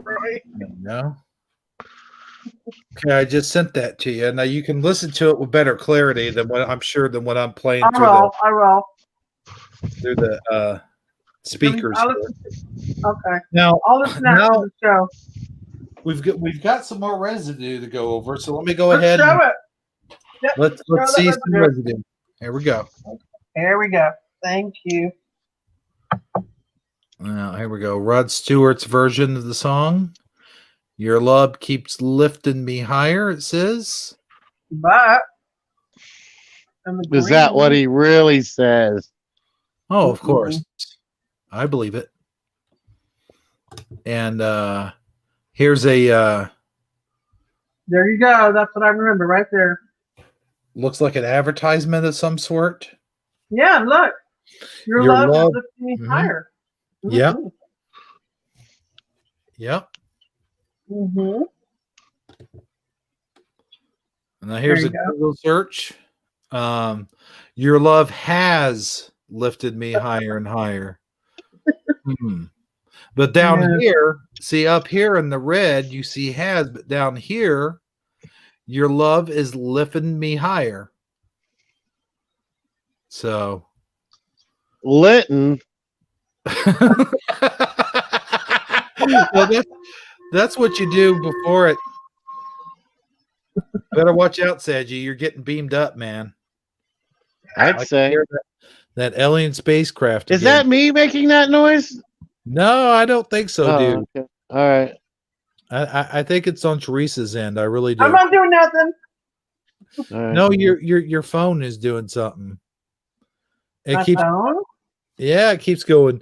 Right. No. Okay, I just sent that to you. Now you can listen to it with better clarity than what I'm playing I will. through the speakers. Okay. Now I'll listen after the show. we've got some more residue to go over, so let me go Let's ahead show and it. Yep, let's show see the some residue. Here we go. Here we go. Thank you. Now here we go. Rod Stewart's version of the song. Your love keeps lifting me higher, it says. But Is that what he really says? Oh, of course. I believe it. And here's a there you go. That's what I remember right there. looks like an advertisement of some sort. Yeah, look. Your love is lifting me higher. Yeah. Yep. Mm-hmm. Now here's There a you go. Google search. Your love has lifted me higher and higher. But down Yeah. here, see up here in the red, you see has, but down here, your love is lifting me higher. So Litton. well, that's what you do before it. Better watch out, Saji. You're getting beamed up, man. I'd I can say. hear that alien spacecraft Is again. that me making that noise? No, I don't think so, Oh, dude. okay. All right. I think it's on Teresa's end. I really do. I'm not doing nothing. All right. No, your phone is doing something. It My keeps phone? it keeps going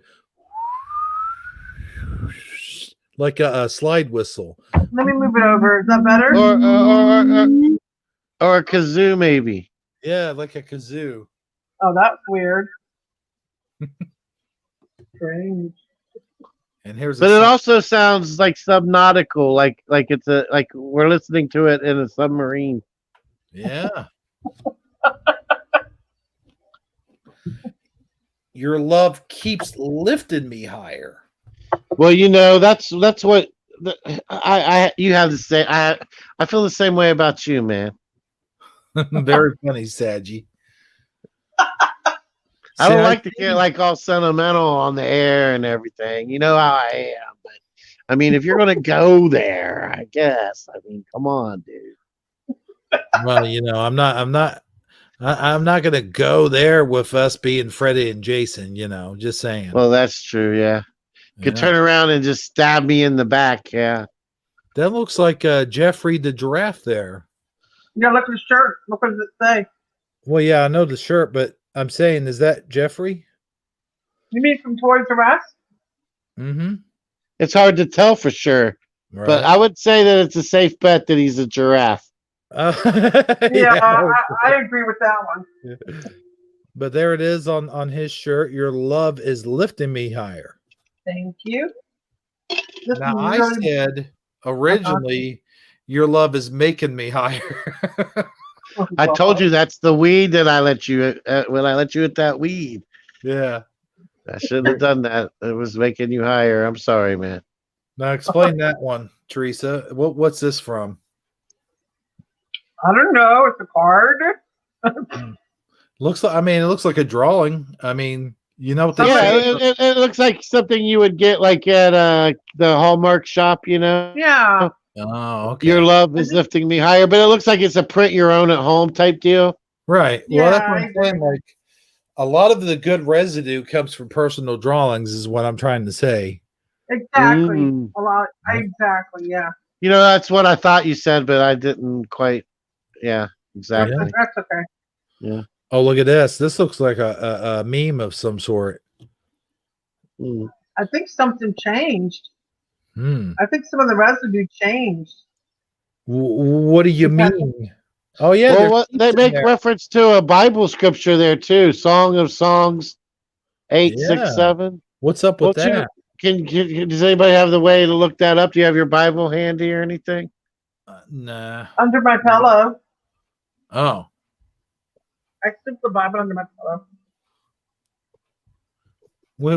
like a slide whistle. Let me move it over. Is that better? Or a kazoo, maybe. Yeah, like a kazoo. Oh, that's weird. Strange. And here's But a it song. also sounds like subnautical, like it's like we're listening to it in a submarine. Yeah. Your love keeps lifting me higher. Well, that's what I you have to say. I feel the same way about you, man. Very funny, Saji. I don't like to get like all sentimental on the air and everything. You know how I am, but I mean, if you're gonna go there, I guess. I mean, come on, dude. Well, I'm not gonna go there with us being Freddie and Jason, just saying. Well, that's true. Yeah, could turn around and just stab me in the back. Yeah, that looks like Jeffrey the giraffe there. Yeah, look at the shirt. Look what does it say. Well, yeah, I know the shirt, but I'm saying, is that Jeffrey? You mean from Toys R Us? Mm-hmm. it's hard to tell for sure, Right. but I would say that it's a safe bet that he's a giraffe. Yeah, I agree with that one. But there it is on his shirt. Your love is lifting me higher. Thank you. Now I said originally, your love is making me higher. I told you that's the weed that I let you when I let you hit that weed. Yeah. I shouldn't have done that. It was making you higher. I'm sorry, man. Now explain that one, Teresa. What's this from? I don't know. It's a card. It looks like a drawing. I mean, you know what they Yeah, say. it looks like something you would get like at the Hallmark shop, Yeah. Oh, okay. Your love is lifting me higher, but it looks like it's a print your own at home type deal. Right. Well, that's what Yeah, I'm saying. Like, a lot of the good residue comes from personal drawings, is what I'm trying to say. Exactly. Mm. A lot. Exactly. Yeah. That's what I thought you said, but I didn't quite. Yeah, exactly. That's okay. Yeah. Oh, look at this. This looks like a meme of some sort. Mm. I think something changed. Hmm. I think some of the residue changed. What do you mean? Oh, yeah. Well, they make reference to a Bible scripture there too. Song of Songs, 8:6:7. What's up with that? Does anybody have the way to look that up? Do you have your Bible handy or anything? Nah. Under my pillow. Oh. I slipped the Bible under my pillow.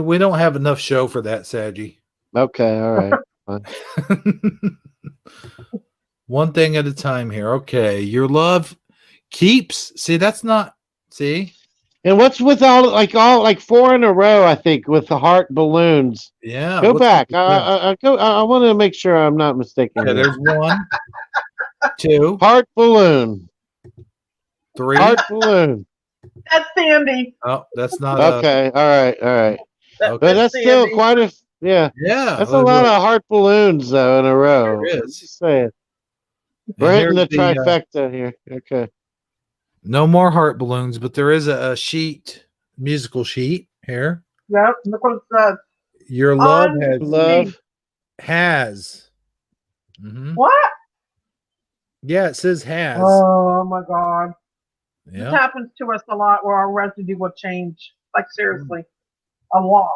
We don't have enough show for that, Saji. Okay, all right. Fine. One thing at a time here. Okay. Your love keeps. See, that's not. See? And what's with all like 4 in a row? I think with the heart balloons. Yeah. Go back. I want to make sure I'm not mistaken. Okay, there's 1, 2, Heart balloon. 3. Heart balloon. That's Sandy. Oh, that's not. Okay. All right. Okay. But that's still Sandy. quite a yeah. Yeah. That's a lot of heart balloons though in a row. There I'm is. just saying. We're hitting the trifecta here. Okay. No more heart balloons, but there is a musical sheet here. Yep. Look what it says. Your love has. Mm-hmm. What? Yeah, it says has. Oh my God. This Yeah. happens to us a lot where our residue will change. Like seriously. A lot.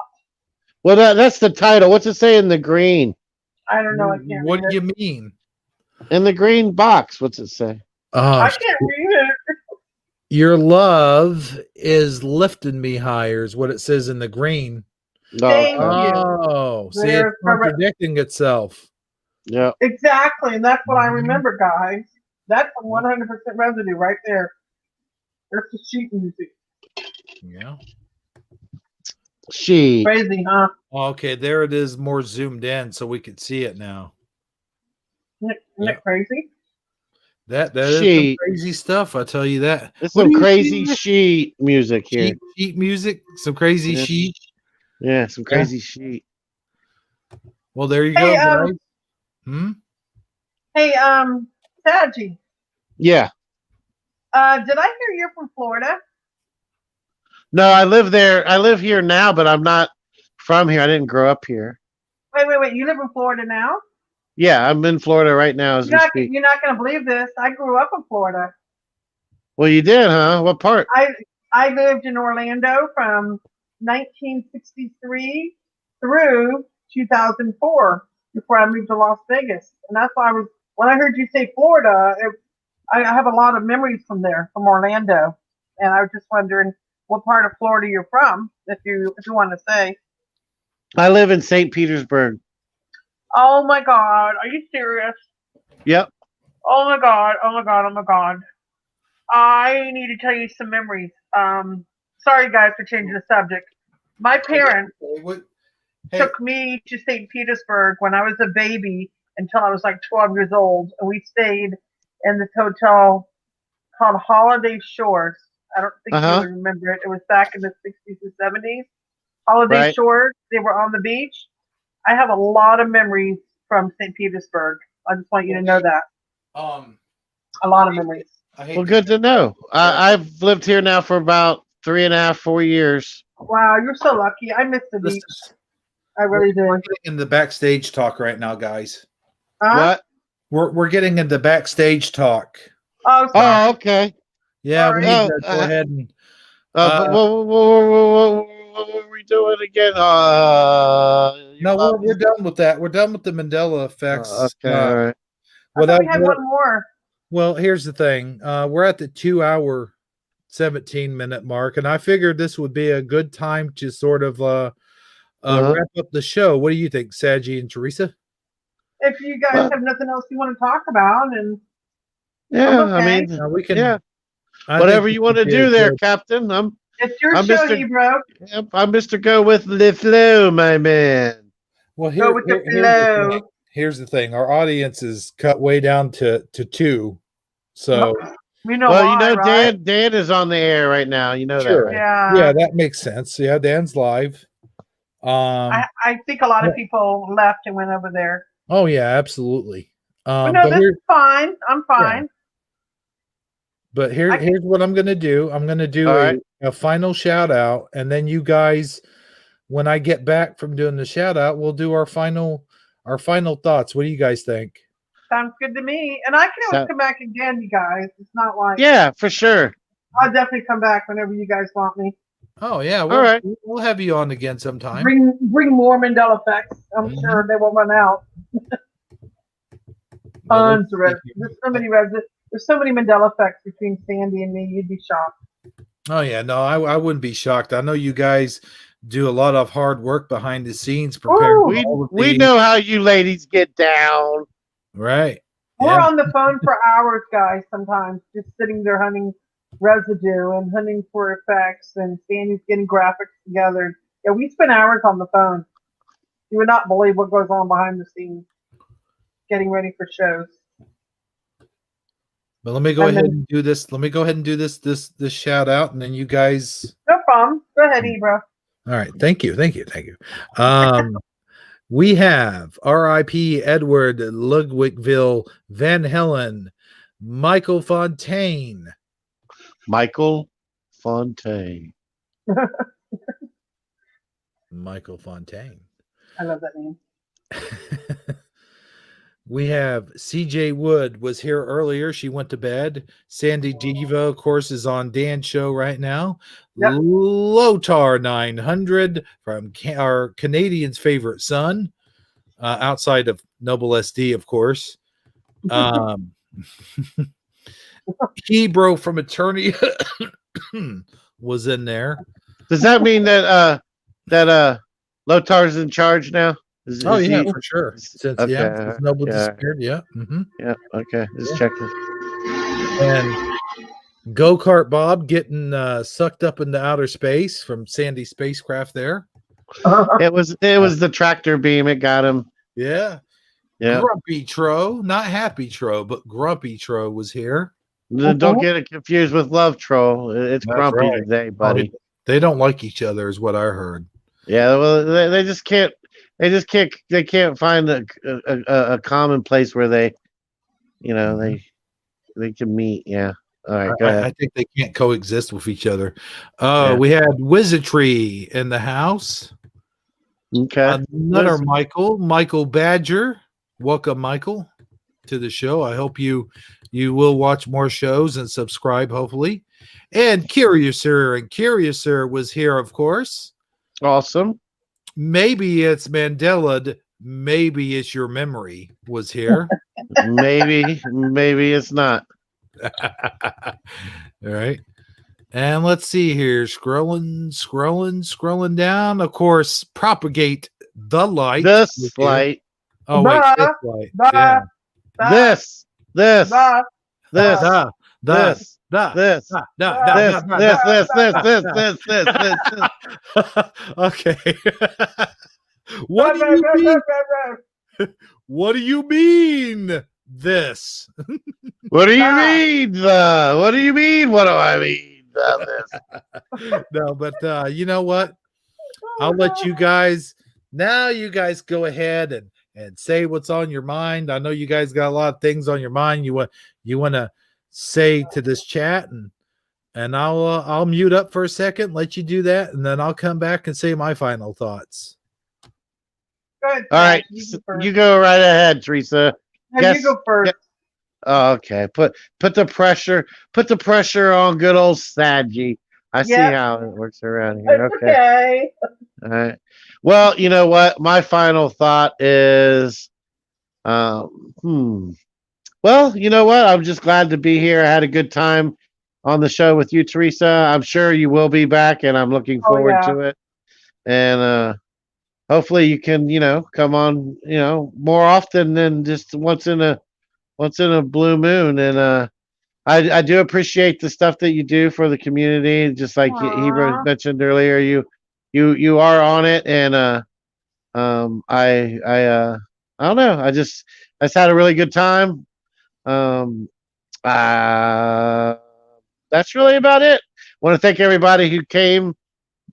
Well, that's the title. What's it say in the green? I don't know. I can't What read do it. you mean? In the green box, what's it say? Oh, I can't read it. your love is lifting me higher is what it says in the green. Thank Okay. you. Oh, see, it's There's correct. contradicting itself. Yeah. Exactly, and that's what I Mhm. remember, guys. That's 100% residue right there. There's the sheet music. Yeah. She. Crazy, huh? Okay, there it is, more zoomed in, so we could see it now. Isn't it crazy? That is some She. crazy stuff. I tell you that. It's What some do you crazy see? sheet music here. Sheet music, some crazy Yeah. sheet. Yeah, some Yeah. crazy sheet. Well, there you Hey, go, guys. Hmm? hey, Saji, Yeah. did I hear you're from Florida? No, I live there. I live here now, but I'm not from here. I didn't grow up here. Wait. You live in Florida now? Yeah, I'm in Florida right now as we speak. You're not going to believe this. I grew up in Florida. Well, you did, huh? What part? I lived in Orlando from 1963 through 2004 before I moved to Las Vegas, and that's why when I heard you say Florida, I have a lot of memories from there, from Orlando, and I was just wondering what part of Florida you're from, if you want to say. I live in St. Petersburg. Oh my God, are you serious? Yep. Oh my God, oh my God, oh my God. I need to tell you some memories. Sorry guys for changing the subject. My parents took me to St. Petersburg when I was a baby until I was like 12 years old, and we stayed in this hotel called Holiday Shores. I don't think you would remember it. It was back in the 60s and 70s. Holiday Shores. They were on the beach. I have a lot of memories from St. Petersburg. I just want you to know that. A lot of memories. Well, good to know. I've lived here now for about 3.5, 4 years. Wow, you're so lucky. I miss the beach. I really do. We're getting into backstage talk right now, guys. Huh? What? We're getting into backstage talk. Oh, sorry. Oh, okay. Yeah, we need Oh, to go ahead and. But what were we doing again? No, we're done with that. We're done with the Mandela effects. Okay, all right. I thought we had one more. Well, here's the thing. We're at the 2-hour, 17-minute mark, and I figured this would be a good time to sort of wrap up the show. What do you think, Saji and Theresa? If you guys have nothing else you want to talk about, and yeah, okay. I mean, we can. Yeah, whatever you want to do there, Captain. It's your show, Hebrew. Yep, I'm Mr. Go with the Flow, my man. Well, Go with the flow. Here's the thing. Our audience is cut way down to 2. So you know why, right? Dan is on the air right now. You know that, right? Yeah, that makes sense. Yeah, Dan's live. I think a lot of people left and went over there. Oh yeah, absolutely. No, this is fine. I'm fine. Yeah. But here's what I'm gonna do. I'm gonna do a final shout out, and then you guys, when I get back from doing the shout out, we'll do our final thoughts. What do you guys think? Sounds good to me. And I can always come back again, you guys. It's not like for sure. I'll definitely come back whenever you guys want me. Oh yeah, all right. We'll have you on again sometime. Bring more Mandela effects. I'm sure they will run out. Tons of There's so many Mandela effects between Sandy and me. You'd be shocked. Oh yeah, no, I wouldn't be shocked. I know you guys do a lot of hard work behind the scenes preparing. We know how you ladies get down. Right. We're on the phone for hours, guys. Sometimes just sitting there hunting residue and hunting for effects, and Sandy's getting graphics together. Yeah, we spend hours on the phone. You would not believe what goes on behind the scenes, getting ready for shows. But let me go ahead and do this. Let me go ahead and do this shout out, and then you guys. No problem. Go ahead, Ebro. All right. Thank you. We have R.I.P. Edward Ludwigville Van Halen, Michael Fontaine. Michael Fontaine. Michael Fontaine. I love that name. We have CJ Wood was here earlier. She went to bed. Sandy Diva, of course, is on Dan's show right now. Yep. Lotar 900 from our Canadian's favorite son, outside of Noble SD, of course. Hebrew from Eternity was in there. Does that mean that Lotar's in charge now? Oh Is yeah, he? for sure. Since Okay. since Noble Yeah. disappeared, yeah. Yeah. Okay. Just Yeah. checking. And Go-Kart Bob getting sucked up into outer space from Sandy's spacecraft there. It was the tractor beam. It got him. Yeah. Yeah. Grumpy Tro, not Happy Tro, but Grumpy Tro was here. Don't get it confused with Love Troll. It's That's grumpy right. today, buddy. They don't like each other, is what I heard. Yeah. Well, they just can't. They can't find a common place where they, they can meet. Yeah. All right. Go ahead. I think they can't coexist with each other. Yeah. We had Wizardry in the house. Okay. Another Michael Badger. Welcome, Michael, to the show. I hope you will watch more shows and subscribe, hopefully. And Curiouser was here, of course. Awesome. Maybe it's Mandela. Maybe it's your memory was here. maybe it's not. All right. And let's see here. Scrolling down. Of course, propagate the light. This light. Oh, wait. This light. Yeah. This. Okay. What do you mean? What do you mean? This? What do you mean? What do you mean? What do I mean? This? No, but you know what? I'll let you guys. Now you guys go ahead and say what's on your mind. I know you guys got a lot of things on your mind. You want to say to this chat, and I'll mute up for a second, let you do that, and then I'll come back and say my final thoughts. Good. All right, you go right ahead, Theresa. No, you go first. Oh, okay. Put the pressure on good old Sadji. I see how it works around here. Okay. All right. Well, you know what? My final thought is, well, you know what? I'm just glad to be here. I had a good time on the show with you, Theresa. I'm sure you will be back, and I'm looking forward to it. And hopefully you can, come on, more often than just once in a blue moon. And I do appreciate the stuff that you do for the community. Just like he mentioned earlier, you are on it, and I don't know. I just had a really good time. That's really about it. Want to thank everybody who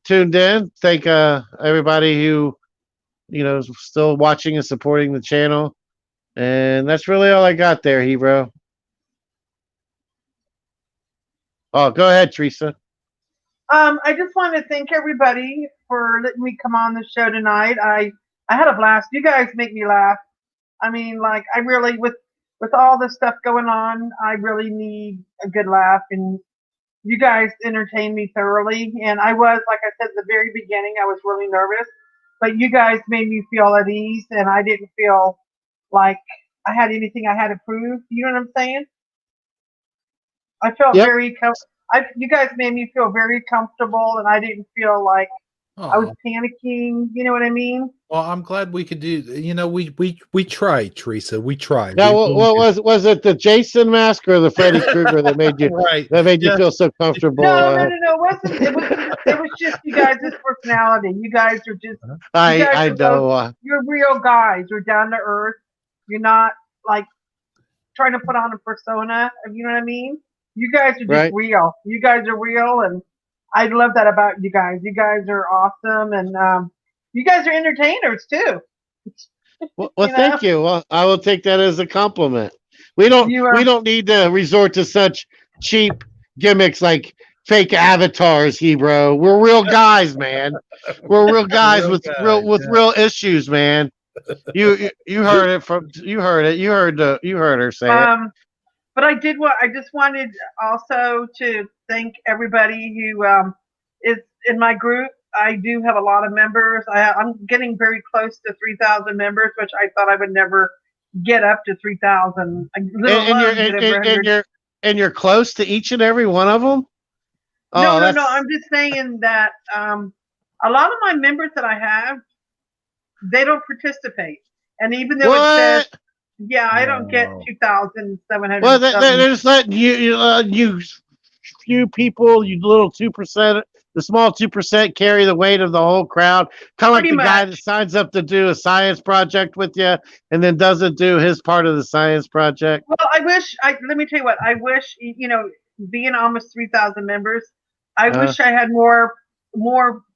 tuned in. Thank everybody who is still watching and supporting the channel. And that's really all I got there, Hebrew. Oh, go ahead, Theresa. I just want to thank everybody for letting me come on the show tonight. I had a blast. You guys make me laugh. I mean, like, I really, with all the stuff going on, I really need a good laugh, and you guys entertained me thoroughly. And I was, like I said at the very beginning, I was really nervous, but you guys made me feel at ease, and I didn't feel like I had anything I had to prove. You know what I'm saying? I felt you guys made me feel very comfortable, and I didn't feel like I was panicking. You know what I mean? Well, I'm glad we could do. We tried, Theresa. We tried. Now, what was it? The Jason mask or the Freddy Krueger that made you you feel so comfortable? No. It wasn't. It was just you guys' personality. You guys are just. I know. You're real guys. You're down to earth. You're not like trying to put on a persona. You know what I mean? You guys are just real. You guys are real, and I love that about you guys. You guys are awesome, and you guys are entertainers too. Well, thank you. Well, I will take that as a compliment. We don't need to resort to such cheap gimmicks like fake avatars, Hebrew. We're real guys, man. We're real guys with real issues, man. You heard it from you heard her say it. But I just wanted also to thank everybody who is in my group. I do have a lot of members. I'm getting very close to 3,000 members, which I thought I would never get up to 3,000. and you're close to each and every one of them. No. I'm just saying that a lot of my members that I have, they don't participate, and even though it says, yeah, I don't get 2,700. Well, they're just letting you few people, you little 2%, the small 2% carry the weight of the whole crowd. Kind of like the guy that signs up to do a science project with you and then doesn't do his part of the science project. Well, let me tell you what, I wish, being almost 3,000 members, I wish I had more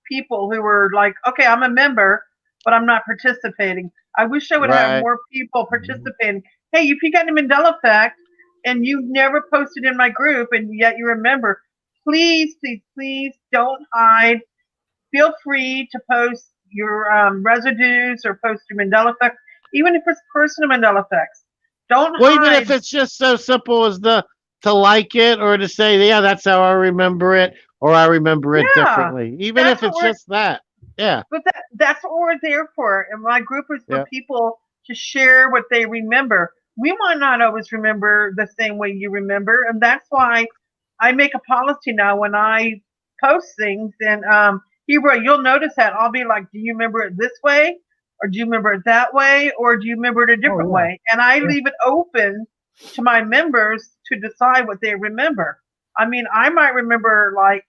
people who were like, okay, I'm a member, but I'm not participating. I wish I would have more people participating. Hey, if you got a Mandela effect and you've never posted in my group and yet you remember, please don't hide. Feel free to post your residues or post your Mandela effect, even if it's personal Mandela effects. Don't hide. Even if it's just so simple as to like it or to say, yeah, that's how I remember it, or I remember it differently. Even if it's just that. Yeah. But that's what we're there for. And my group is for people to share what they remember. We might not always remember the same way you remember. And that's why I make a policy now when I post things. And Hebrew, you'll notice that I'll be like, do you remember it this way? Or do you remember it that way? Or do you remember it a different way? And I leave it open to my members to decide what they remember. I mean, I might remember like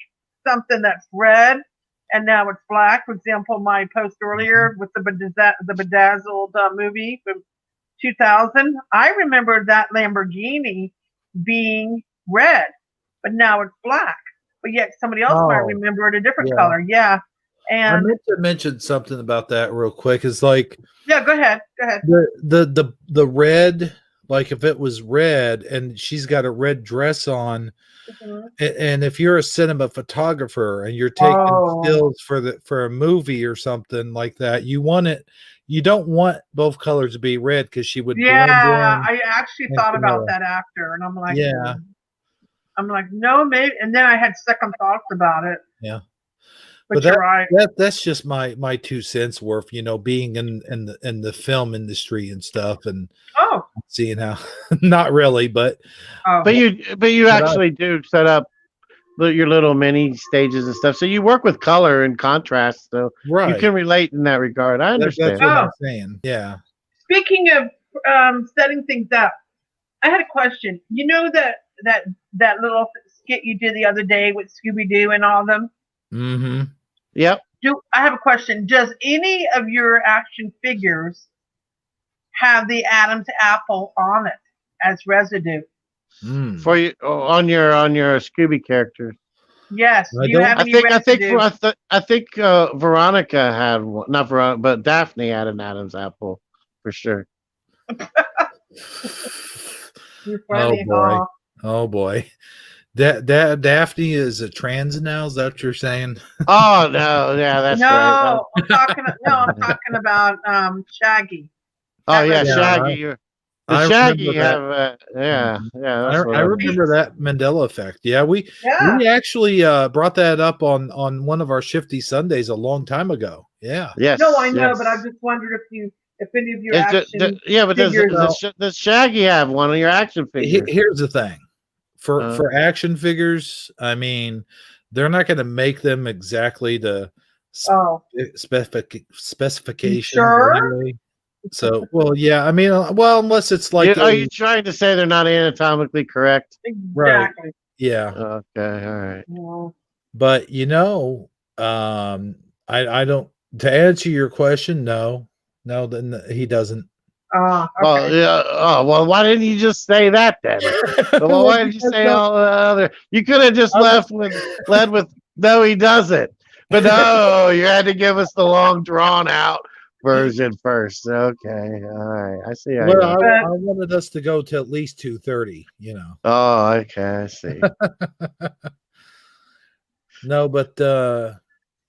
something that's red and now it's black. For example, my post earlier with the Bedazzled movie from 2000, I remember that Lamborghini being red, but now it's black. But yet somebody else might remember it a different color. Yeah. And I meant to mention something about that real quick. It's like, yeah, go ahead. The red, like if it was red and she's got a red dress on, and if you're a cinema photographer and you're taking stills for a movie or something like that, you don't want both colors to be red because she would blend in. I actually thought about that after, and I'm like, no, maybe. And then I had second thoughts about it. Yeah. But you're right. That's just my 2 cents worth, being in the film industry and stuff, and seeing how not really, but you actually do set up your little mini stages and stuff. So you work with color and contrast, so you can relate in that regard. I understand. That's what I'm saying. Yeah. Speaking of setting things up, I had a question. You know that little skit you did the other day with Scooby-Doo and all of them? Mm-hmm. Yep. I have a question. Does any of your action figures have the Adam's apple on it as residue? For you on your Scooby characters? Yes. I think Veronica had one. Not Veronica, but Daphne had an Adam's apple for sure. You're funny, huh? Oh boy. Daphne is a trans now. Is that what you're saying? Oh no, yeah, that's right. I'm talking about Shaggy. Oh yeah, Shaggy. I Shaggy remember have I remember that Mandela effect. Yeah, we actually brought that up on one of our Shifty Sundays a long time ago. Yeah. Yes. No, I know, but I just wondered if any of your action but does Shaggy have one of your action figures? Here's the thing. For action figures, I mean, they're not going to make them exactly the specification. Sure. Anyway. So, well, yeah. I mean, unless it's like, are you trying to say they're not anatomically correct? Exactly. Right. Yeah. Okay. All right. Well, but I don't. To answer your question, no, then he doesn't. Okay. Well, yeah. Oh, well, why didn't you just say that then? Well, why did you say all the other? You could have just led with no, he doesn't. But no, you had to give us the long drawn out version first. Okay, all right. I see. I wanted us to go to at least 2:30. Oh, okay. I see. No, but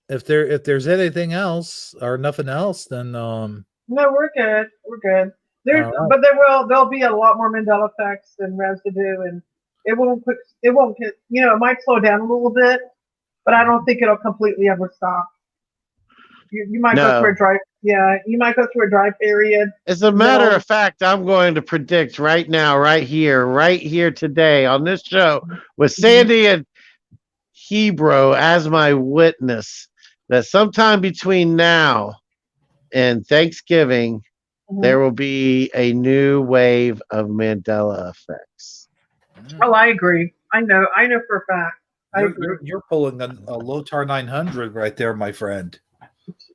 if there's anything else or nothing else, then no, we're good. We're good. But there'll be a lot more Mandela effects and residue, and it won't get, it might slow down a little bit, but I don't think it'll completely ever stop. You might go No. through a dry. Yeah, you might go through a dry period. As a matter No. of fact, I'm going to predict right now, right here today on this show with Sandy and Hebrew as my witness that sometime between now and Thanksgiving, there will be a new wave of Mandela effects. Oh, I agree. I know for a fact. I agree. You're pulling a Lotar 900 right there, my friend.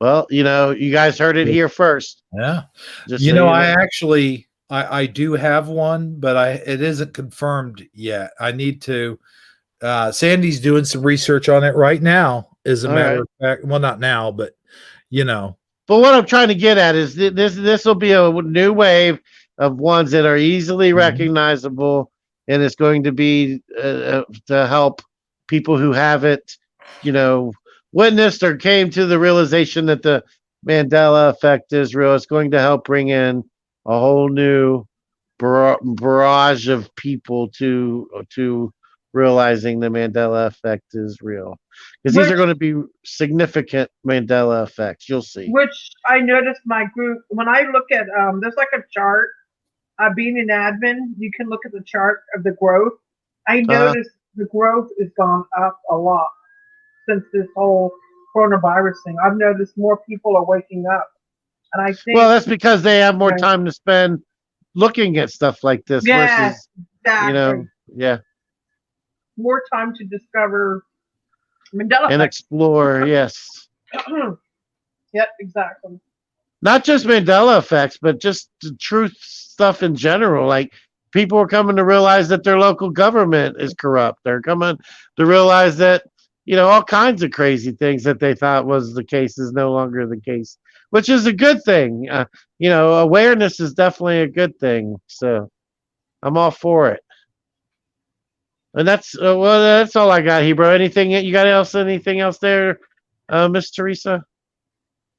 Well, you guys heard it here first. Yeah. Just so I actually I do have one, but it isn't confirmed yet. I need to Sandy's doing some research on it right now, as a matter of fact. Well, not now, but But what I'm trying to get at is this will be a new wave of ones that are easily recognizable, and it's going to be to help people who haven't, witnessed or came to the realization that the Mandela effect is real. It's going to help bring in a whole new barrage of people to realizing the Mandela effect is real. Because these are going to be significant Mandela effects. You'll see. Which I noticed my group, when I look at, there's like a chart, being an admin, you can look at the chart of the growth. I noticed the growth has gone up a lot since this whole coronavirus thing. I've noticed more people are waking up. And I think. Well, that's because they have more time to spend looking at stuff like this versus, exactly. More time to discover Mandela and explore. Yes. Yep, exactly. Not just Mandela effects, but just the truth stuff in general. Like people are coming to realize that their local government is corrupt. They're coming to realize that, all kinds of crazy things that they thought was the case is no longer the case, which is a good thing. Awareness is definitely a good thing. So I'm all for it. And that's all I got, Hebrew. Anything you got else? Anything else there, Miss Theresa?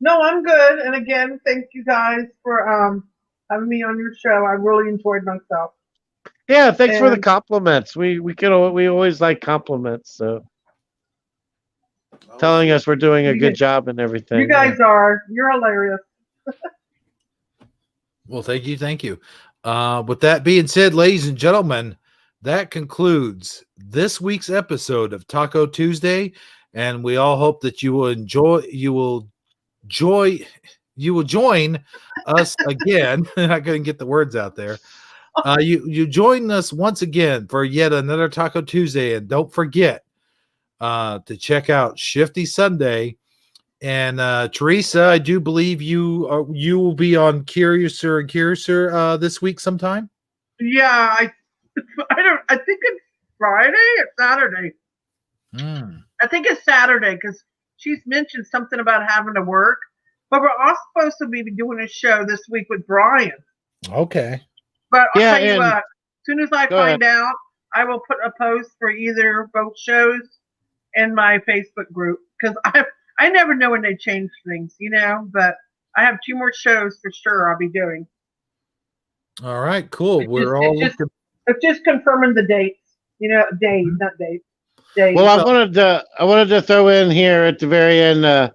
No, I'm good. And again, thank you guys for having me on your show. I really enjoyed myself. Yeah, thanks for the compliments. We always like compliments. So telling us we're doing a good job and everything. You guys are. You're hilarious. Well, thank you. With that being said, ladies and gentlemen, that concludes this week's episode of Taco Tuesday, and we all hope that you will join us again. I couldn't get the words out there. You join us once again for yet another Taco Tuesday, and don't forget to check out Shifty Sunday. And Theresa, I do believe you will be on Curiouser and Curiouser this week sometime. Yeah, I think it's Friday or Saturday. I think it's Saturday because she's mentioned something about having to work. But we're all supposed to be doing a show this week with Brian. Okay. But I'll tell you what, as soon as I find out, I will put a post for either both shows in my Facebook group because I never know when they change things, but I have 2 more shows for sure I'll be doing. All right, cool. It's just confirming the dates, days, not dates. Days. Well, I wanted to throw in here at the very end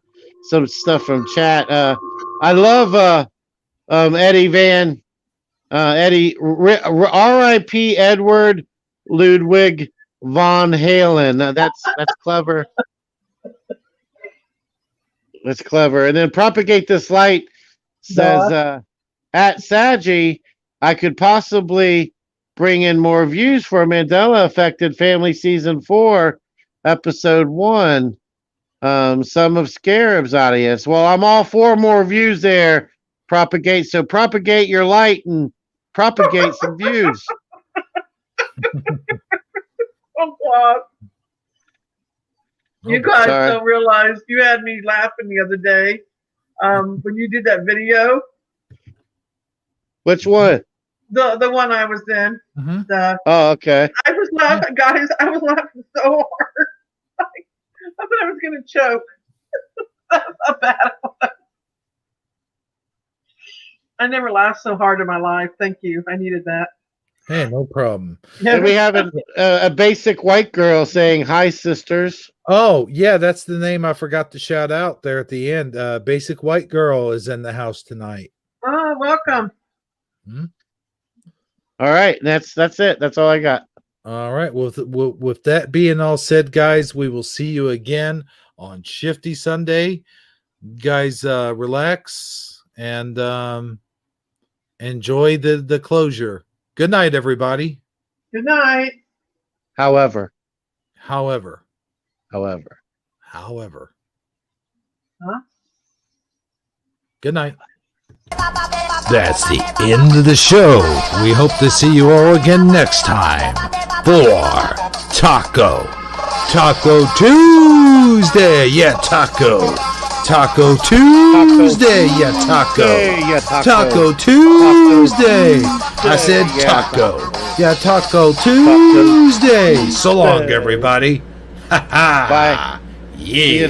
some stuff from chat. I love Eddy Van R.I.P. Edward Ludwig Von Halen. That's clever. That's clever. And then Propagate This Light says at Saji, I could possibly bring in more views for Mandela Affected Family Season 4, Episode 1. Some of Scarab's audience. Well, I'm all for more views there. Propagate your light and propagate some views. Oh God. You guys don't realize you had me laughing the other day when you did that video. Which one? The one I was in. Oh, okay. I was laughing, guys. I was laughing so hard. I thought I was going to choke. That's how bad it was. I never laughed so hard in my life. Thank you. I needed that. Hey, no problem. And we have a basic white girl saying, "Hi, sisters." Oh, yeah, that's the name I forgot to shout out there at the end. Basic White Girl is in the house tonight. Oh, welcome. All right, that's it. That's all I got. All right. Well, with that being all said, guys, we will see you again on Shifty Sunday. Guys, relax and enjoy the closure. Good night, everybody. Good night. However. Huh? Good night. That's the end of the show. We hope to see you all again next time for Taco Tuesday. Yeah, Taco Tuesday. Yeah, Taco Tuesday. I said taco. Yeah, Taco Tuesday. So long, everybody. Bye. Yeah.